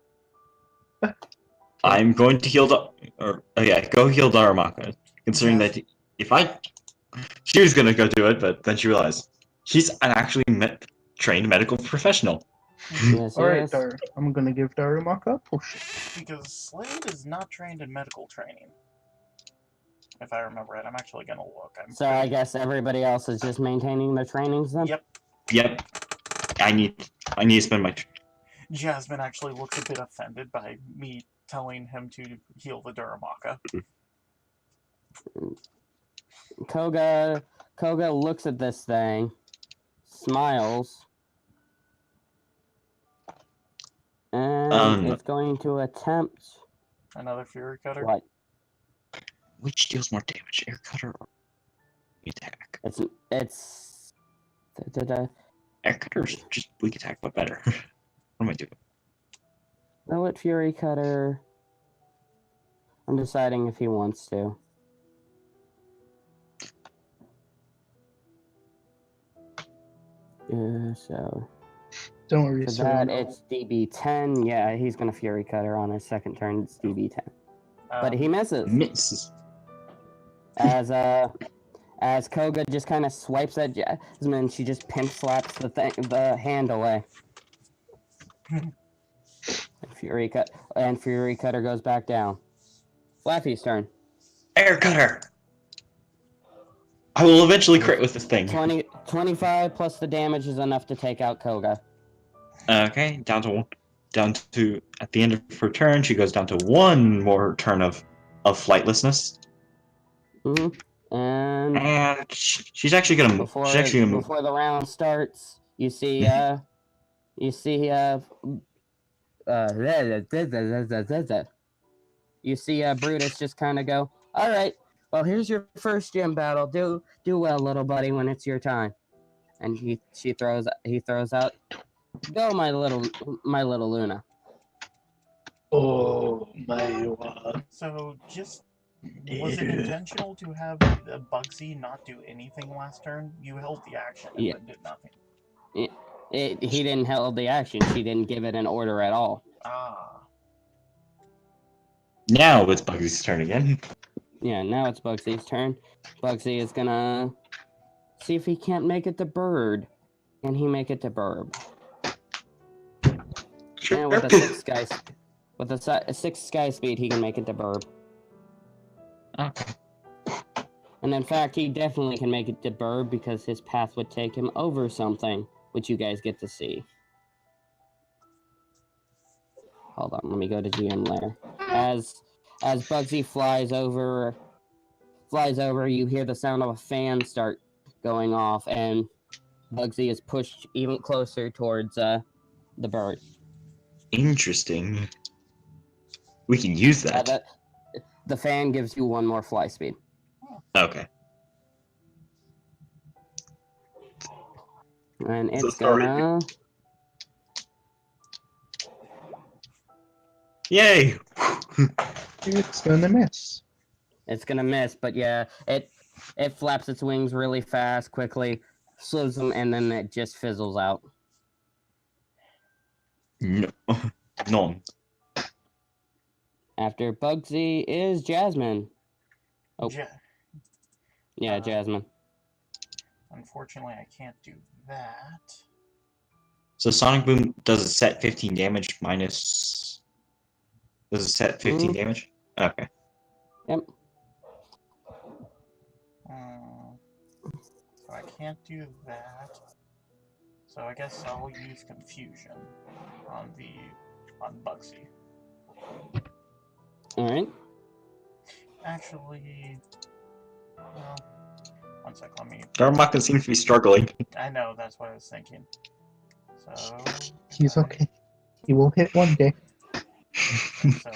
I'm going to heal go heal Darumaka. Considering that she was gonna go do it, but then she realized she's an actually trained medical professional. Yes, Alright, yes. Dar. I'm gonna give Darumaka a push. Because Slade is not trained in medical training. If I remember right, I'm actually gonna look. So I guess everybody else is just maintaining their trainings then? Yep. I need to spend my. Jasmine actually looks a bit offended by me telling him to heal the Darumaka. Koga looks at this thing, smiles, and it's going to attempt... Another Fury Cutter? What? Which deals more damage, air cutter or attack? It's... Air cutter's just weak attack, but better. What am I doing? Know what Fury Cutter... I'm deciding if he wants to. So... Don't worry, For sir. that, it's DB10. Yeah, he's gonna Fury Cutter on his second turn. It's DB10. But he misses. Misses. As Koga just kind of swipes at Jasmine, she just pimp slaps the hand away. Fury Cutter goes back down. Flaffy's turn. Air cutter. I will eventually crit with this thing. 25 plus the damage is enough to take out Koga. Okay, down to at the end of her turn, she goes down to one more turn of flightlessness. And she's actually gonna move. Before She's actually gonna move. before the round starts, you see Brutus just kind of go, all right, well, here's your first gym battle. Do well, little buddy, when it's your time. And he throws out, go, my little Luna. Oh my god. So, was it intentional to have Bugsy not do anything last turn? You held the action and then did nothing. He didn't hold the action. She didn't give it an order at all. Ah. Now it's Bugsy's turn again. Yeah, now it's Bugsy's turn. Bugsy is gonna see if he can't make it to Bird. Can he make it to Burb? Sure. And with a 6 sky speed, he can make it to Burb. Okay. And in fact, he definitely can make it to Burb because his path would take him over something, which you guys get to see. Hold on, let me go to GM layer. As Bugsy flies over, you hear the sound of a fan start going off, and Bugsy is pushed even closer towards the bird. Interesting. We can use that. The fan gives you 1 more fly speed. Okay. And it's gonna... Yay! It's gonna miss. It's gonna miss, but yeah, it flaps its wings really fast, quickly, slows them, and then it just fizzles out. No. None. After Bugsy is Jasmine. Oh. Yeah, Jasmine. Unfortunately, I can't do that. So Sonic Boom does it set 15 damage minus... Does it set 15 damage? Okay. Yep. So I can't do that. So I guess I'll use Confusion on Bugsy. Alright. Actually, well, one sec, let me... Darmaka seems to be struggling. I know, that's what I was thinking. So... He's okay. He will hit one day. So...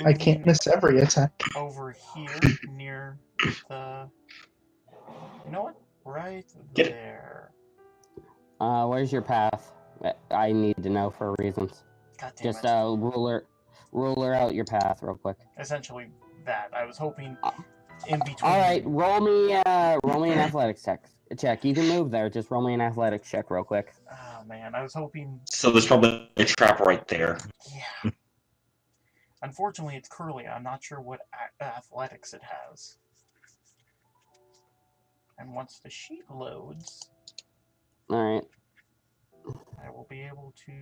I can't miss every attack. Over here, near the... You know what? Right there. Where's your path? I need to know for reasons. God damn Just it. ruler out your path real quick. Essentially that. I was hoping in between. All right, roll me an athletics check. You can move there. Just roll me an athletics check real quick. Oh man, I was hoping. So there's probably a trap right there. Yeah. Unfortunately, it's curly. I'm not sure what athletics it has. And once the sheet loads, all right, I will be able to.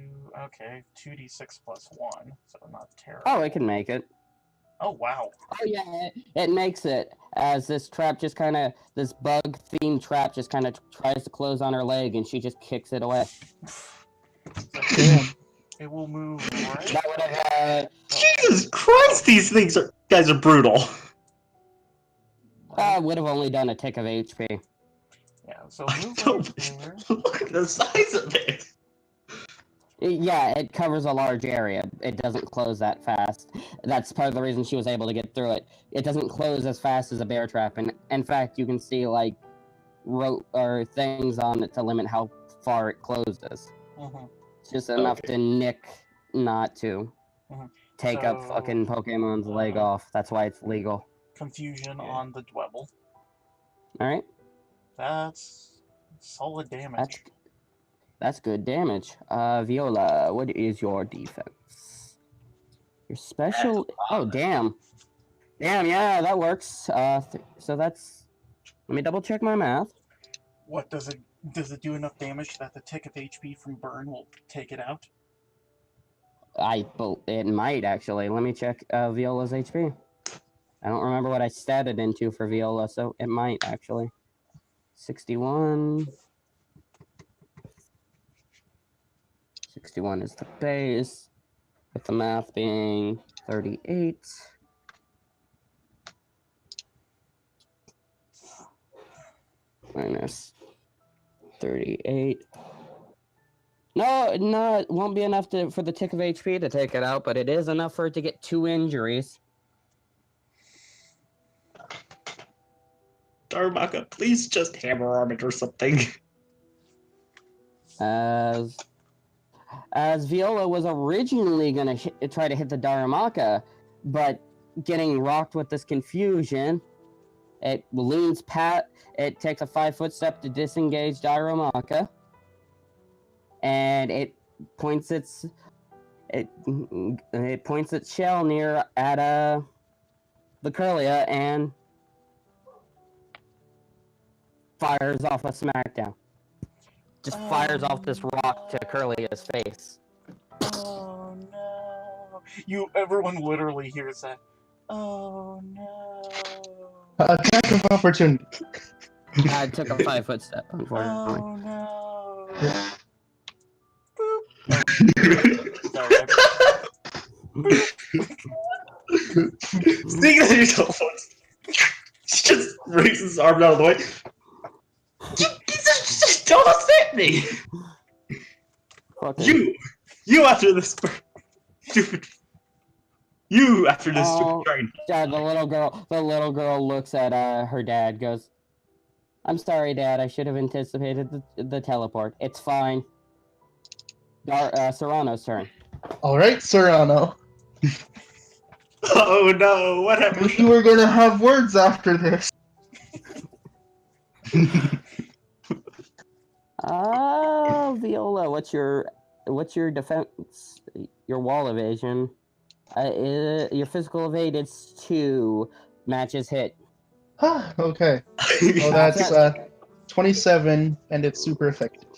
Okay, 2d6 plus 1, so not terrible. Oh, it can make it. Oh wow. Oh yeah, it makes it. As this trap just kind of, this bug-themed trap just kind of tries to close on her leg, and she just kicks it away. Damn. It will move right. That would have. Jesus Christ, these guys are brutal. Would have only done a tick of HP. Yeah, so move right there. Look at the size of it. Yeah, it covers a large area. It doesn't close that fast. That's part of the reason she was able to get through it. It doesn't close as fast as a bear trap, and in fact, you can see like rope or things on it to limit how far it closes. It's just enough to nick, not to take up fucking Pokemon's leg off. That's why it's legal. Confusion on the Dwebble. All right. That's solid damage. That's good damage. Viola, what is your defense? Your special... Oh, damn. Damn, yeah, that works. So that's... Let me double check my math. What, does it do enough damage that the tick of HP from burn will take it out? It might actually. Let me check Viola's HP. I don't remember what I statted into for Viola, so it might actually. 61. 61 is the base, with the math being 38. Minus 38. No, it won't be enough for the tick of HP to take it out, but it is enough for it to get 2 injuries. Darumaka, please just hammer arm it or something. As Viola was originally going to try to hit the Daramaka, but getting rocked with this confusion, it leans it takes a 5-foot step to disengage Daramaka, and it points its shell near at the Curlia and fires off a smackdown. Just fires off this rock to Curlia's face. Oh no! Everyone literally hears that. Oh no! Attack of opportunity. I took a 5-foot step, unfortunately. Oh no! Sorry. Speaking of your telephones, he just raises his arm out of the way. Just don't upset me! You after this stupid. You after this stupid dragon. Dad, the little girl looks at her dad, goes, "I'm sorry, Dad. I should have anticipated the teleport. It's fine." Serrano's turn. All right, Serrano. Oh no! What happened? You were gonna have words after this. Viola, what's your defense? Your wall evasion. Your physical evade is 2. Matches hit. Okay. Oh, that's 27, and it's super effective.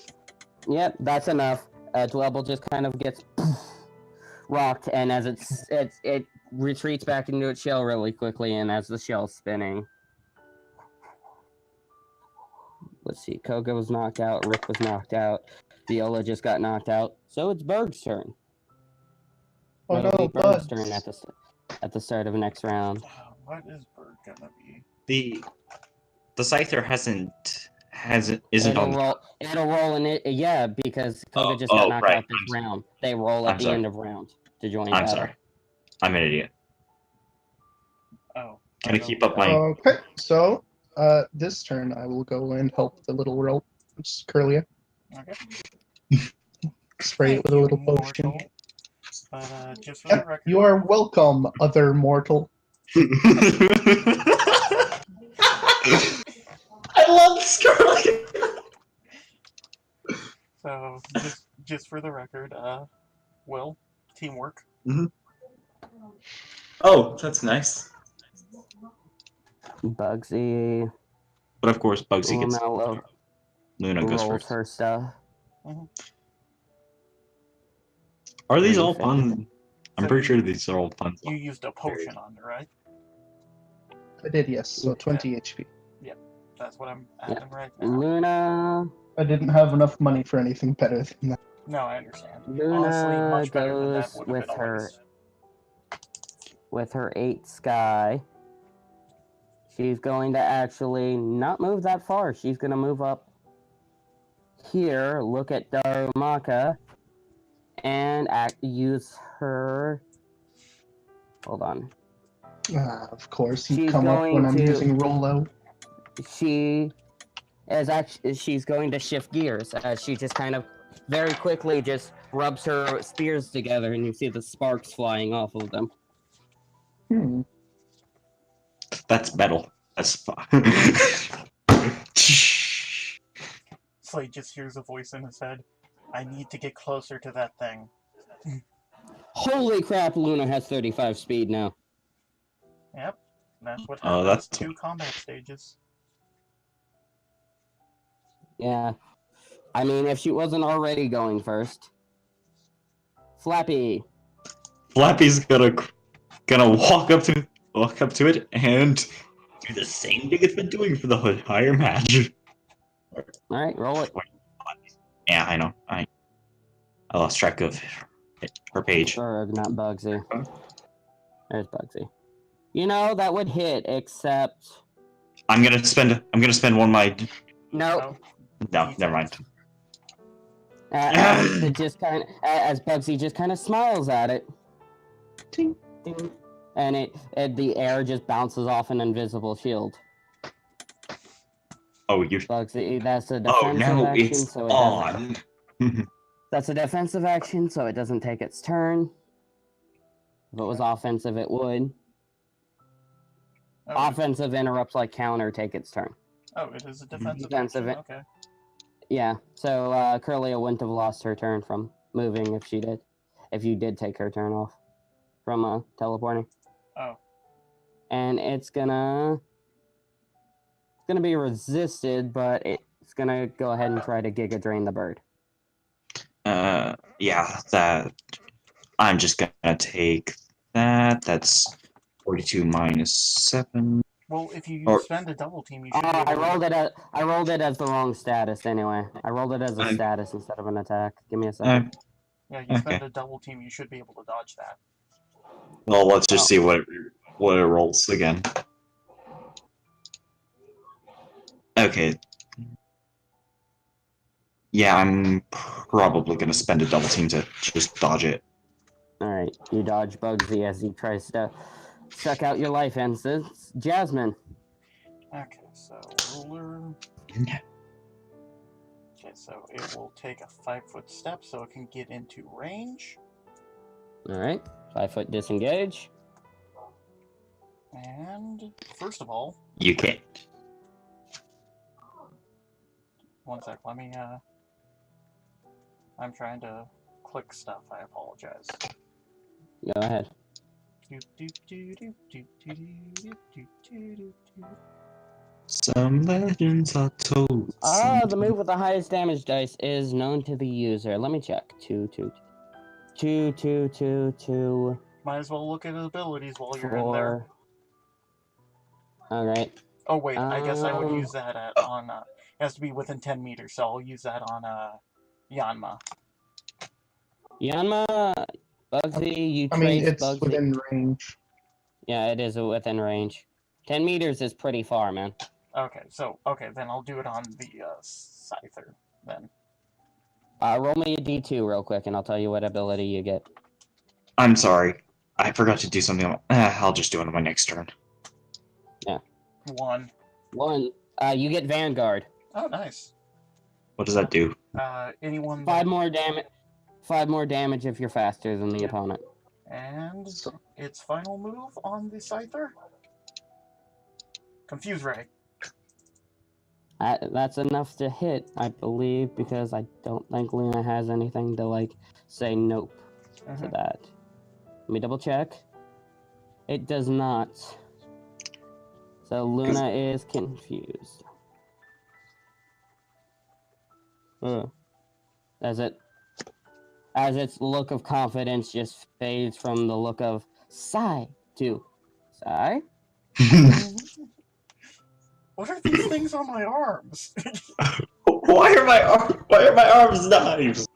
Yep, that's enough. Dwebble just kind of gets rocked, and as it retreats back into its shell really quickly, and as the shell's spinning. Let's see, Koga was knocked out, Rick was knocked out, Viola just got knocked out, so it's Berg's turn. Oh It'll no, be Berg's turn at the start of the next round. What is Berg gonna be? The Scyther isn't on. It'll roll in it, yeah, because Koga just got knocked out this round. They roll at the end of round to join. I'm sorry, I'm an idiot. Oh, Can I keep up my? Okay, so this turn I will go and help the little rope, Curlia. Okay. Spray it with a little potion. But just for the record, you are welcome, other mortal. I love Scarlet. So just for the record, Will, teamwork. Mm-hmm. Oh, that's nice. Bugsy. But of course, Bugsy gets. Luna goes rolls first. her stuff. Mm-hmm. Are these all fun? I'm pretty sure these are all fun. You used a potion on it, right? I did, yes. So 20 HP. Yep, that's what I'm adding right now. Luna. I didn't have enough money for anything better than that. No, I understand. Luna Honestly, much better than that goes would have been a waste. with her 8 sky. She's going to actually not move that far. She's going to move up here, look at Darumaka, and use her. Hold on. Of course, you She's come up when I'm going to- using rollout. She's going to shift gears as she just kind of very quickly just rubs her spears together, and you see the sparks flying off of them. That's metal. That's fine. Slade just hears a voice in his head. I need to get closer to that thing. Holy crap, Luna has 35 speed now. Yep, that's what Oh, happens that's- to combat stages. Yeah. I mean, if she wasn't already going first. Flappy. Flappy's gonna walk up to it and do the same thing it's been doing for the entire match. Alright, roll it. Yeah, I know. I lost track of her page. Or not Bugsy. There's Bugsy. You know, that would hit, except... I'm gonna spend one of my. Nope. No, never mind. As Bugsy just kind of smiles at it. Ting. Ding. And the air just bounces off an invisible shield. Oh, you. Bugsy, that's a Oh defensive no, action, it's so it doesn't. on. That's a defensive action, so it doesn't take its turn. If it was offensive, it would. Oh, Offensive interrupts like counter take its turn. oh, it is a defensive Defensive action. Okay. Yeah, so Curlia wouldn't have lost her turn from moving if she did. If you did take her turn off from teleporting. Oh. And it's gonna be resisted, but it's gonna go ahead and try to Giga Drain the bird. Yeah, that. I'm just gonna take that. That's 42 minus 7. Well, if you Or- spend a double team, you Oh, should be able I rolled it as the wrong status anyway. I rolled it as a status instead of an attack. Give me a second. Yeah, you spend a double team, you should be able to dodge that. Well, let's just see what it rolls again. Okay. Yeah, I'm probably gonna spend a double team to just dodge it. Alright, you dodge Bugsy as he tries to suck out your life essence. Jasmine. Okay, so ruler. Okay. Okay, so it will take a 5-foot step so it can get into range. Alright, 5-foot disengage. And first of all, You can't. one sec, let me I'm trying to click stuff, I apologize. Go ahead. Some legends are told. The move with the highest damage dice is known to the user. Let me check. 2, 2, 2, 2, 2, 2, Might as well look at his abilities while you're in there. 4. Alright. Oh wait, I guess I would Um, use that on it has to be within 10 meters, so I'll use that on Yanma. Yanma, Bugsy, you I mean, trace it's Bugsy. within range. Yeah, it is within range. 10 meters is pretty far, man. Okay, then I'll do it on the Scyther then. Roll me a d2 real quick, and I'll tell you what ability you get. I'm sorry. I forgot to do something. I'll just do it on my next turn. 1. 1. You get Vanguard. Oh, nice. What does that do? Anyone 5 more damage. 5 more damage if you're faster than the opponent. And its final move on the Scyther? Confuse Ray. That's enough to hit, I believe, because I don't think Luna has anything to, say nope to that. Let me double check. It does not. So Luna is confused. As its look of confidence just fades from the look of sigh to sigh. What are these things on my arms? Why are my arms knives?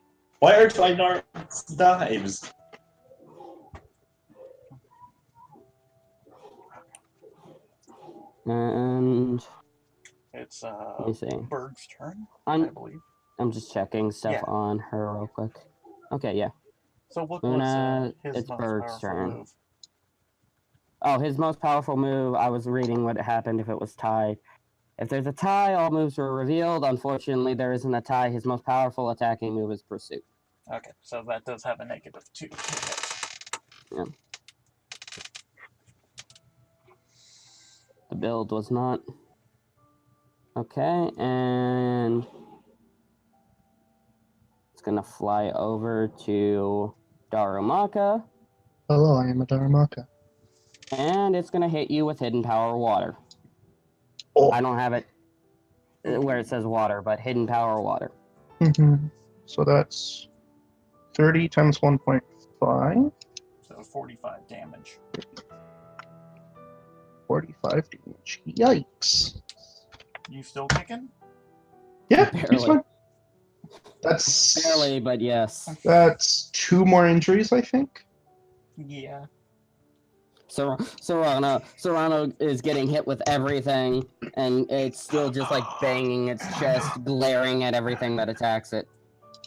Why are my arms knives? And It's let me see. Berg's turn, I believe. I'm just checking stuff on her real quick. Okay, yeah. So what Luna, was his it's most Berg's powerful turn. move? Oh, his most powerful move, I was reading what happened if it was tied. If there's a tie, all moves are revealed. Unfortunately, there isn't a tie. His most powerful attacking move is Pursuit. Okay, so that does have a -2. Yeah. The build was not. Okay, and it's gonna fly over to Darumaka, Hello, I am a Dharamaka. and it's gonna hit you with Hidden Power Water. Oh. I don't have it where it says water, but Hidden Power Water. So that's 30 times 1.5. So 45 damage. 45 damage. Yikes. You still kicking? Yeah, he's Barely. fine. That's Barely, but yes. That's 2 more injuries, I think. Yeah. Serrano is getting hit with everything, and it's still just like banging its chest, glaring at everything that attacks it.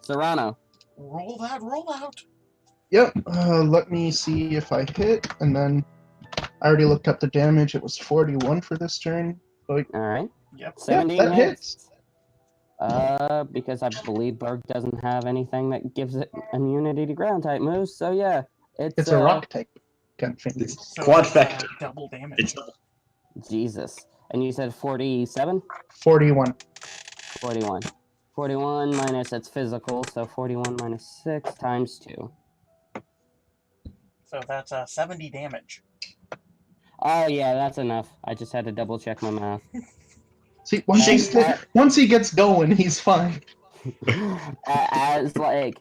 Serrano. Roll that, roll out. Yep. Let me see if I hit, and then I already looked up the damage. It was 41 for this turn. All right. Yep. 17 that hits. Because I believe Berg doesn't have anything that gives it immunity to ground type moves. So yeah, It's a rock type gun thing. It's So quad that's, effect. double damage. It's Jesus. And you said 47? 41. 41. 41 minus that's physical, so 41 minus 6 times 2. So that's 70 damage. Oh yeah, that's enough. I just had to double check my math. See, once he gets going, he's fine. as Berg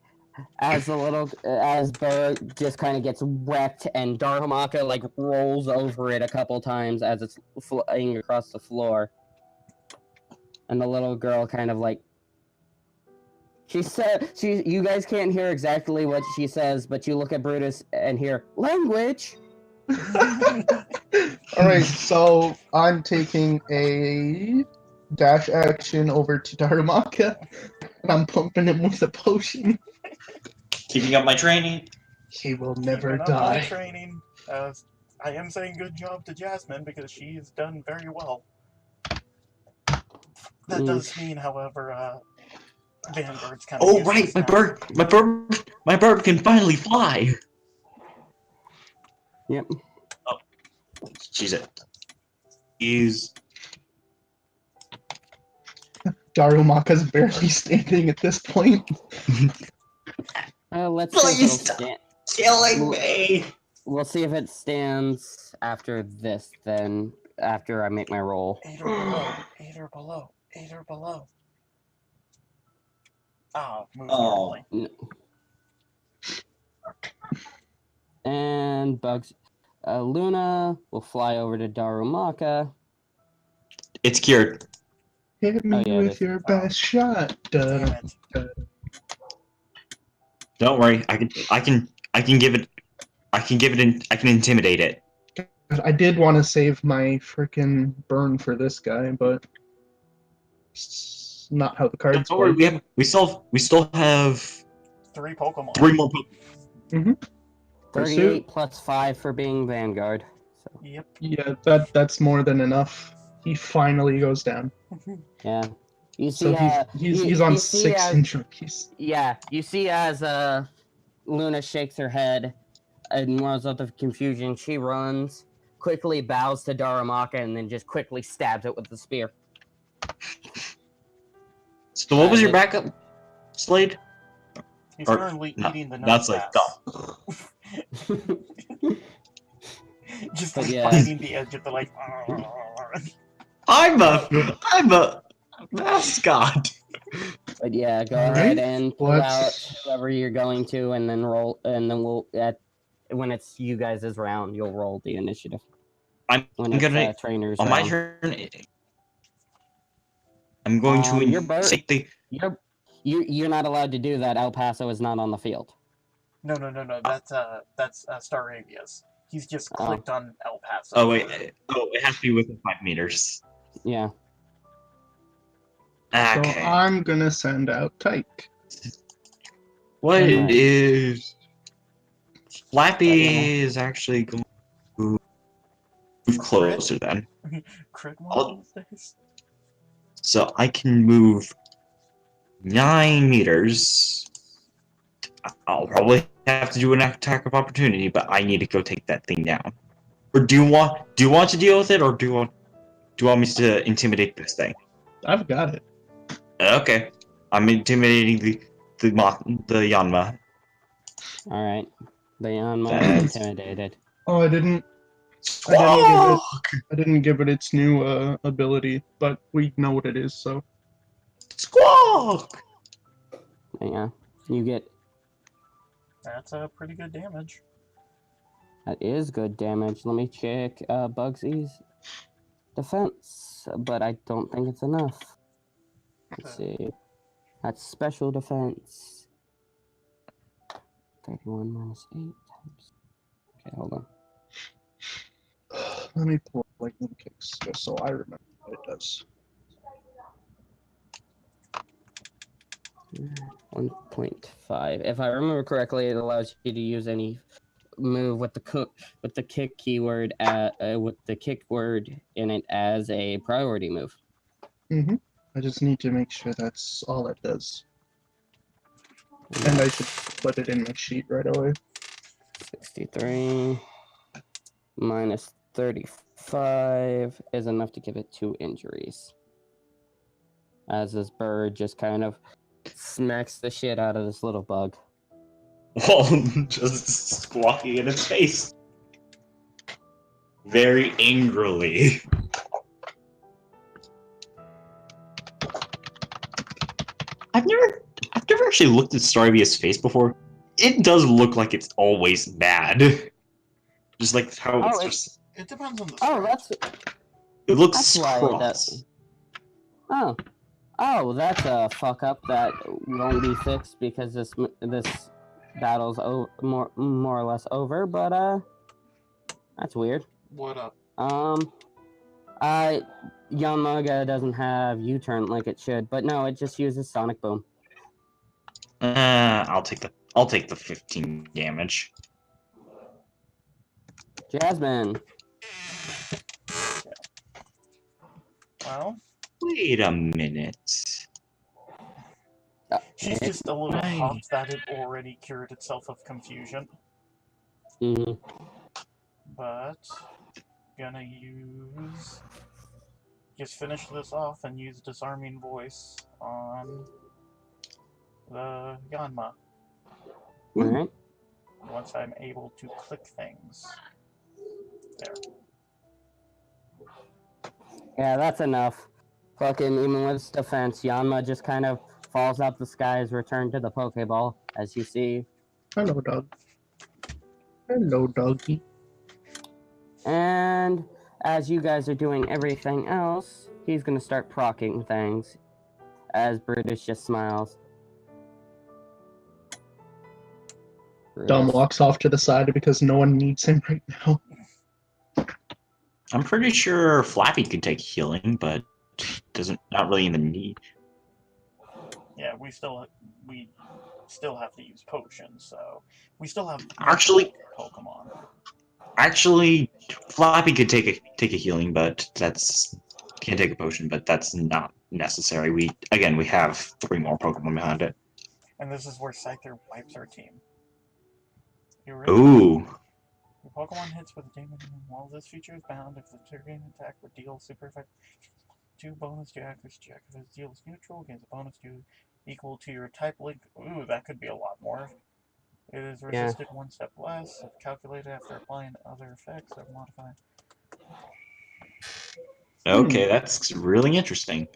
just kind of gets wrecked and Darumaka like rolls over it a couple times as it's flying across the floor. And the little girl kind of like you guys can't hear exactly what she says, but you look at Brutus and hear language. Alright, so I'm taking a dash action over to Darumaka, and I'm pumping him with a potion. keeping up my training. He will never Keeping up my die. training. I am saying good job to Jasmine because she's done very well. That does mean, however, Vanguard's kind of. Oh right, my bird can finally fly. Yep. Oh, she's it. Is Darumaka's barely standing at this point. Let's see if Please it'll stand. killing me. We'll see if it stands after this, then, after I make my roll. 8 or below. 8 or below. 8 or below. Ah, move normally. And Luna will fly over to Darumaka. It's cured. Hit me Oh, yeah, with your best shot. Damn it. Don't worry, I can give it. I can intimidate it. I did want to save my freaking burn for this guy, but it's not how the cards Don't worry, play. we still have 3 Pokemon. 3 more Pokemon. 38 plus 5 for being Vanguard. So, Yep. Yeah, that's more than enough. He finally goes down. yeah. You see, So he's on 6 injuries. Yeah, you see as Luna shakes her head and runs out of confusion, she runs, quickly bows to Darumaka, and then just quickly stabs it with the spear. So what was your backup, Slade? He's Or- currently no, eating the that's nut like grass. Just But like yeah. finding the edge of the like. I'm a mascot. But yeah, go Alright, ahead and pull let's- out whoever you're going to, and then roll, and then when it's you guys' round, you'll roll the initiative. I'm When it's gonna trainers on my round. turn. I'm going your to bird- take the. You're not allowed to do that. El Paso is not on the field. No. That's Staravia's. He's just Oh. clicked on El Paso. Oh wait. Oh, it has to be within 5 meters. Yeah. Okay. So I'm gonna send out Tyke. What Alright. is Flappy Yeah. is actually going to move closer then. Crit one I'll- of those days. So I can move 9 meters. I'll probably have to do an attack of opportunity, but I need to go take that thing down. Or do you want to deal with it, or do you want me to intimidate this thing? I've got it. Okay, I'm intimidating the Yanma. All right. The Yanma Thanks. intimidated. Oh, I didn't Squawk! give it its new ability, but we know what it is, so Squawk! Yeah. You get That's pretty good damage. That is good damage. Let me check Bugsy's defense, but I don't think it's enough. Let's see. That's special defense. 31 minus 8 times. Okay, hold on. Let me pull lightning kicks just so I remember what it does. 1.5. If I remember correctly, it allows you to use any move with the kick keyword with the kick word in it as a priority move. Mm-hmm. I just need to make sure that's all it does. And I should put it in my sheet right away. 63 minus 35 is enough to give it 2 injuries. As this bird just kind of smacks the shit out of this little bug. While just squawking in its face. Very angrily. I've never actually looked at Starvia's face before. It does look like it's always mad. Just like how it's just. It depends on the It looks that's why it cross. does. Oh, that's a fuck up that won't be fixed because this battle's more or less over. But that's weird. What up? Yamaga doesn't have U-turn like it should, but no, it just uses Sonic Boom. I'll take the 15 damage. Jasmine. Well, Wait a minute. she's just a little pumped that it already cured itself of confusion. Mm-hmm. But gonna just finish this off and use disarming voice on the Yanma. Alright. Once I'm able to click things. There. Yeah, that's enough. Fucking even with its defense, Yanma just kind of falls out the skies, returned to the Pokeball, as you see. Hello, dog. Hello, doggy. And as you guys are doing everything else, he's gonna start procking things. As Brutus just smiles. Dom Brutus. walks off to the side because no one needs him right now. I'm pretty sure Flappy could take healing, but not really in the need. Yeah, we still have to use potions, so we still have Actually, Pokemon. Flappy could take a healing, but can't take a potion, but that's not necessary. We have 3 more Pokemon behind it. And this is where Scyther wipes our team. You ready? Ooh. Your Pokemon hits with a demon. While this feature is bound, if the target attack would deal super effect 2 bonus to accuracy check. If it deals neutral, gains a bonus to equal to your type link. Ooh, that could be a lot more. It is resisted 1 step less, calculated after applying other effects or modifying. Okay, that's really interesting.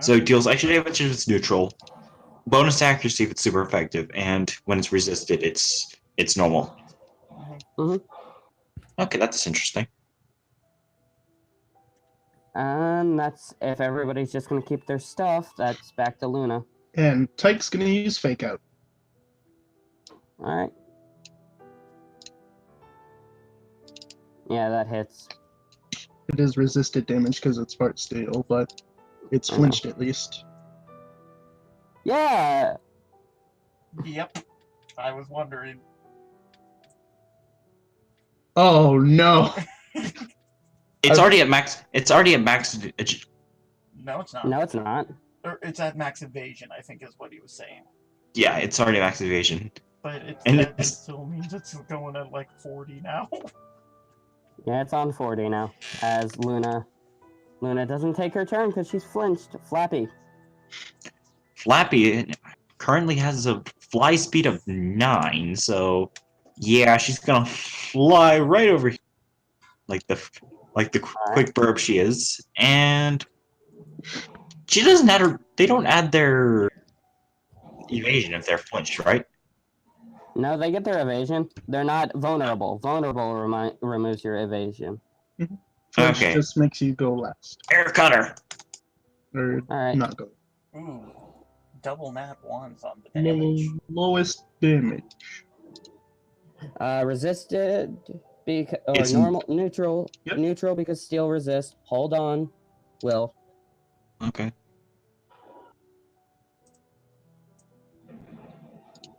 So it deals extra damage if it's neutral, bonus to accuracy if it's super effective, and when it's resisted, it's normal. Mm-hmm. Okay, that's interesting. And that's if everybody's just gonna keep their stuff. That's back to Luna. And Tyke's gonna use Fake Out. All right. Yeah, that hits. It is resisted damage because it's part steel, but it's flinched at least. Yeah. Yep. I was wondering. Oh no! It's already at max. It's already at max. No, it's not. No, it's not. Or it's at max evasion, I think is what he was saying. Yeah, it's already at max evasion. But And it still means it's going at like 40 now. Yeah, it's on 40 now. As Luna doesn't take her turn because she's flinched. Flappy. Flappy currently has a fly speed of 9, so yeah, she's gonna fly right over here, like the quick burb she is, and she doesn't add her. They don't add their evasion if they're flinched, right? No, they get their evasion. They're not vulnerable. Vulnerable removes your evasion. Flinch Okay. just makes you go last. Air cutter. Or Alright. not go. Ooh, double nat ones on the damage. Lowest damage. Resisted because or It's normal neutral Yep. neutral because steel resist. Hold on. Will. okay.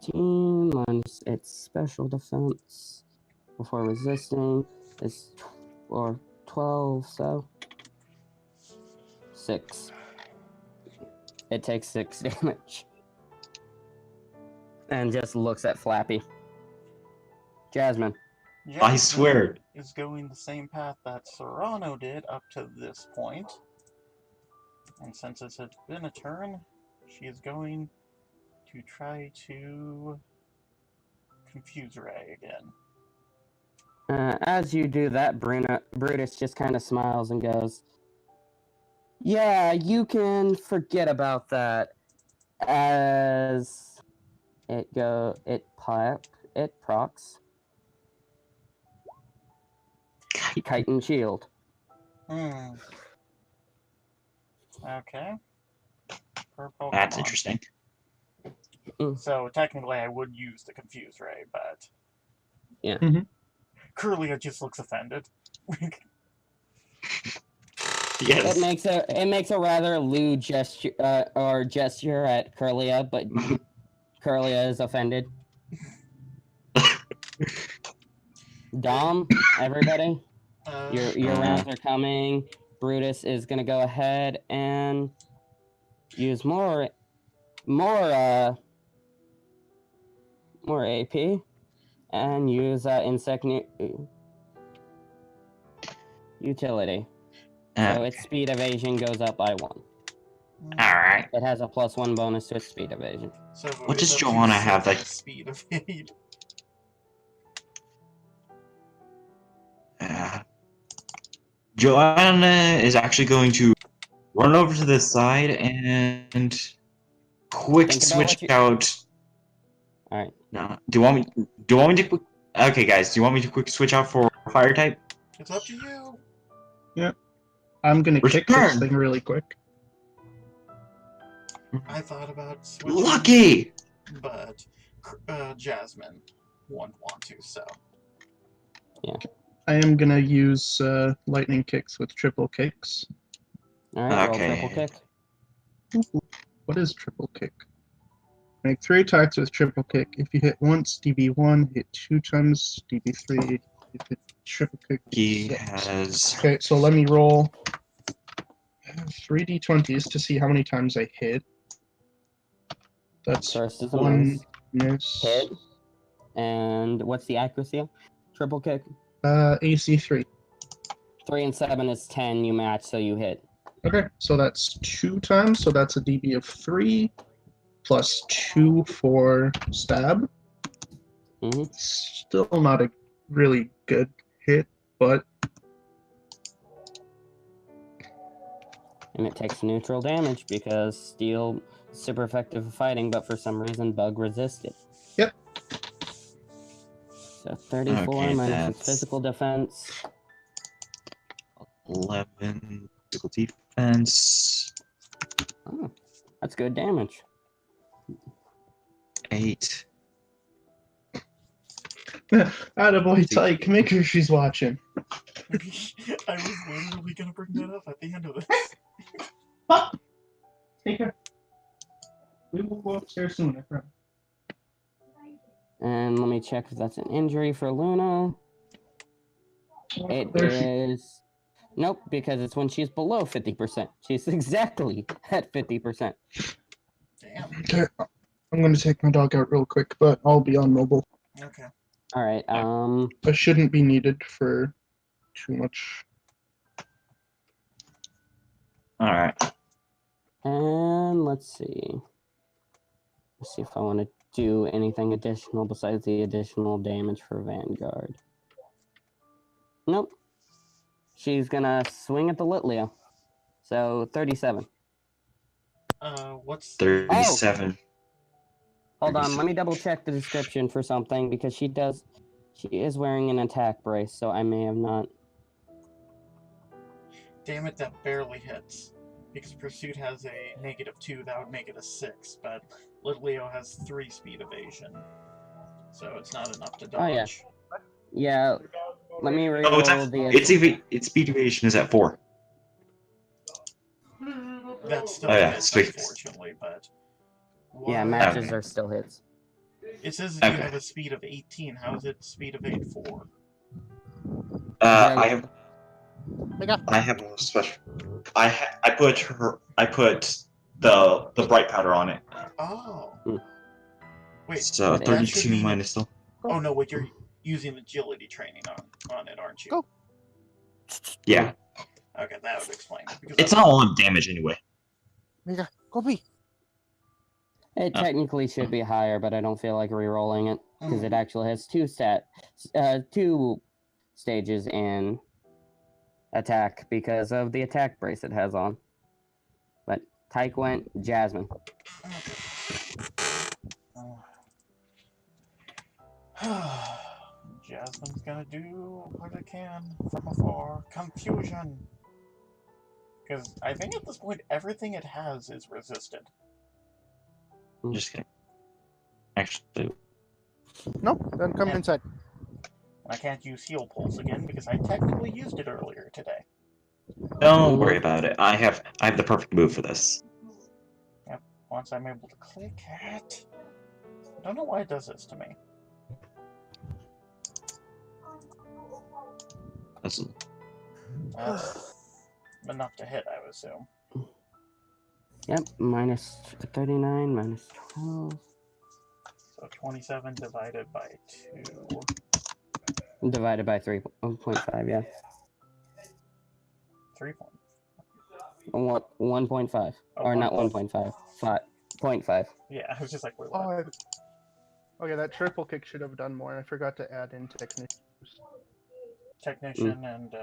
Team minus its special defense before resisting is or 12, so 6. It takes 6 damage. And just looks at Flappy. Jasmine. I swear. Is going the same path that Serrano did up to this point. And since it's been a turn, she is going to try to confuse Ray again. As you do that, Brutus just kind of smiles and goes, "Yeah, you can forget about that." As it procs Kite and Shield. Hmm. Okay. Per Pokemon. That's interesting. So technically I would use the confuse Ray, but Yeah. Curlia just looks offended. Yes. It makes a rather lewd gesture gesture at Curlia, but Curlia is offended. Dom, everybody, your rounds are coming. Brutus is gonna go ahead and use more AP and use insect utility. So its speed evasion goes up by 1. Alright. It has a +1 bonus to its speed evasion. So What does it's up to Joanna have 6 that- speed evade? Joanna is actually going to run over to the side and quick Think about switch what you- out. Alright. No. Do you want me to quick? Okay, guys. Do you want me to quick switch out for fire type? It's up to you. I'm gonna kick this Return. thing really quick. I thought about switching, Lucky. but Jasmine won't want to, so. I am gonna use lightning kicks with triple kicks. Alright, roll Okay. triple kick. What is triple kick? Make 3 attacks with triple kick. If you hit once, DB1. Hit 2 times, DB3. If you hit triple kick, He DB6. has. Okay, so let me roll 3 d20s to see how many times I hit. That's First is a 1 miss. miss. Hit. And what's the accuracy? Triple kick. AC 3. 3 and 7 is 10. You match, so you hit. Okay, so that's 2 times, so that's a DB of 3, plus 2 for stab. Mm-hmm. Still not a really good hit, but And it takes neutral damage because steel is super effective at fighting, but for some reason bug resisted. Yep. So 34 Okay, minus its that's- physical defense. 11 physical defense. Oh, that's good damage. 8. attaboy Tyke, make sure she's watching. I was literally gonna bring that up at the end of this. Take care. We will go upstairs soon, I promise. And let me check if that's an injury for Luna. It There she- is. Nope, because it's when she's below 50%. She's exactly at 50%. Damn. Okay, I'm gonna take my dog out real quick, but I'll be on mobile. Okay. All right. I shouldn't be needed for too much. Alright. And let's see. Let's see if I want to do anything additional besides the additional damage for Vanguard. Nope. She's gonna swing at the Litleo. So 37. What's 37. Hold on, let me double check the description for something because she is wearing an attack brace, so I may have not. Damn it, that barely hits. Because Pursuit has a -2, that would make it a 6, but Little Leo has 3 speed evasion. So it's not enough to dodge. Oh, yeah. Yeah, let me Oh, reroll its speed evasion is at 4. That's still Oh, yeah, hits, sweet. unfortunately, but... Yeah, What? matches Okay. are still hits. It says that you Okay. have a speed of 18. How is it speed of 4? I have Mega. I have a special. I put the bright powder on it. Oh. Hmm. Wait, So that 32 be- minus the. oh no, wait, you're using agility training on it, aren't you? Go. Yeah, Okay, that would explain it. Because it's not a lot of damage anyway. Mega. Copy. It technically should be higher, but I don't feel like re-rolling it because it actually has two stages in attack because of the attack brace it has on. But Tyke went Jasmine. Jasmine's gonna do what it can from afar. Confusion! Because I think at this point, everything it has is resisted. Just kidding. Actually, No, then come Yeah. inside. I can't use Heal Pulse again because I technically used it earlier today. don't worry about it. I have the perfect move for this. Yep, once I'm able to click it. I don't know why it does this to me. That's That's enough to hit, I would assume. Yep, minus 39, minus 12. So 27 divided by 2. Divided by 3.5, yeah. 3 points. 1.5. Oh, Or not 1.5. 1.5. 0.5. Yeah, I was just like, wait, Oh, what? okay, that triple kick should have done more. I forgot to add in technician. Technician and,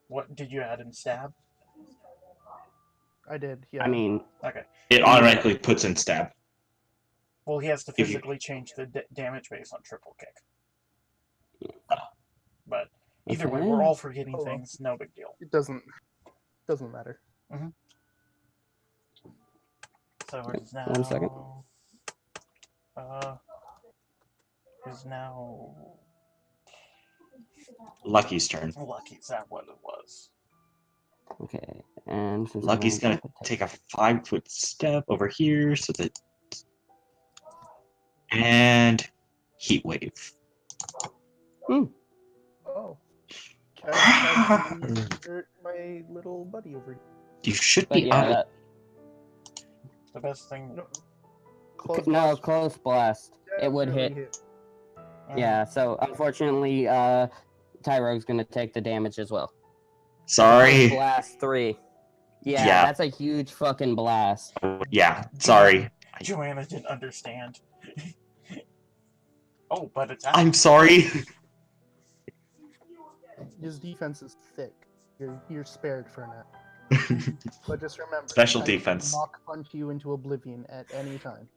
what did you add in stab? I did, yeah. I mean, Okay. It automatically puts in stab. Well, he has to If you- physically change the damage based on triple kick. But either way, Okay. we're all forgetting Oh, well. things. No big deal. It doesn't matter. So it is now. 1 second. Is now Lucky's turn. Lucky's that what it was? okay. And since Lucky's I'm gonna take a 5-foot step over here so that. And heat wave. Oh. Hurt my little buddy over here. You should But be yeah, out. The best thing. No. close blast. It would Definitely hit. Yeah, so unfortunately, Tyrogue's gonna take the damage as well. Sorry. Blast 3. Yeah, Yeah. that's a huge fucking blast. Yeah, sorry. Joanna didn't understand. Oh, but it's I'm sorry. His defense is thick. You're spared for now. But just remember, Special I can defense. knock punch you into oblivion at any time.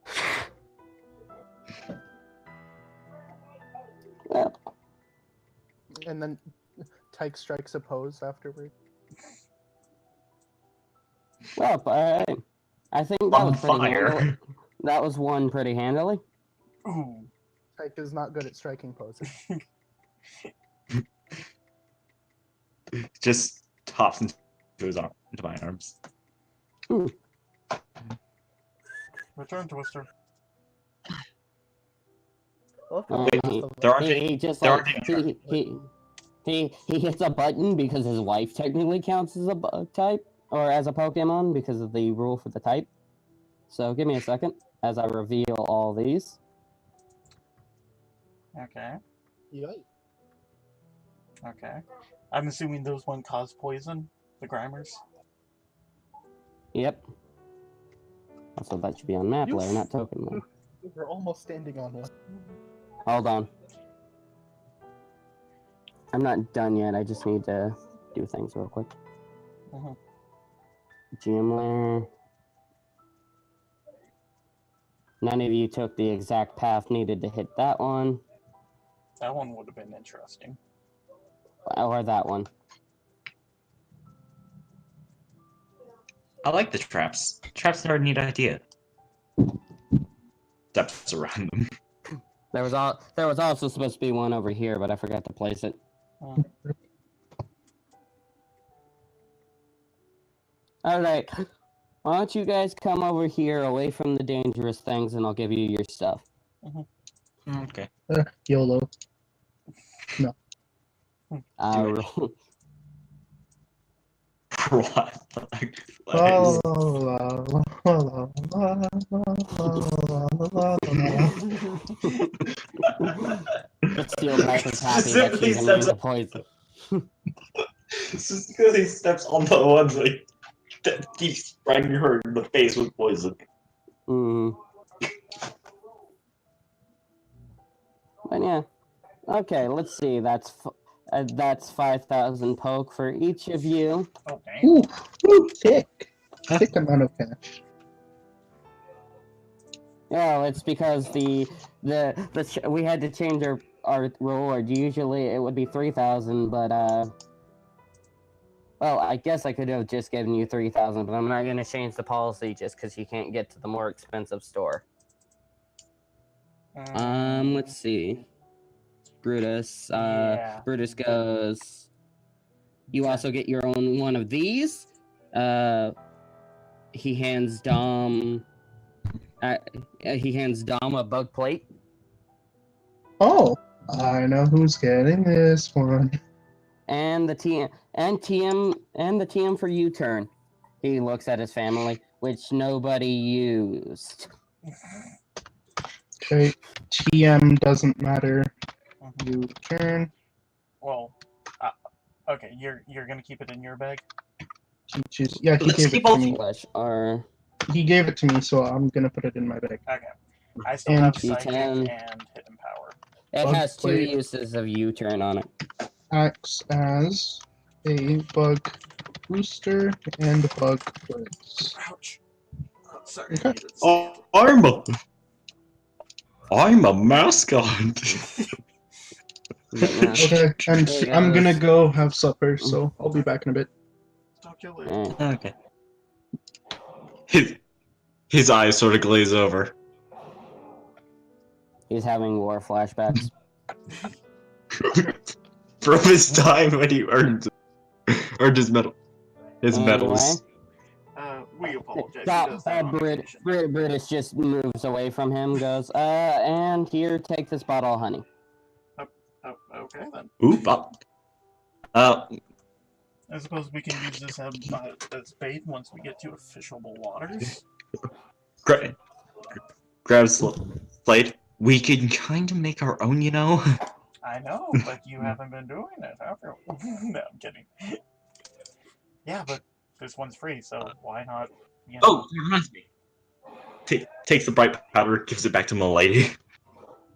Well, And then Tyke strikes a pose afterward. I think that On was pretty fire. handily. That was one pretty handily. Ooh. Tyke is not good at striking poses. Just hops into my arms. Return Twister. There aren't any- He just there like aren't any he hits a button because his wife technically counts as a type or as a Pokemon because of the rule for the type. So give me a second as I reveal all these. Okay. Yikes. Okay. I'm assuming those one cause poison, the Grimers. Yep. Also, that should be on map You layer, not token layer. We're almost standing on one. Hold on. I'm not done yet. I just need to do things real quick. GM layer. None of you took the exact path needed to hit that one. That one would have been interesting. Or that one. I like the traps. Traps are a neat idea. Steps around them. There was also supposed to be one over here, but I forgot to place it. Alright. Why don't you guys come over here away from the dangerous things and I'll give you your stuff. Okay. YOLO. What? La, Like, la, la, la, la, la, la, la. The steel type is happy that Specifically she's immune steps to poison. Specifically steps on the ones like that keeps spraying her in the face with poison. Mm. But yeah. Okay, let's see. That's 5,000 poke for each of you. Okay. Ooh, thick. Thick amount of cash. Yeah, it's because we had to change our reward. Usually it would be 3,000, but well, I guess I could have just given you 3,000, but I'm not gonna change the policy just because you can't get to the more expensive store. Let's see. Brutus. Yeah. Brutus goes. You also get your own one of these. He hands Dom. He hands Dom a bug plate. Oh, I know who's getting this one. And the TM for U-turn. He looks at his family, which nobody used. Okay, TM doesn't matter. You turn. Well, okay, you're gonna keep it in your bag? Yeah, he Let's gave keep it to all- me. R. He gave it to me, so I'm gonna put it in my bag. Okay. I still And have psychic D10. and hidden power. It Bug has 2 plate. uses of U-turn on it. Acts as a bug booster and bug blitz. Ouch. Oh, sorry, Okay. I needed to stand. I'm a mascot. But yeah. Okay, and There he I'm gonna goes. go have supper, so I'll be back in a bit. Talk to you later. Eh. Okay. His eyes sort of glaze over. He's having war flashbacks. From his time when he earned his medal. His medals. We apologize. He Stop. does that on occasion. Brutus just moves away from him, goes, and here, take this bottle of honey. Oh, okay then. Oop. I suppose we can use this as bait once we get to officiable waters. Grab Slade. We can kind of make our own, you know? I know, but you haven't been doing it, have you? No, I'm kidding. Yeah, but this one's free, so why not? You know? Oh, it reminds me. Takes the bright powder, gives it back to Milady.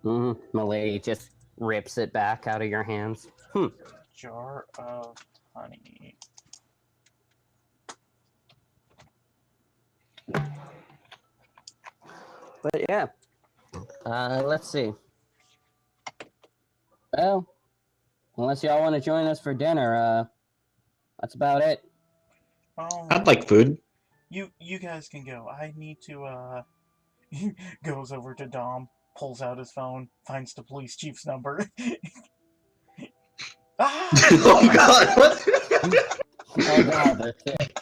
Milady just rips it back out of your hands. Jar of honey. But yeah. Let's see. Well, unless y'all want to join us for dinner, that's about it. I'd like food. You guys can go. I need to, goes over to Dom, pulls out his phone, finds the police chief's number. Ah! Oh god, what? Oh god, that's it.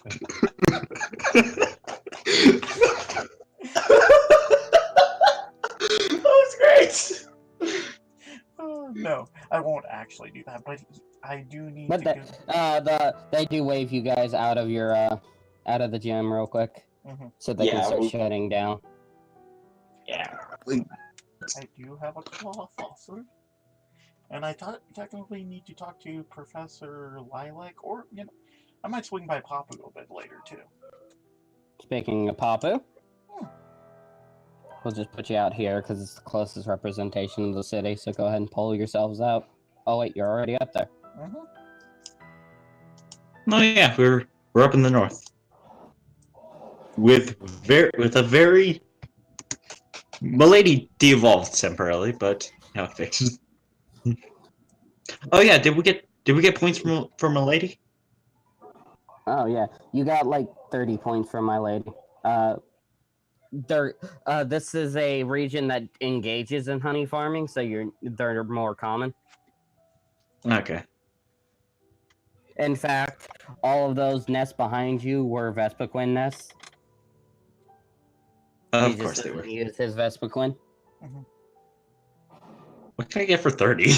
That was great! Oh, no, I won't actually do that, but I do need But to go. they do wave you guys out of your out of the gym real quick, so they can start shutting down. Yeah. I do have a claw fossil. And I technically need to talk to Professor Lilac, or, you know, I might swing by Papu a bit later, too. Speaking of Papu, we'll just put you out here because it's the closest representation of the city. So go ahead and pull yourselves out. Oh wait, you're already up there. Oh yeah, we're up in the north. With a very Milady de-evolved temporarily, but now fixed. Oh yeah, did we get points from Milady? Oh yeah, you got like 30 points from my lady. This is a region that engages in honey farming, so they're more common. Okay. In fact, all of those nests behind you were Vespiquen nests. He Of just course they doesn't were. use his Vespiquen. What can I get for 30?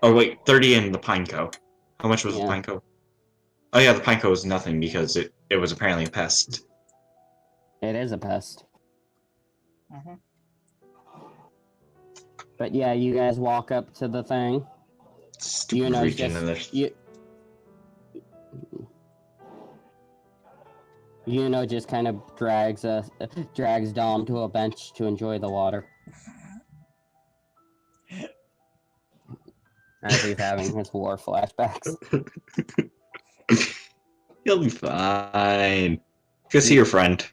Oh wait, 30 in the Pineco. How much was the Yeah. Pineco? Oh yeah, the Pineco was nothing because it was apparently a pest. It is a pest. Mm-hmm. But yeah, you guys walk up to the thing. Stupid region in there. Just kind of drags Dom to a bench to enjoy the water. As he's having his war flashbacks. He'll be fine. Go see your friend.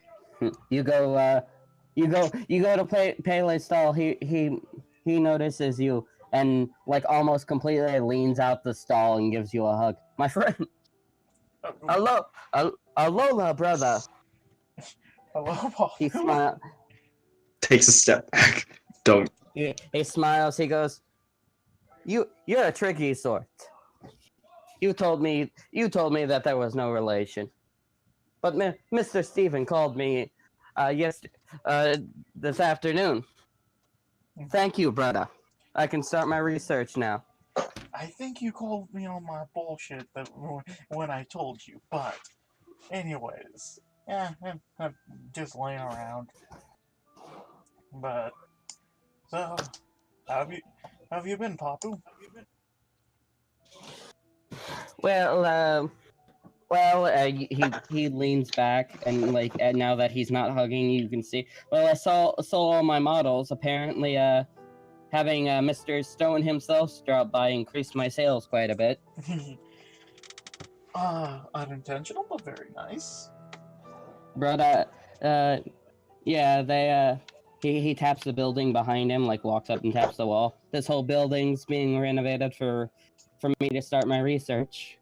You go to Pele's stall. He notices you and like almost completely leans out the stall and gives you a hug. My friend. Alola, brother. Hello, Paul. He smiles. Takes a step back. Don't. He smiles. He goes, You're a tricky sort. You told me that there was no relation, but Mr. Stephen called me this afternoon. Thank you, brother. I can start my research now. I think you called me on my bullshit when I told you, but anyways, I'm just laying around. But so, how have you been, Papu? He leans back and and now that he's not hugging you can see. Well, I saw all my models. Apparently, having Mr. Stone himself drop by increased my sales quite a bit. Unintentional, but very nice. Brother, yeah, he taps the building behind him, like walks up and taps the wall. This whole building's being renovated for me to start my research.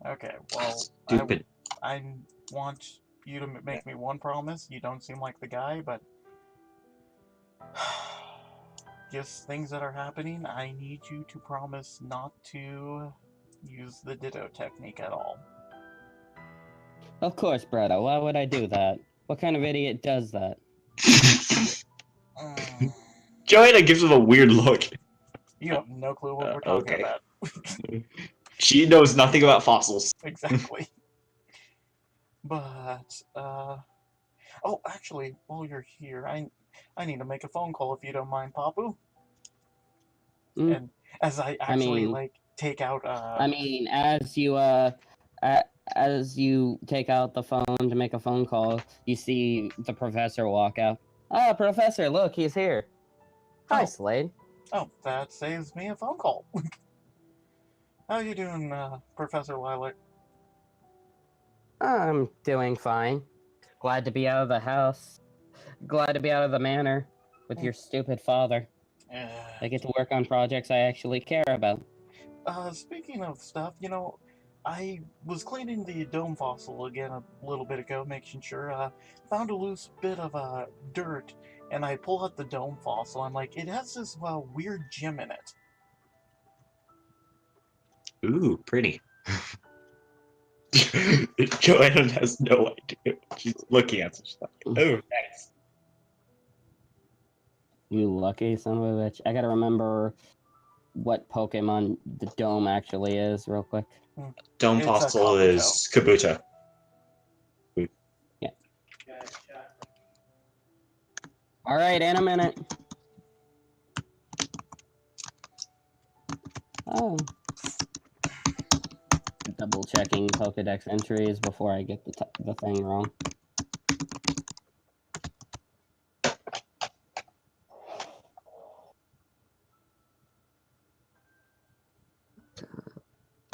Okay, well, Stupid. I want you to make me one promise. You don't seem like the guy, but just things that are happening, I need you to promise not to use the Ditto technique at all. Of course, brother. Why would I do that? What kind of idiot does that? Joanna gives him a weird look. You have no clue what we're talking about. She knows nothing about fossils. Exactly. But, oh, actually, while you're here, I need to make a phone call if you don't mind, Papu. And as I actually, take out, as you take out the phone to make a phone call, you see the professor walk out. Ah, Professor, look, he's here. Hi, Slade. Oh, that saves me a phone call. How you doing, Professor Lilac? I'm doing fine. Glad to be out of the house. Glad to be out of the manor with your stupid father. I get to work on projects I actually care about. Speaking of stuff, I was cleaning the dome fossil again a little bit ago, making sure, found a loose bit of, dirt, and I pull out the dome fossil. I'm like, it has this, weird gem in it. Ooh, pretty. Joanna has no idea. She's looking at some stuff. Oh, nice. You lucky son of a bitch. I gotta remember what Pokemon the dome actually is real quick. Dome fossil is Kabuto. Yeah. Alright, in a minute. Oh. Double checking Pokedex entries before I get the thing wrong.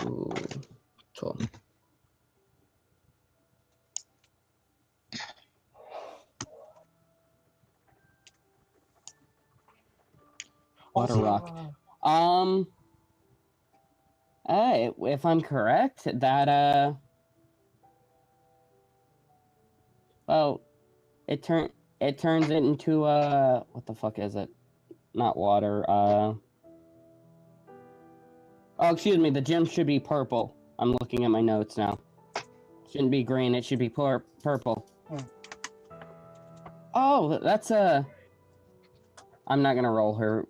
Ooh, cool. Water Also, rock. If I'm correct, that well, it turns it into what the fuck is it? Not water. Oh, excuse me. The gem should be purple. I'm looking at my notes now. Shouldn't be green. It should be purple. Hmm. Oh, that's I'm not gonna roll her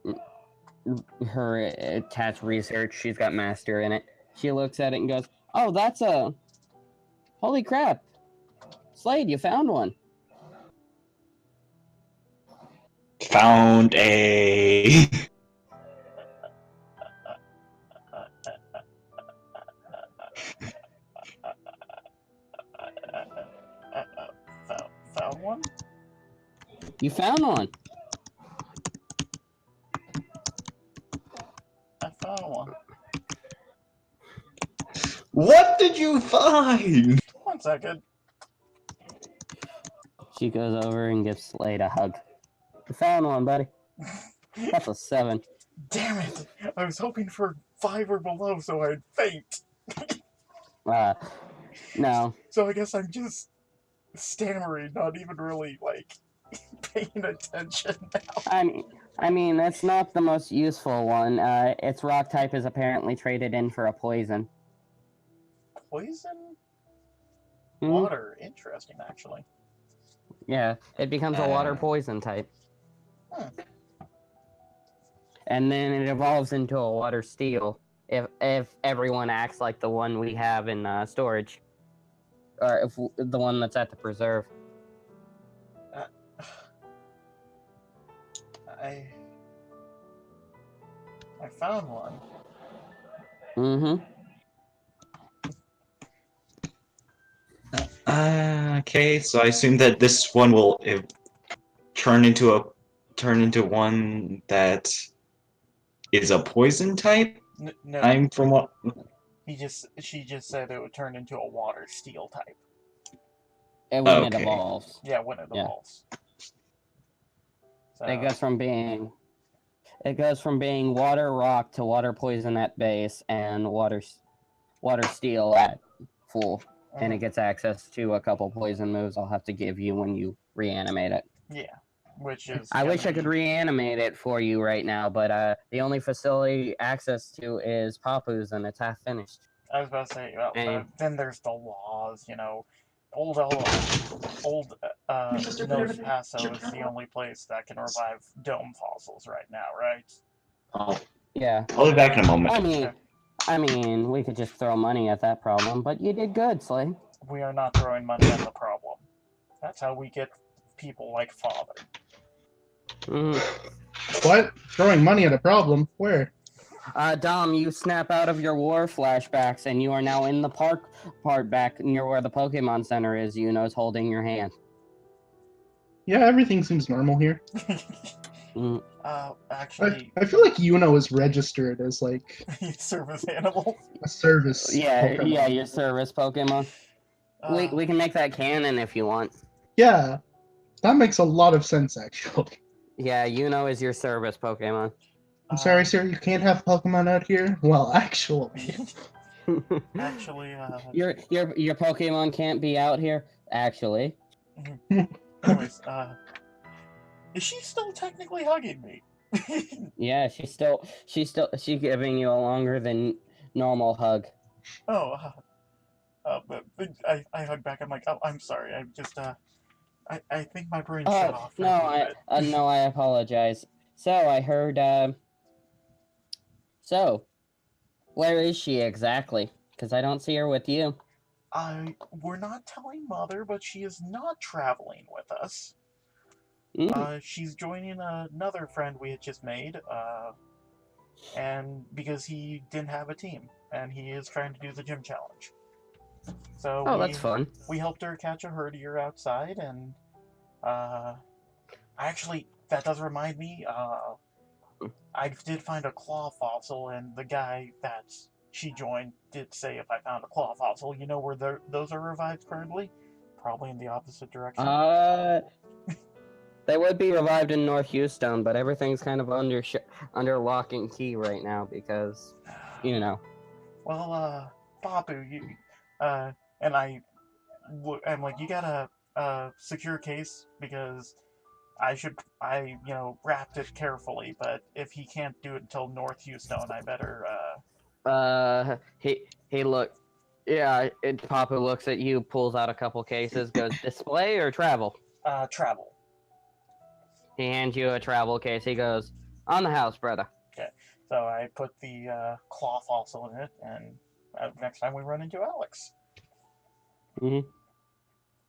attached research. She's got master in it. She looks at it and goes, "Oh, that's a holy crap, Slade, you found one." Found a. Found one? You found one. I found one. What did you find? 1 second. She goes over and gives Slade a hug. You found one, buddy. That's a 7. Damn it! I was hoping for 5 or below so I'd faint. No. So I guess I'm just stammering, not even really, like, paying attention now. I mean, that's not the most useful one. Its rock type is apparently traded in for a poison. Poison? Mhm. Water. Interesting, actually. Yeah, it becomes a water poison type. Hmm. And then it evolves into a water steel if everyone acts like the one we have in storage, or if the one that's at the preserve. I found one. Mm-hmm. Okay, so I assume that this one will turn into one that is a poison type. No, I'm from what? she just said it would turn into a water steel type. And when it Okay. evolves, Yeah, when it evolves. So, it goes from being water rock to water poison at base and water steel at full. And it gets access to a couple poison moves I'll have to give you when you reanimate it. yeah, which is. I wish I could reanimate it for you right now, but the only facility access to is Papu's, and it's half finished. I was about to say, well, then there's the laws, you know. Old Nose Paso is the only place that can revive dome fossils right now, right? Yeah. I'll be back in a moment. I mean, we could just throw money at that problem, but you did good, Slade. We are not throwing money at the problem. That's how we get people like Father. What? Throwing money at a problem? Where? Dom, you snap out of your war flashbacks, and you are now in the part back near where the Pokemon Center is. Yuno's holding your hand. Yeah, everything seems normal here. Actually... I feel like Yuno is registered as, like... service animal? A service Pokemon. Yeah, your service Pokemon. We can make that canon if you want. Yeah, that makes a lot of sense, actually. Yeah, Yuno is your service Pokemon. I'm sorry, sir, you can't have Pokemon out here? Well, actually... Actually, Your Pokemon can't be out here? Actually. Anyways, is she still technically hugging me? Yeah, she's giving you a longer than normal hug. Oh, but I hug back. I'm like, oh, I'm sorry. I'm just, I think my brain shut off. No, I apologize. So, I heard, So, where is she exactly? Because I don't see her with you. We're not telling Mother, but she is not traveling with us. She's joining another friend we had just made, and because he didn't have a team, and he is trying to do the gym challenge. So that's fun. We helped her catch a herdier outside, and actually, that does remind me, I did find a claw fossil, and the guy that she joined did say if I found a claw fossil, you know where those are revived currently? Probably in the opposite direction. They would be revived in North Houston, but everything's kind of under lock and key right now because, you know. Well, Papu, and I'm like, you got a secure case because I wrapped it carefully, but if he can't do it until North Houston, I better, He look. Yeah, Papa looks at you, pulls out a couple cases, goes, display or travel? travel. He hands you a travel case. He goes, on the house, brother. Okay, so I put the cloth also in it, and next time we run into Alex. Mm-hmm.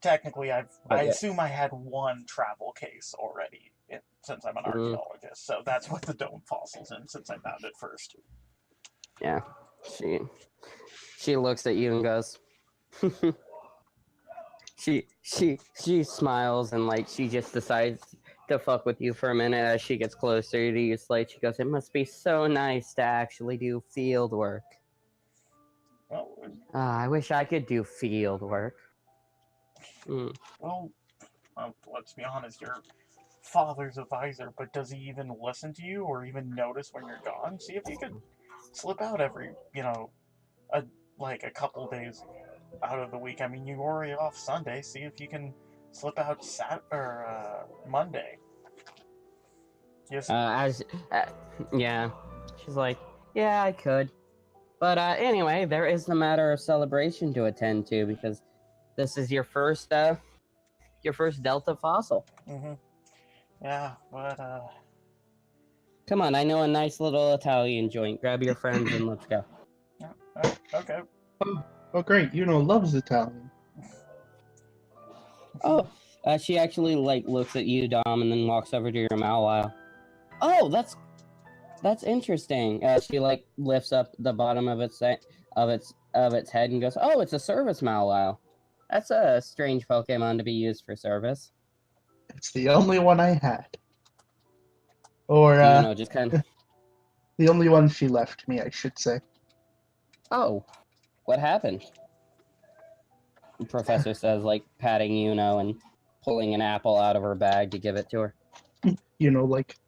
Technically, I yeah. assume I had one travel case already since I'm an archaeologist, so that's what the dome fossil's in since I found it first. Yeah, she looks at you and goes. she smiles and like she just decides to fuck with you for a minute as she gets closer to you, Slade. She goes, "It must be so nice to actually do field work. Well, I wish I could do field work." Well, let's be honest, your father's advisor, but does he even listen to you or even notice when you're gone? See if you could slip out every, a couple days out of the week. I mean, you were already off Sunday. See if you can slip out Monday. Yes. Yeah, she's like, yeah, I could, but anyway, there is the matter of celebration to attend to because this is your first Delta fossil. Mm-hmm. Yeah, but Come on, I know a nice little Italian joint. Grab your friends and let's go. Okay. Oh, great. Loves Italian. Oh, she actually looks at you, Dom, and then walks over to your Mawile. Oh, that's interesting. She lifts up the bottom of its head and goes, "Oh, it's a service Mawile. That's a strange Pokemon to be used for service." It's the only one I had. Or just kind of. the only one she left me, I should say. Oh, what happened? The professor says, patting Yuno and pulling an apple out of her bag to give it to her.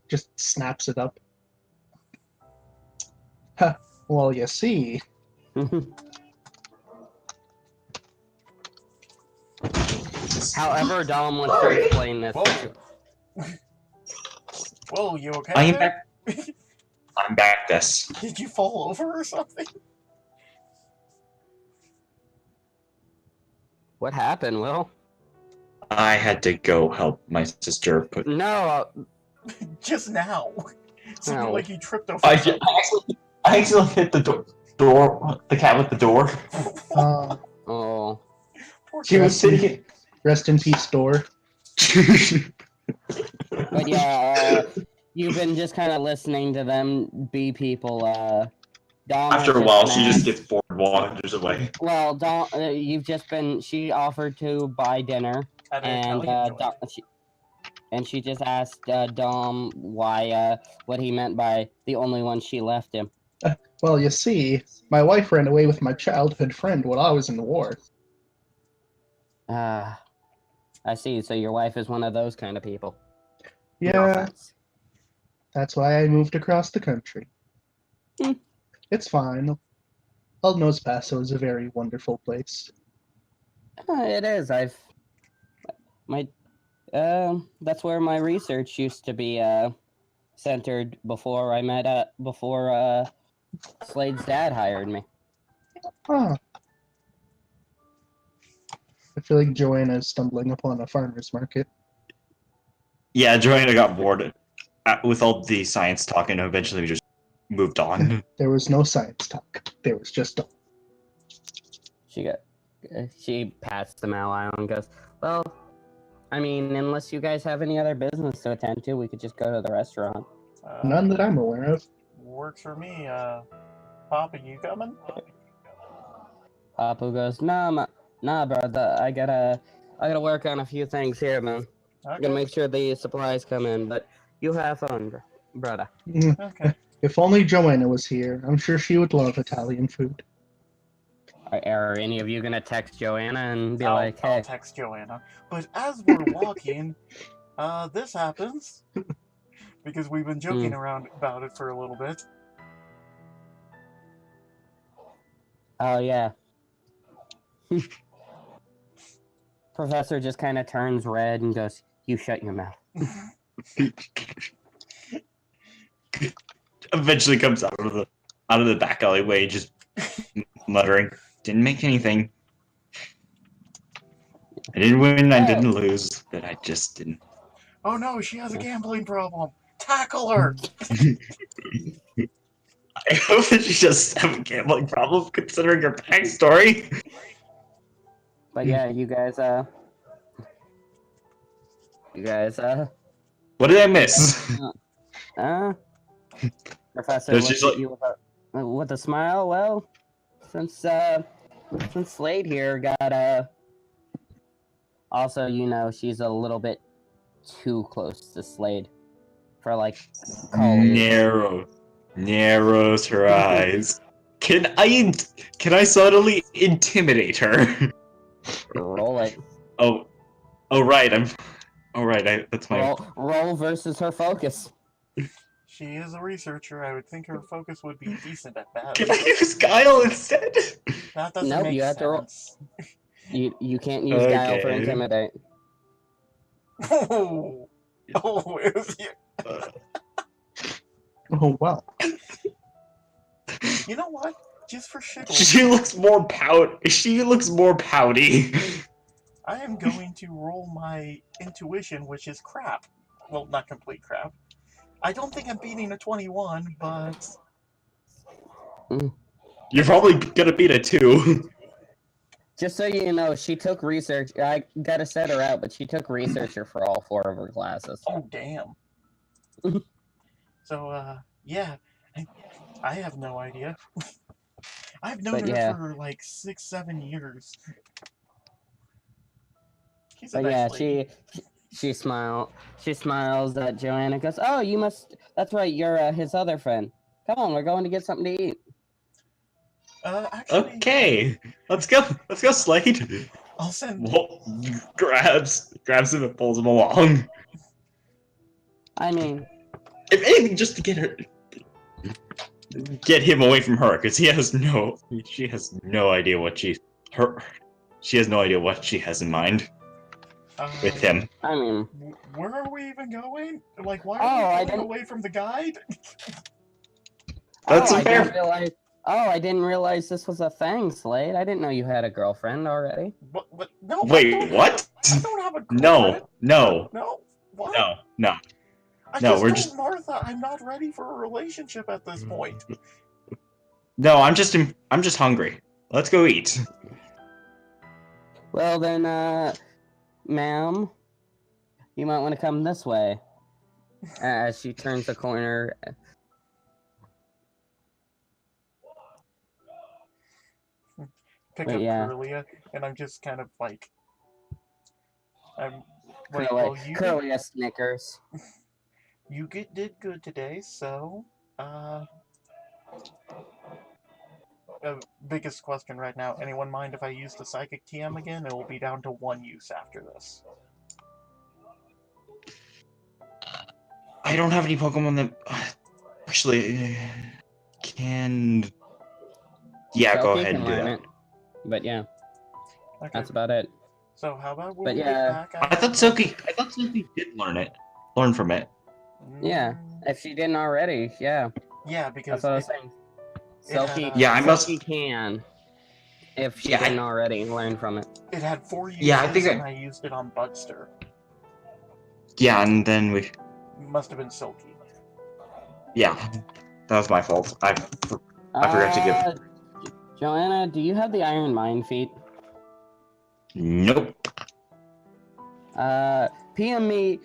Just snaps it up. Huh. Well, you see. However, Dom wants to explain this. Whoa, you okay? I am back. I'm back. This. Did you fall over or something? What happened, Will? I had to go help my sister put. No. Just now. Something like you tripped over. I accidentally hit the door. The cat with the door. Oh. She was sitting. Rest in peace, door. But yeah, you've been just kind of listening to them be people. Dom After a while, she just gets bored, wanders away. Well, Dom, she offered to buy dinner, and she just asked Dom why, what he meant by the only one she left him. Well, you see, my wife ran away with my childhood friend while I was in the war. I see. So your wife is one of those kind of people. Yeah. That's why I moved across the country. It's fine. El Nos Paso is a very wonderful place. It is. That's where my research used to be centered before I met before Slade's dad hired me. Huh. I feel like Joanna is stumbling upon a farmer's market. Yeah, Joanna got bored with all the science talk, and eventually we just moved on. There was no science talk. There was just a... She pats the Mawile and goes, "Well, I mean, unless you guys have any other business to attend to, we could just go to the restaurant." None that I'm aware of. Works for me. Papa, you coming? Papu goes, Nah, brother. I gotta work on a few things here, man. Okay. Gotta make sure the supplies come in, but you have fun, brother. Okay. If only Joanna was here. I'm sure she would love Italian food. Are any of you gonna text Joanna and be like, "Hey"? I'll text Joanna. But as we're walking, This happens because we've been joking around about it for a little bit. Oh, yeah. Professor just kind of turns red and goes, "You shut your mouth." Eventually comes out of the back alleyway, just muttering, "Didn't make anything. I didn't win, I didn't lose, but I just didn't." Oh no, she has a gambling problem. Tackle her! I hope that she doesn't have a gambling problem, considering her backstory. But yeah, you guys, What did I miss? Professor There's looks just at you with a smile. Well, since Slade here got also, you know, she's a little bit too close to Slade for like colleagues. Narrows her eyes. Can I subtly intimidate her? Roll it. Oh right, that's my Roll versus her focus. She is a researcher. I would think her focus would be decent at best. Can I use Guile instead? That doesn't Nope, make you have sense. You can't use Guile for intimidate. Oh, it was you. Oh well. You know what? Just for shit. She looks more pouty. I am going to roll my intuition, which is crap. Well, not complete crap. I don't think I'm beating a 21, but... You're probably gonna beat a 2. Just so you know, she took research. I gotta set her out, but she took researcher for all 4 of her classes. Oh, damn. So, yeah. I have no idea. I've known her for like 6-7 years. But yeah, she smiles at Joanna. Goes, "Oh, you must. That's right. You're his other friend. Come on, we're going to get something to eat." Actually, okay, let's go, Slade. I'll send. Well, grabs him and pulls him along. I mean, if anything, just to get him away from her, because she has no idea what she has in mind with him. I mean, where are we even going? Like, why are we going away from the guide? That's unfair. I didn't realize this was a thing, Slade. I didn't know you had a girlfriend already. But no. Wait, what? I don't have a girlfriend. No. What? No. I just told Martha I'm not ready for a relationship at this point. No, I'm just hungry. Let's go eat. Well then, ma'am, you might want to come this way. As she turns the corner. Pick up Curlia, and I'm just kind of like... Curlia snickers. You did good today, so, biggest question right now, anyone mind if I use the Psychic TM again? It will be down to 1 use after this. I don't have any Pokemon that actually can... Yeah, go ahead and do that. But yeah, okay. That's about it. So how about we get back? I thought Silky did learn from it. Yeah, if she didn't already, yeah. Yeah, because that's what I was saying. Silky, Silky can, if she didn't already learn from it. It had 4 uses, and I used it on Budster. Yeah, and then we... It must have been Silky. Yeah, that was my fault. I forgot to give... Joanna, do you have the Iron Mind feat? Nope. PM me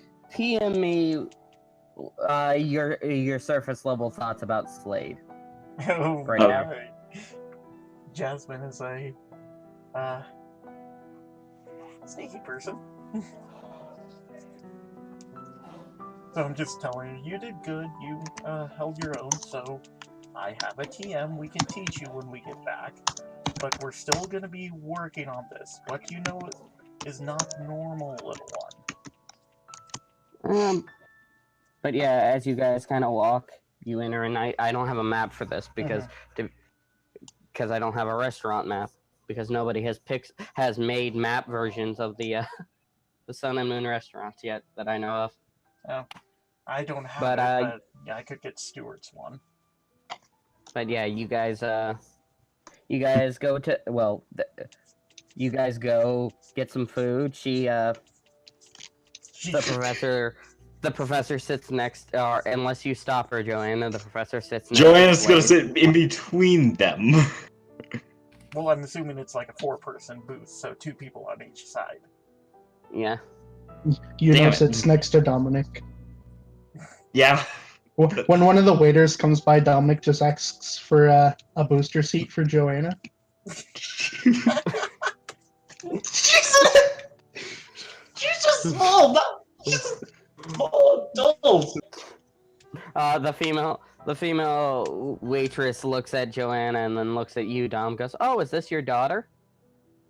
your surface level thoughts about Slade. Oh, right now. Jasmine is a sneaky person. So I'm just telling you did good. You held your own, so I have a TM we can teach you when we get back. But we're still going to be working on this. What you know is not normal, little one. But yeah, as you guys kind of walk, you enter, and I don't have a map for this because I don't have a restaurant map because nobody has made map versions of the Sun and Moon restaurants yet that I know of. Oh, I don't have But it, but yeah, I could get Stuart's one. But yeah, you guys go to you guys go get some food. The professor sits next, or unless you stop her, Joanna, the professor sits next. Joanna's to gonna Slade. sit in between them. Well, I'm assuming it's like a 4-person booth, so 2 people on each side. Yeah. Yuno sits next to Dominic. Yeah. When one of the waiters comes by, Dominic just asks for a booster seat for Joanna. She's a small adult. The female waitress looks at Joanna and then looks at you, Dom. Goes, "Oh, is this your daughter?"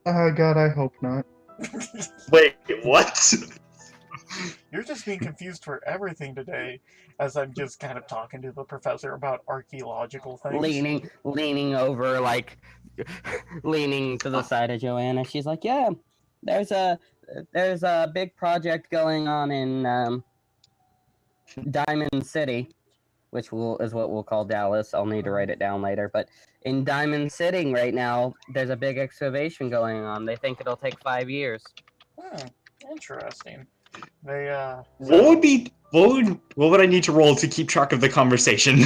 Oh God, I hope not. Wait, what? You're just being confused for everything today, as I'm just kind of talking to the professor about archaeological things. Leaning over, like leaning to the side of Joanna. She's like, "Yeah, there's a big project going on in Diamond City, which is what we'll call Dallas. I'll need to write it down later. But in Diamond City right now, there's a big excavation going on. They think it'll take 5 years." Interesting. They What would I need to roll to keep track of the conversation?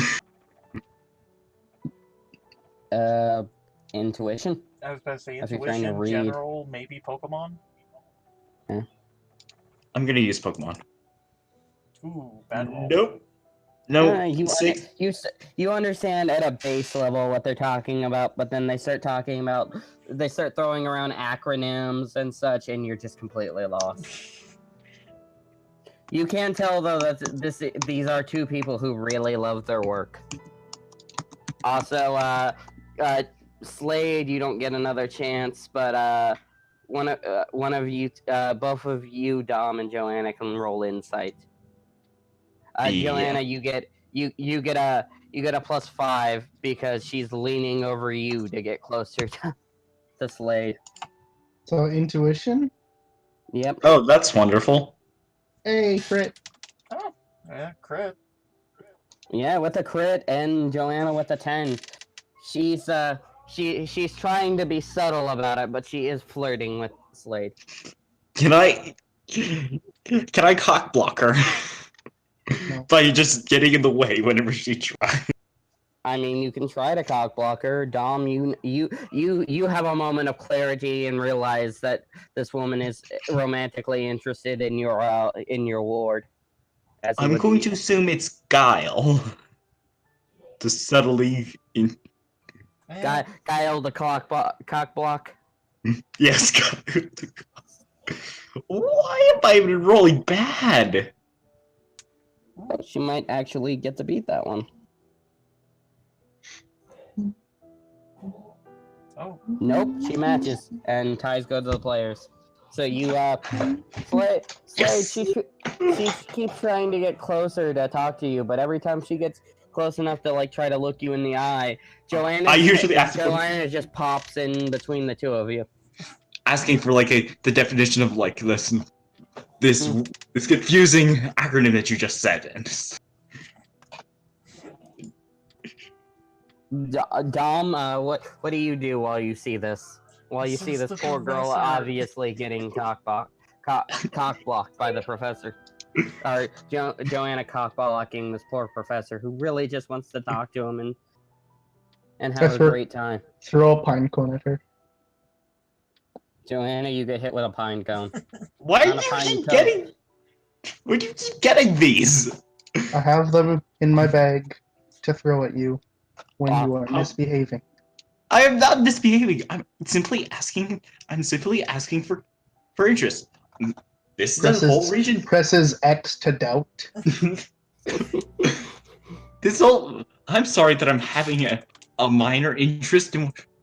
Intuition. I was about to say If you're trying to intuition, read. general, maybe Pokemon. I'm gonna use Pokemon. Ooh, bad roll. Nope. No. You understand at a base level what they're talking about, but then they start throwing around acronyms and such, and you're just completely lost. You can tell though that these are 2 people who really love their work. Also, Slade, you don't get another chance, but one of you, both of you, Dom and Joanna, can roll insight. Joanna, you get a +5 because she's leaning over you to get closer to Slade. So intuition? Yep. Oh, that's wonderful. Hey, crit. Oh, yeah, crit. Yeah, with a crit, and Joanna with a 10. She's trying to be subtle about it, but she is flirting with Slade. Can I cock block her? No. By just getting in the way whenever she tries. I mean, you can try to cock block her. Dom, you have a moment of clarity and realize that this woman is romantically interested in your ward. I'm going to assume it's Guile. To subtly Guile the cock block. Yes, Guile. Why am I even rolling bad? She might actually get to beat that one. Oh. Nope, she matches, and ties go to the players. So you, Slade, Yes. she keeps trying to get closer to talk to you, but every time she gets close enough to like try to look you in the eye, Joanna just pops in between the 2 of you. Asking for like the definition of like this confusing acronym that you just said, and Dom, what do you do while you see this? While you see this poor girl obviously getting cock blocked by the professor. Or Joanna cock blocking this poor professor who really just wants to talk to him and have a great time. Throw a pine cone at her. Joanna, you get hit with a pine cone. why do you keep getting these? I have them in my bag to throw at you when you are misbehaving. I am not misbehaving. I'm simply asking for interest. This is the whole region. Presses X to doubt. I'm sorry that I'm having a minor interest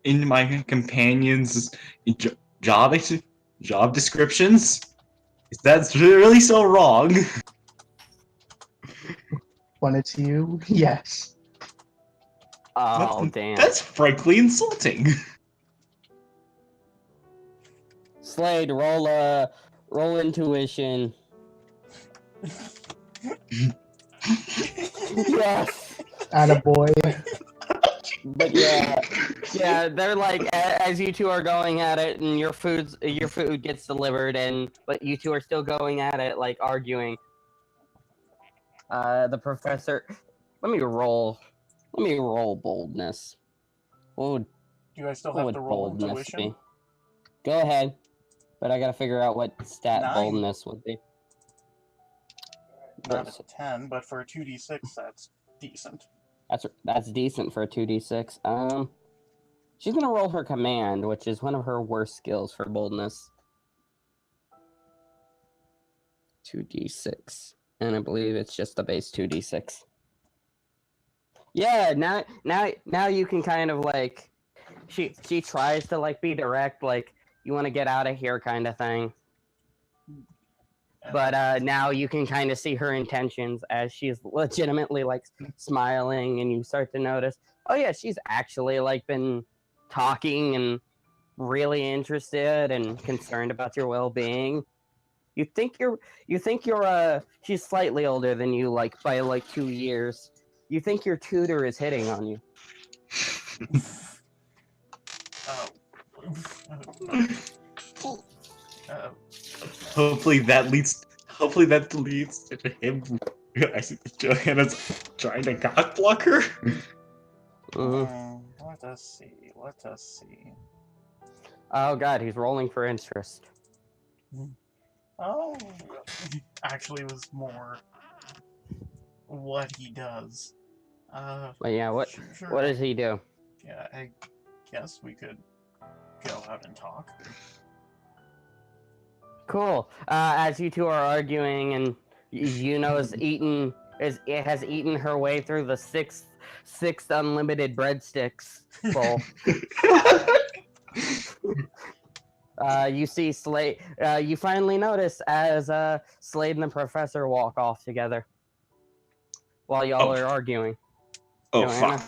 in my companions' job descriptions. That's really so wrong. when it's you, yes. Oh, damn. That's frankly insulting. Slade, roll intuition. Yes. Attaboy. But yeah, they're like as you two are going at it, and your food gets delivered, but you two are still going at it, like arguing. The professor, let me roll boldness. Do you guys still What have would to roll boldness intuition? be? Go ahead, but I gotta figure out what stat 9. boldness would be. Not a 10, but for a 2d6, that's decent. That's decent for a 2d6. She's gonna roll her command, which is one of her worst skills for boldness. 2d6, and I believe it's just the base 2d6. Yeah, now you can kind of like, she tries to like be direct, like you want to get out of here kind of thing. But now you can kind of see her intentions as she's legitimately like smiling, and you start to notice, oh yeah, she's actually like been talking and really interested and concerned about your well-being. You think you're she's slightly older than you, like by like 2 years. You think your tutor is hitting on you. Hopefully that leads to him. I see Johanna's trying to cock block her. Let us see. Oh god, he's rolling for interest. Oh, actually, it was more what he does. But yeah, what does he do? Yeah, I guess we could go out and talk. Cool. As you two are arguing, and you know, has eaten her way through the sixth unlimited breadsticks bowl. You see Slade. You finally notice as Slade and the professor walk off together while y'all are arguing. Oh Joanna? fuck!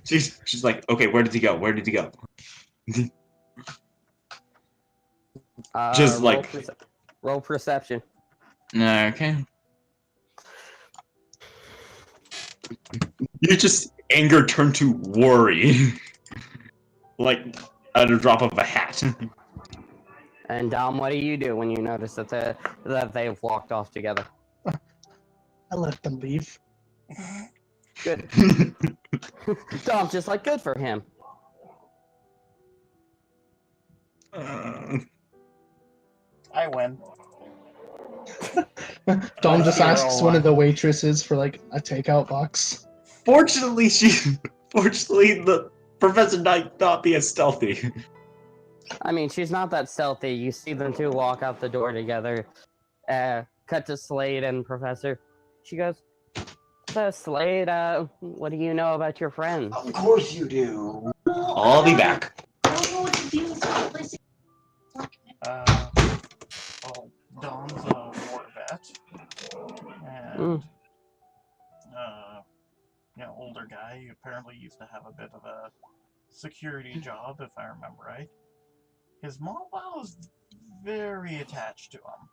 she's like, okay, where did he go? Where did he go? Just like roll perception. Okay. You just anger turned to worry, like at a drop of a hat. And Dom, what do you do when you notice that they've walked off together? I let them leave. Good. Dom's just like, good for him. I win. Dom just Zero asks one. one of the waitresses for like a takeout box. Fortunately, the professor might not be as stealthy. I mean, she's not that stealthy. You see them two walk out the door together. Cut to Slade and Professor. She goes, so Slade, what do you know about your friends? Of course you do. I'll be back. Well, Dom's a war vet, and older guy. He apparently used to have a bit of a security job, if I remember right. His mom was very attached to him.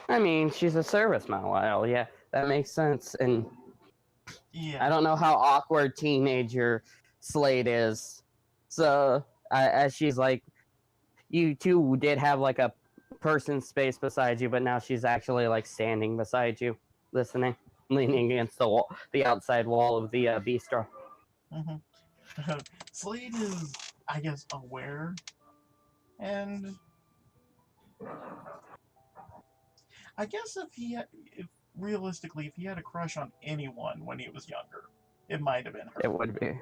I mean, she's a service Mawile. Yeah, that makes sense. And Yeah. I don't know how awkward teenager Slade is. So, as she's like, you two did have like a person space beside you, but now she's actually like standing beside you, listening, leaning against the wall, the outside wall of the bistro. Mm-hmm. Slade is, I guess, aware, and I guess if realistically, if he had a crush on anyone when he was younger, it might have been her. It would be.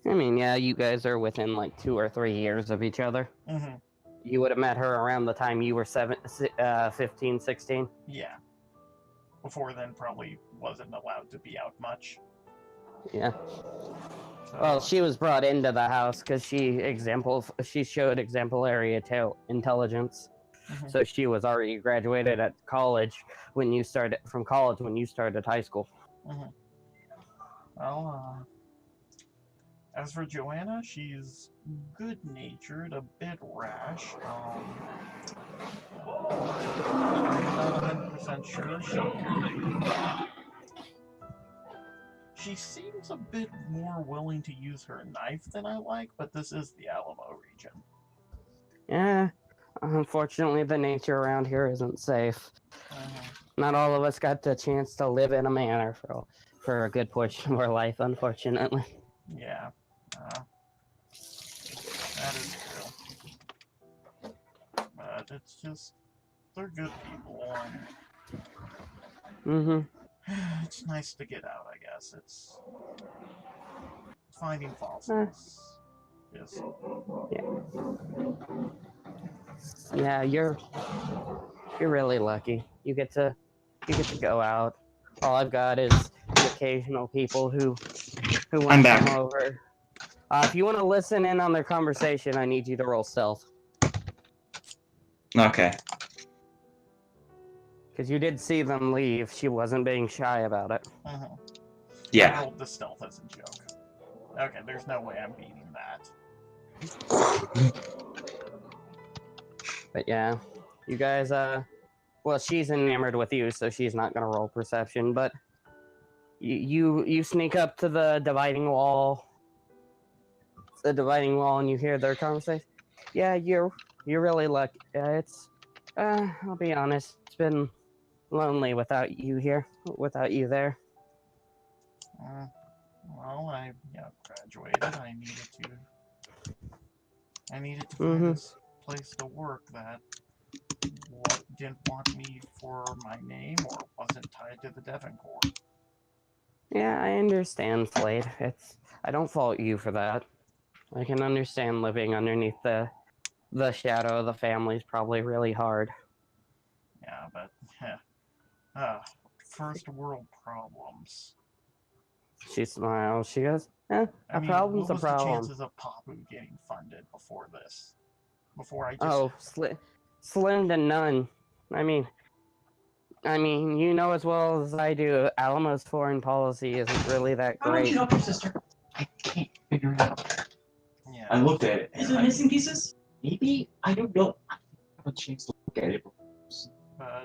I mean, yeah, you guys are within like 2 or 3 years of each other. Mm-hmm. You would have met her around the time you were 15, 16. Yeah. Before then, probably wasn't allowed to be out much. Yeah. Well, she was brought into the house because she showed exemplary intelligence. So she was already graduated at college when you started high school. Well, as for Joanna, she's good-natured, a bit rash. I'm not 100% sure. She seems a bit more willing to use her knife than I like, but this is the Alamo region. Yeah, unfortunately, the nature around here isn't safe. Not all of us got the chance to live in a manor for a good portion of our life, unfortunately. Yeah, that is true. But it's just, they're good people, and it's nice to get out, I guess. It's finding fossils. Yes. Yeah, you're really lucky. You get to go out. All I've got is the occasional people who want to come over. If you want to listen in on their conversation, I need you to roll stealth. Okay. Because you did see them leave. She wasn't being shy about it. Yeah. I rolled the stealth as a joke. Okay, there's no way I'm beating that. But yeah, you guys, well, she's enamored with you, so she's not gonna roll perception. But you sneak up to the dividing wall. The dividing wall, and you hear their conversation. Yeah, you're really lucky. I'll be honest, it's been lonely without you here, without you there. Well, I graduated. I needed to find this place to work that didn't want me for my name or wasn't tied to the Devon Corps. Yeah, I understand, Slade. I don't fault you for that. I can understand living underneath the shadow of the family is probably really hard. Yeah, but first world problems. She smiles. She goes, a problem's a problem. What was the chances of Papu getting funded before this? Before I just... Oh, slim to none. I mean, you know as well as I do, Alamo's foreign policy isn't really that great. How would you help your sister? I can't figure it out. Yeah. I looked at it. Is it missing pieces? Maybe? I don't know. I didn't have a chance to look at it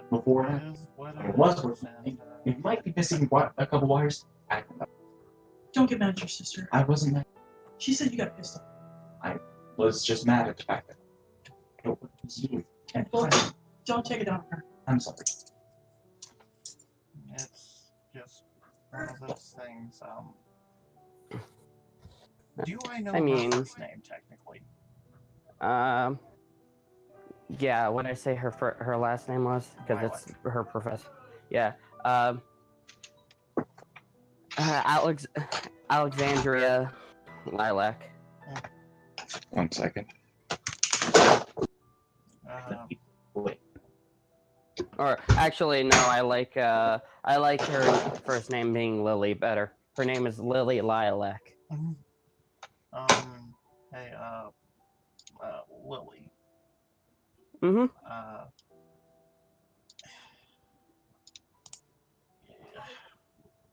before. It was working. It might be missing a couple wires. I don't know. Don't get mad at your sister. I wasn't mad. She said you got pissed off. I was just mad at the fact that it was you. Don't take it out on her. I'm sorry. It's just one of those things. Do I know her first name technically? Yeah. What did I say her last name was? Because it's her professor. Yeah. Alexandria Lilac. 1 second. Wait. Or actually, no. I like her first name being Lily better. Her name is Lily Lilac. Hey, Lily.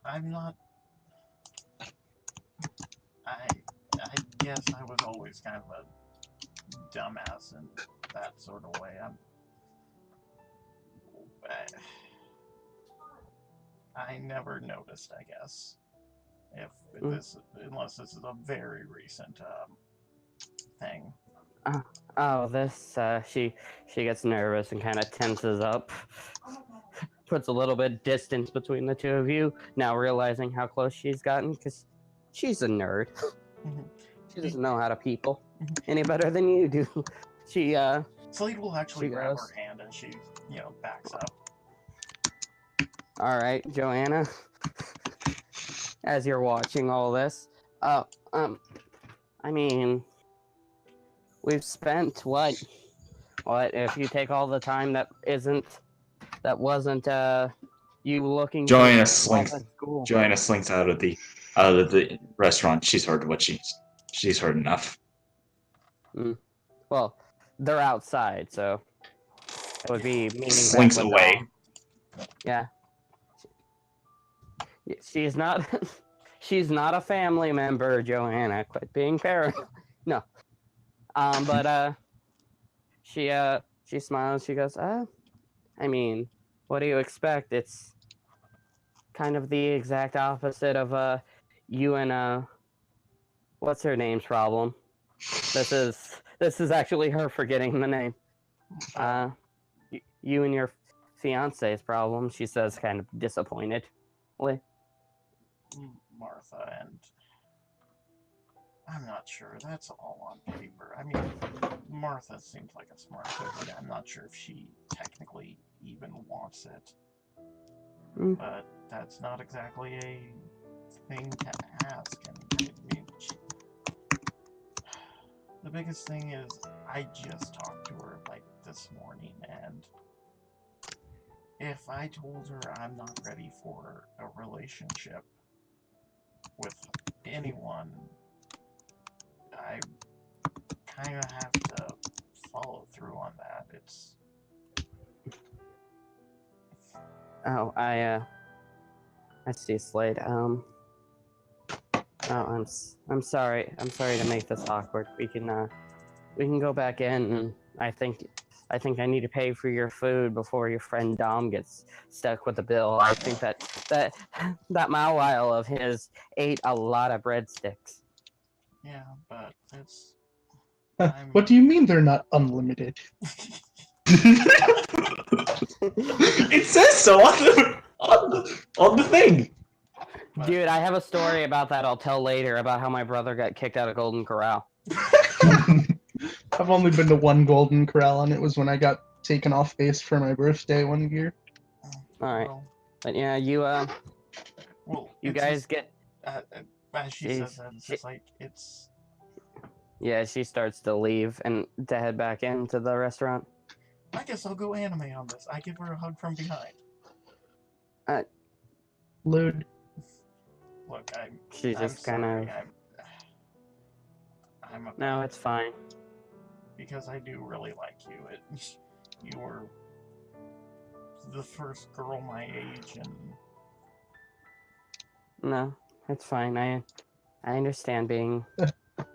I'm not... I guess I was always kind of a dumbass in that sort of way. I never noticed, I guess. Unless this is a very recent thing. She gets nervous and kind of tenses up. Puts a little bit of distance between the two of you, now realizing how close she's gotten, because she's a nerd. She doesn't know how to people any better than you do. Slade will actually grab her hand and she, backs up. Alright, Joanna. As you're watching all this, we've spent what if you take all the time that wasn't you looking Joanna slinks out of the restaurant. She's heard what she's heard enough. Well, they're outside, so would be meeting back Slinks with away. Dom. Yeah. She's not. She's not a family member, Joanna. Quit being paranoid. No. But she smiles. She goes, I mean, what do you expect? It's kind of the exact opposite of you and what's her name's problem. This is actually her forgetting the name. You and your fiance's problem. She says, kind of disappointed. Martha, and I'm not sure. That's all on paper. I mean, Martha seems like a smart cookie. I'm not sure if she technically even wants it. Mm. But that's not exactly a thing to ask. And I mean, the biggest thing is, I just talked to her like this morning, and if I told her I'm not ready for a relationship with anyone, I kind of have to follow through on that. It's... Oh, I see, Slade. Oh, I'm sorry. I'm sorry to make this awkward. We can go back in, and I think I need to pay for your food before your friend Dom gets stuck with the bill. I think that Mawile of his ate a lot of breadsticks. Yeah, but it's... What do you mean they're not unlimited? It says so on the thing. Dude, I have a story about that I'll tell later about how my brother got kicked out of Golden Corral. I've only been to one Golden Corral, and it was when I got taken off base for my birthday one year. Alright. Well, But yeah, you it's guys just, get... as she says that, it's just like, it's... Yeah, she starts to leave and to head back into the restaurant. I guess I'll go anime on this. I give her a hug from behind. Lude. Look, She I'm just kind sorry. of... I'm a... No, it's fine. Because I do really like you. You were the first girl my age, and... No, it's fine. I understand being...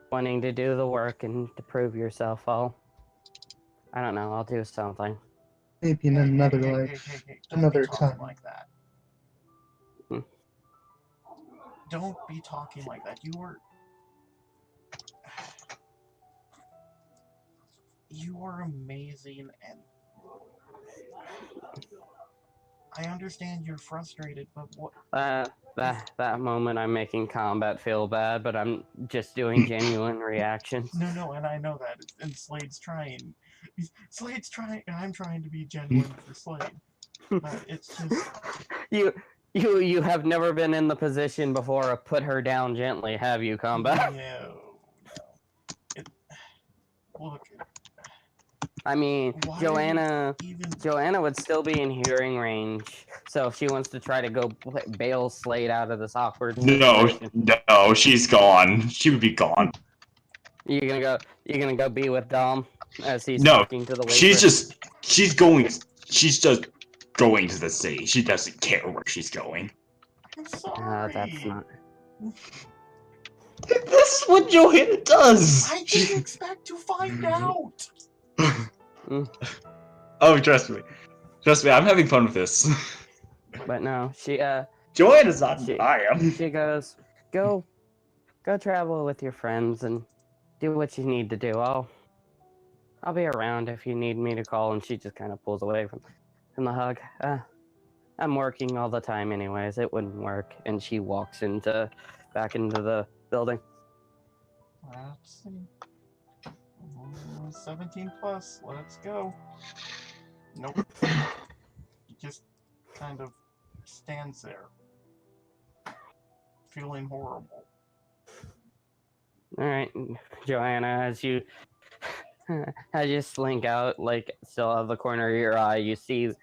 wanting to do the work and to prove yourself. I don't know, I'll do something. Maybe in another life. Hey, don't Another be talking time. like that. Hmm. Don't be talking like that. You are amazing, and I understand you're frustrated, but what... That moment I'm making combat feel bad, but I'm just doing genuine reactions. No, and I know that, and Slade's trying. Slade's trying, and I'm trying to be genuine for Slade. But it's just... You have never been in the position before of put her down gently, have you, combat? No. Look... I mean, Why Joanna even... would still be in hearing range, so if she wants to try to go bail Slade out of this awkward situation. No, she's gone. She would be gone. You're gonna go be with Dom as he's No, talking to the waitress. she's just going to the city. She doesn't care where she's going. I'm sorry. That's not... That's what Johanna does! I didn't expect to find out! Oh, trust me. Trust me, I'm having fun with this. But no, Joanna's not I am. she goes, go travel with your friends and do what you need to do. I'll be around if you need me to call. And she just kind of pulls away from the hug. I'm working all the time anyways. It wouldn't work. And she walks back into the building. Let's see. 17 plus. Let's go. Nope. He just kind of stands there, feeling horrible. All right, Joanna, as you slink out, like still out of the corner of your eye, you see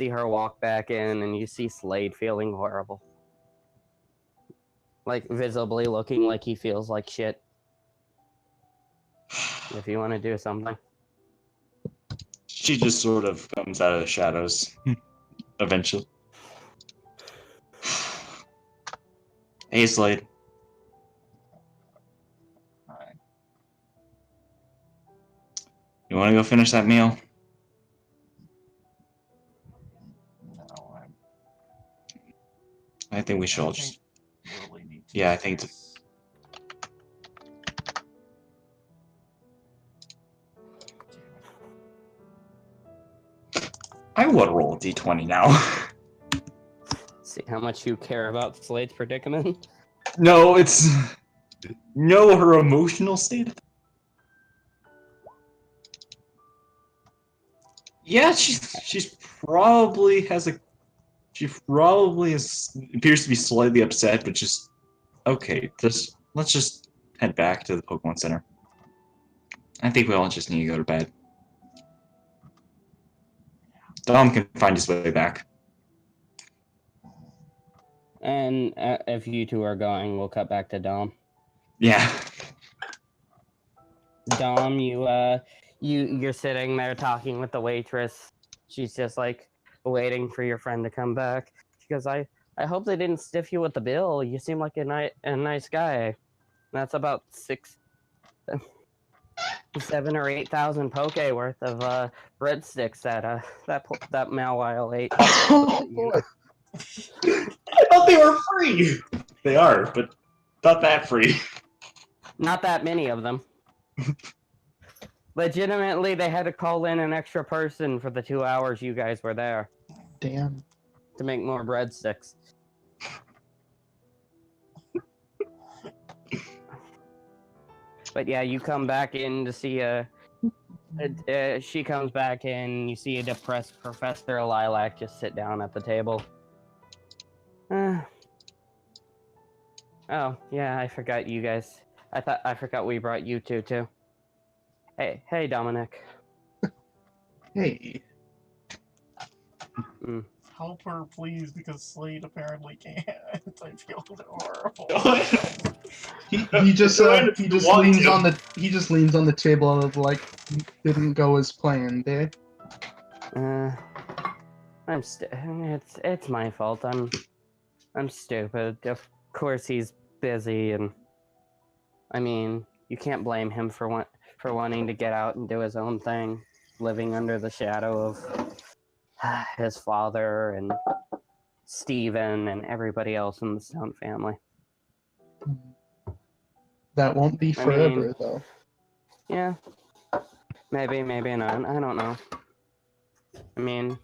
her walk back in, and you see Slade feeling horrible, like visibly looking like he feels like shit. If you want to do something, She just sort of comes out of the shadows eventually. Hey, Slade. Hi. You want to go finish that meal? No, I think we should I all think just. really need to. Yeah, I do think this. I would roll a d20 now. See how much you care about Slade's predicament. No, it's. No, her emotional state. Yeah, she's probably has a. She probably appears to be slightly upset, but just okay. Let's just head back to the Pokemon Center. I think we all just need to go to bed. Dom can find his way back. And if you two are going, we'll cut back to Dom. Yeah. Dom, you're sitting there talking with the waitress. She's just like waiting for your friend to come back. She goes, I hope they didn't stiff you with the bill. You seem like a nice guy. That's about 7 or 8,000 poke worth of breadsticks that that Malwile ate. Oh boy. I thought they were free. They are, but not that free. Not that many of them. Legitimately, they had to call in an extra person for the 2 hours you guys were there Damn. to make more breadsticks. But yeah, you come back in to see she comes back in, you see a depressed Professor Lilac just sit down at the table. Oh, yeah, I forgot you guys. I forgot we brought you two too. Hey, Dominic. Hey. Help her, please, because Slade apparently can't. I feel horrible. He just leans on the table of like didn't go as planned, eh? It's my fault. I'm stupid. Of course he's busy, and I mean, you can't blame him for wanting to get out and do his own thing, living under the shadow of his father and Steven and everybody else in the Stone family. That won't be forever, though. Yeah. Maybe not. I don't know. I mean,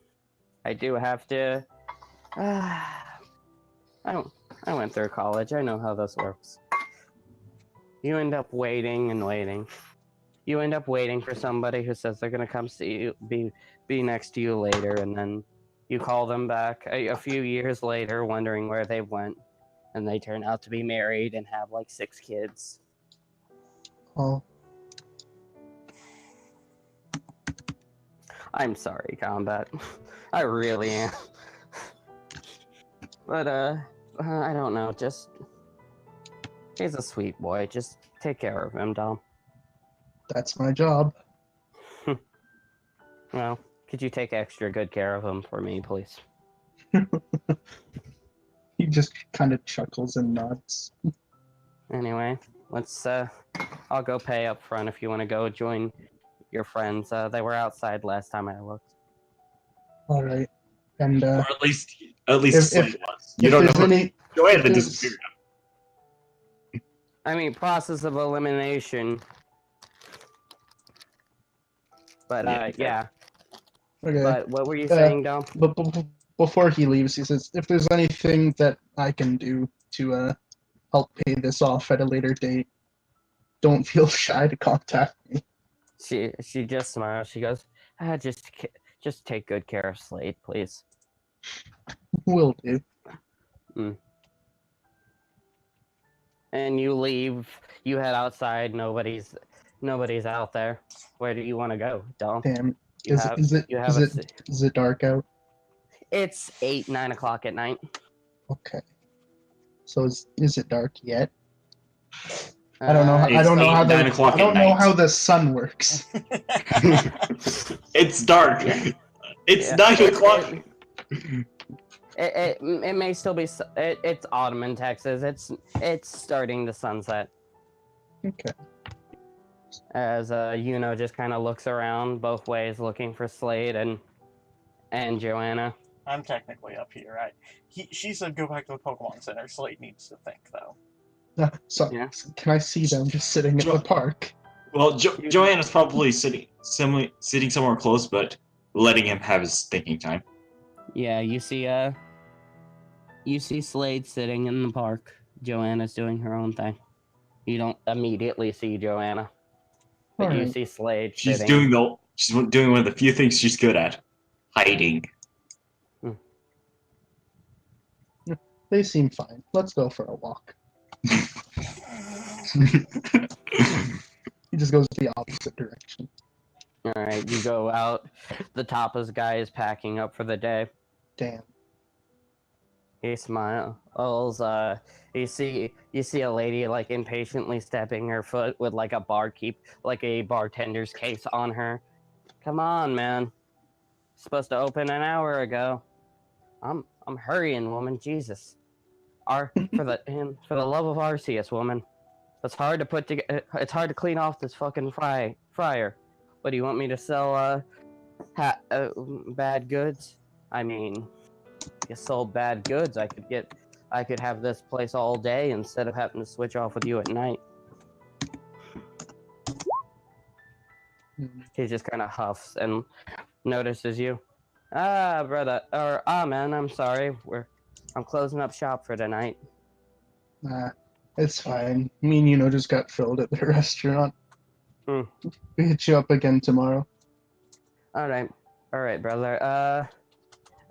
I do have to. I went through college. I know how this works. You end up waiting and waiting. You end up waiting for somebody who says they're gonna come see you, be next to you later, and then you call them back a few years later, wondering where they went, and they turn out to be married and have like 6 kids. Oh. I'm sorry, Combat. I really am. But I don't know. Just he's a sweet boy. Just take care of him, Dom. That's my job. Well, could you take extra good care of him for me, please? He just kind of chuckles and nods. Anyway, let's I'll go pay up front if you want to go join your friends. They were outside last time I looked. All right, and Or at least Slade was. You if don't there's know. any, Joanne if had there's- disappeared. I mean, process of elimination. But yeah. Okay. But what were you saying, Dom? But before he leaves, he says, "If there's anything that I can do to help pay this off at a later date, don't feel shy to contact me." She just smiles. She goes, just take good care of Slade, please. Will do. And you leave. You head outside. Nobody's out there. Where do you want to go, Dom? Damn. You have- Is you have a- it dark out? It's 8, 9 o'clock at night. Okay. So is it dark yet? I don't know. I don't know how 9 o'clock I don't at know night. how the sun works. It's dark. Yeah. It's Yeah. 9 o'clock. It may still be. It's autumn in Texas. It's starting to sunset. Okay. As Yuno just kind of looks around both ways, looking for Slade and Joanna. I'm technically up here. She said go back to the Pokemon Center. Slade needs to think, though. So, Yeah. can I see them just sitting at the park? Well, Joanna's probably sitting somewhere close, but letting him have his thinking time. Yeah, you see Slade sitting in the park. Joanna's doing her own thing. You don't immediately see Joanna, but you Alright. see Slade She's sitting. doing one of the few things she's good at, hiding. They seem fine. Let's go for a walk. He just goes the opposite direction. All right, you go out. The topless guy is packing up for the day. Damn. He smiles. You see a lady like impatiently stepping her foot with like a bartender's case on her. Come on, man. Supposed to open an hour ago. I'm hurrying, woman. Jesus. For the love of Arceus, woman. It's hard to it's hard to clean off this fucking fryer. What do you want me to sell? Bad goods? I mean, if you sold bad goods, I could have this place all day instead of having to switch off with you at night. He just kind of huffs and notices you. Brother, man, I'm sorry. I'm closing up shop for tonight. Nah, it's fine. Me and just got filled at the restaurant. Hmm. We hit you up again tomorrow. All right, brother.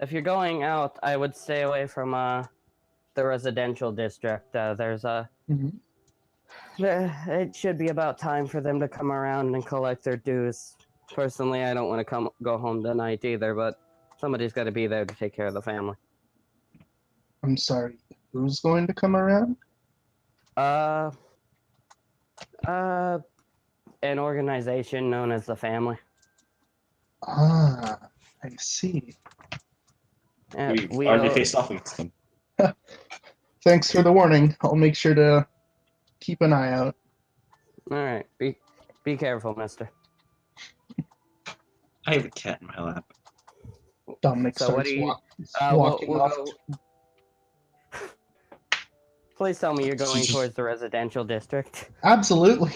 If you're going out, I would stay away from the residential district. There's a. Mhm. It should be about time for them to come around and collect their dues. Personally, I don't want to go home tonight either, but somebody's got to be there to take care of the family. I'm sorry. Who's going to come around? An organization known as the Family. Ah, I see. We've already faced off with them. Thanks for the warning. I'll make sure to keep an eye out. All right, be careful, mister. I have a cat in my lap. Dominic So what starts do you? walking We'll off. go. Please tell me you're going towards the residential district. Absolutely.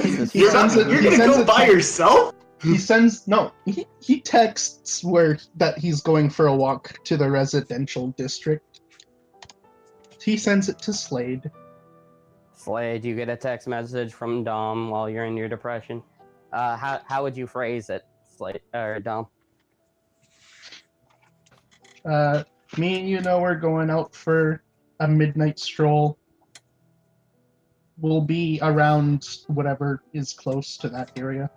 You're sends it- gonna he sends go it by to- yourself? He texts that he's going for a walk to the residential district. He sends it to Slade. Slade, you get a text message from Dom while you're in your depression. How would you phrase it, Slade or Dom? Me and we're going out for a midnight stroll. We'll be around whatever is close to that area.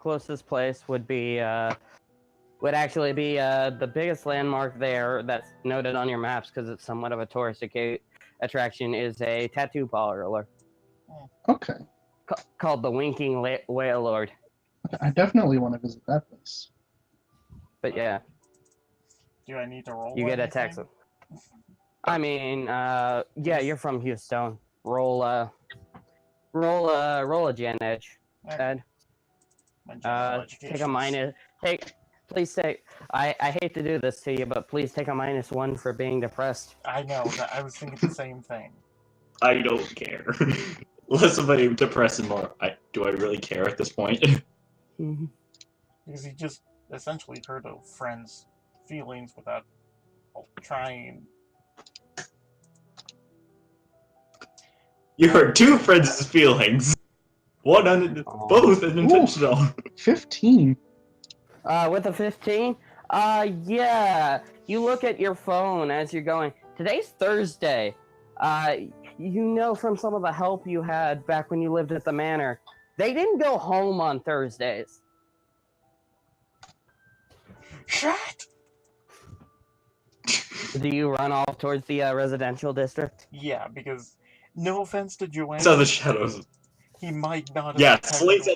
Closest place would actually be the biggest landmark there that's noted on your maps because it's somewhat of a tourist attraction is a tattoo parlor Okay. called the Winking Whale Lord. I definitely want to visit that place. But yeah, Do I need to roll? you get a anything? text. I mean, yeah, you're from Houston. Roll a Gen Edge, Okay. Ed. My general Take a education's- minus. Please take. I hate to do this to you, but please take a -1 for being depressed. I know that I was thinking the same thing. I don't care. Less of a depressing, more. Do I really care at this point? Because he just essentially hurt a friend's feelings without trying. You hurt two friends' feelings. Both unintentional. 15. With a 15, yeah. You look at your phone as you're going. Today's Thursday. From some of the help you had back when you lived at the manor, they didn't go home on Thursdays. Shut! Do you run off towards the residential district? Yeah, because no offense to Joanna. It's on the shadows. He might not have Yeah, Slade's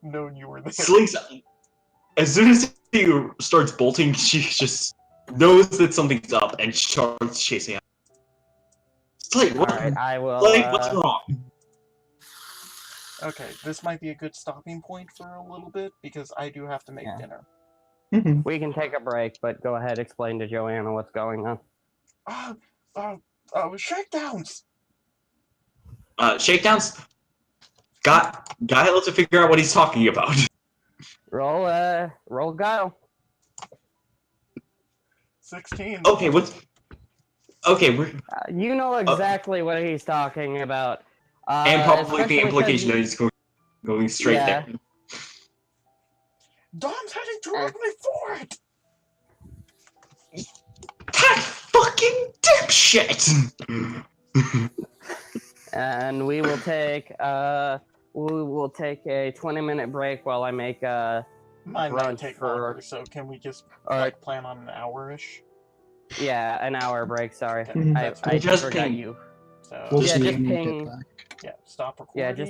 known you were there. Slade's as soon as he starts bolting, she just knows that something's up and starts chasing him. Slade, what? Alright, I will. Slade, what's wrong? Okay, this might be a good stopping point for a little bit, because I do have to make Yeah. dinner. Mhm. We can take a break, but go ahead, explain to Joanna what's going on. Shakedowns! Shakedowns? Guy has to figure out what he's talking about. Roll go. 16. Okay, we're... You know exactly what he's talking about. and probably the especially 'cause implication you- that he's going straight Yeah. there. Dom's heading directly for it! That fucking dipshit! And we will take a 20-minute break while I make Mine might brunch take for. longer, so can we just Alright. plan on an hour-ish? Yeah, an hour break. Sorry, Okay, Mhm. that's I Just forgot ping. you. So, We'll Yeah, see just when we get ping. back. yeah, stop recording. Yeah, just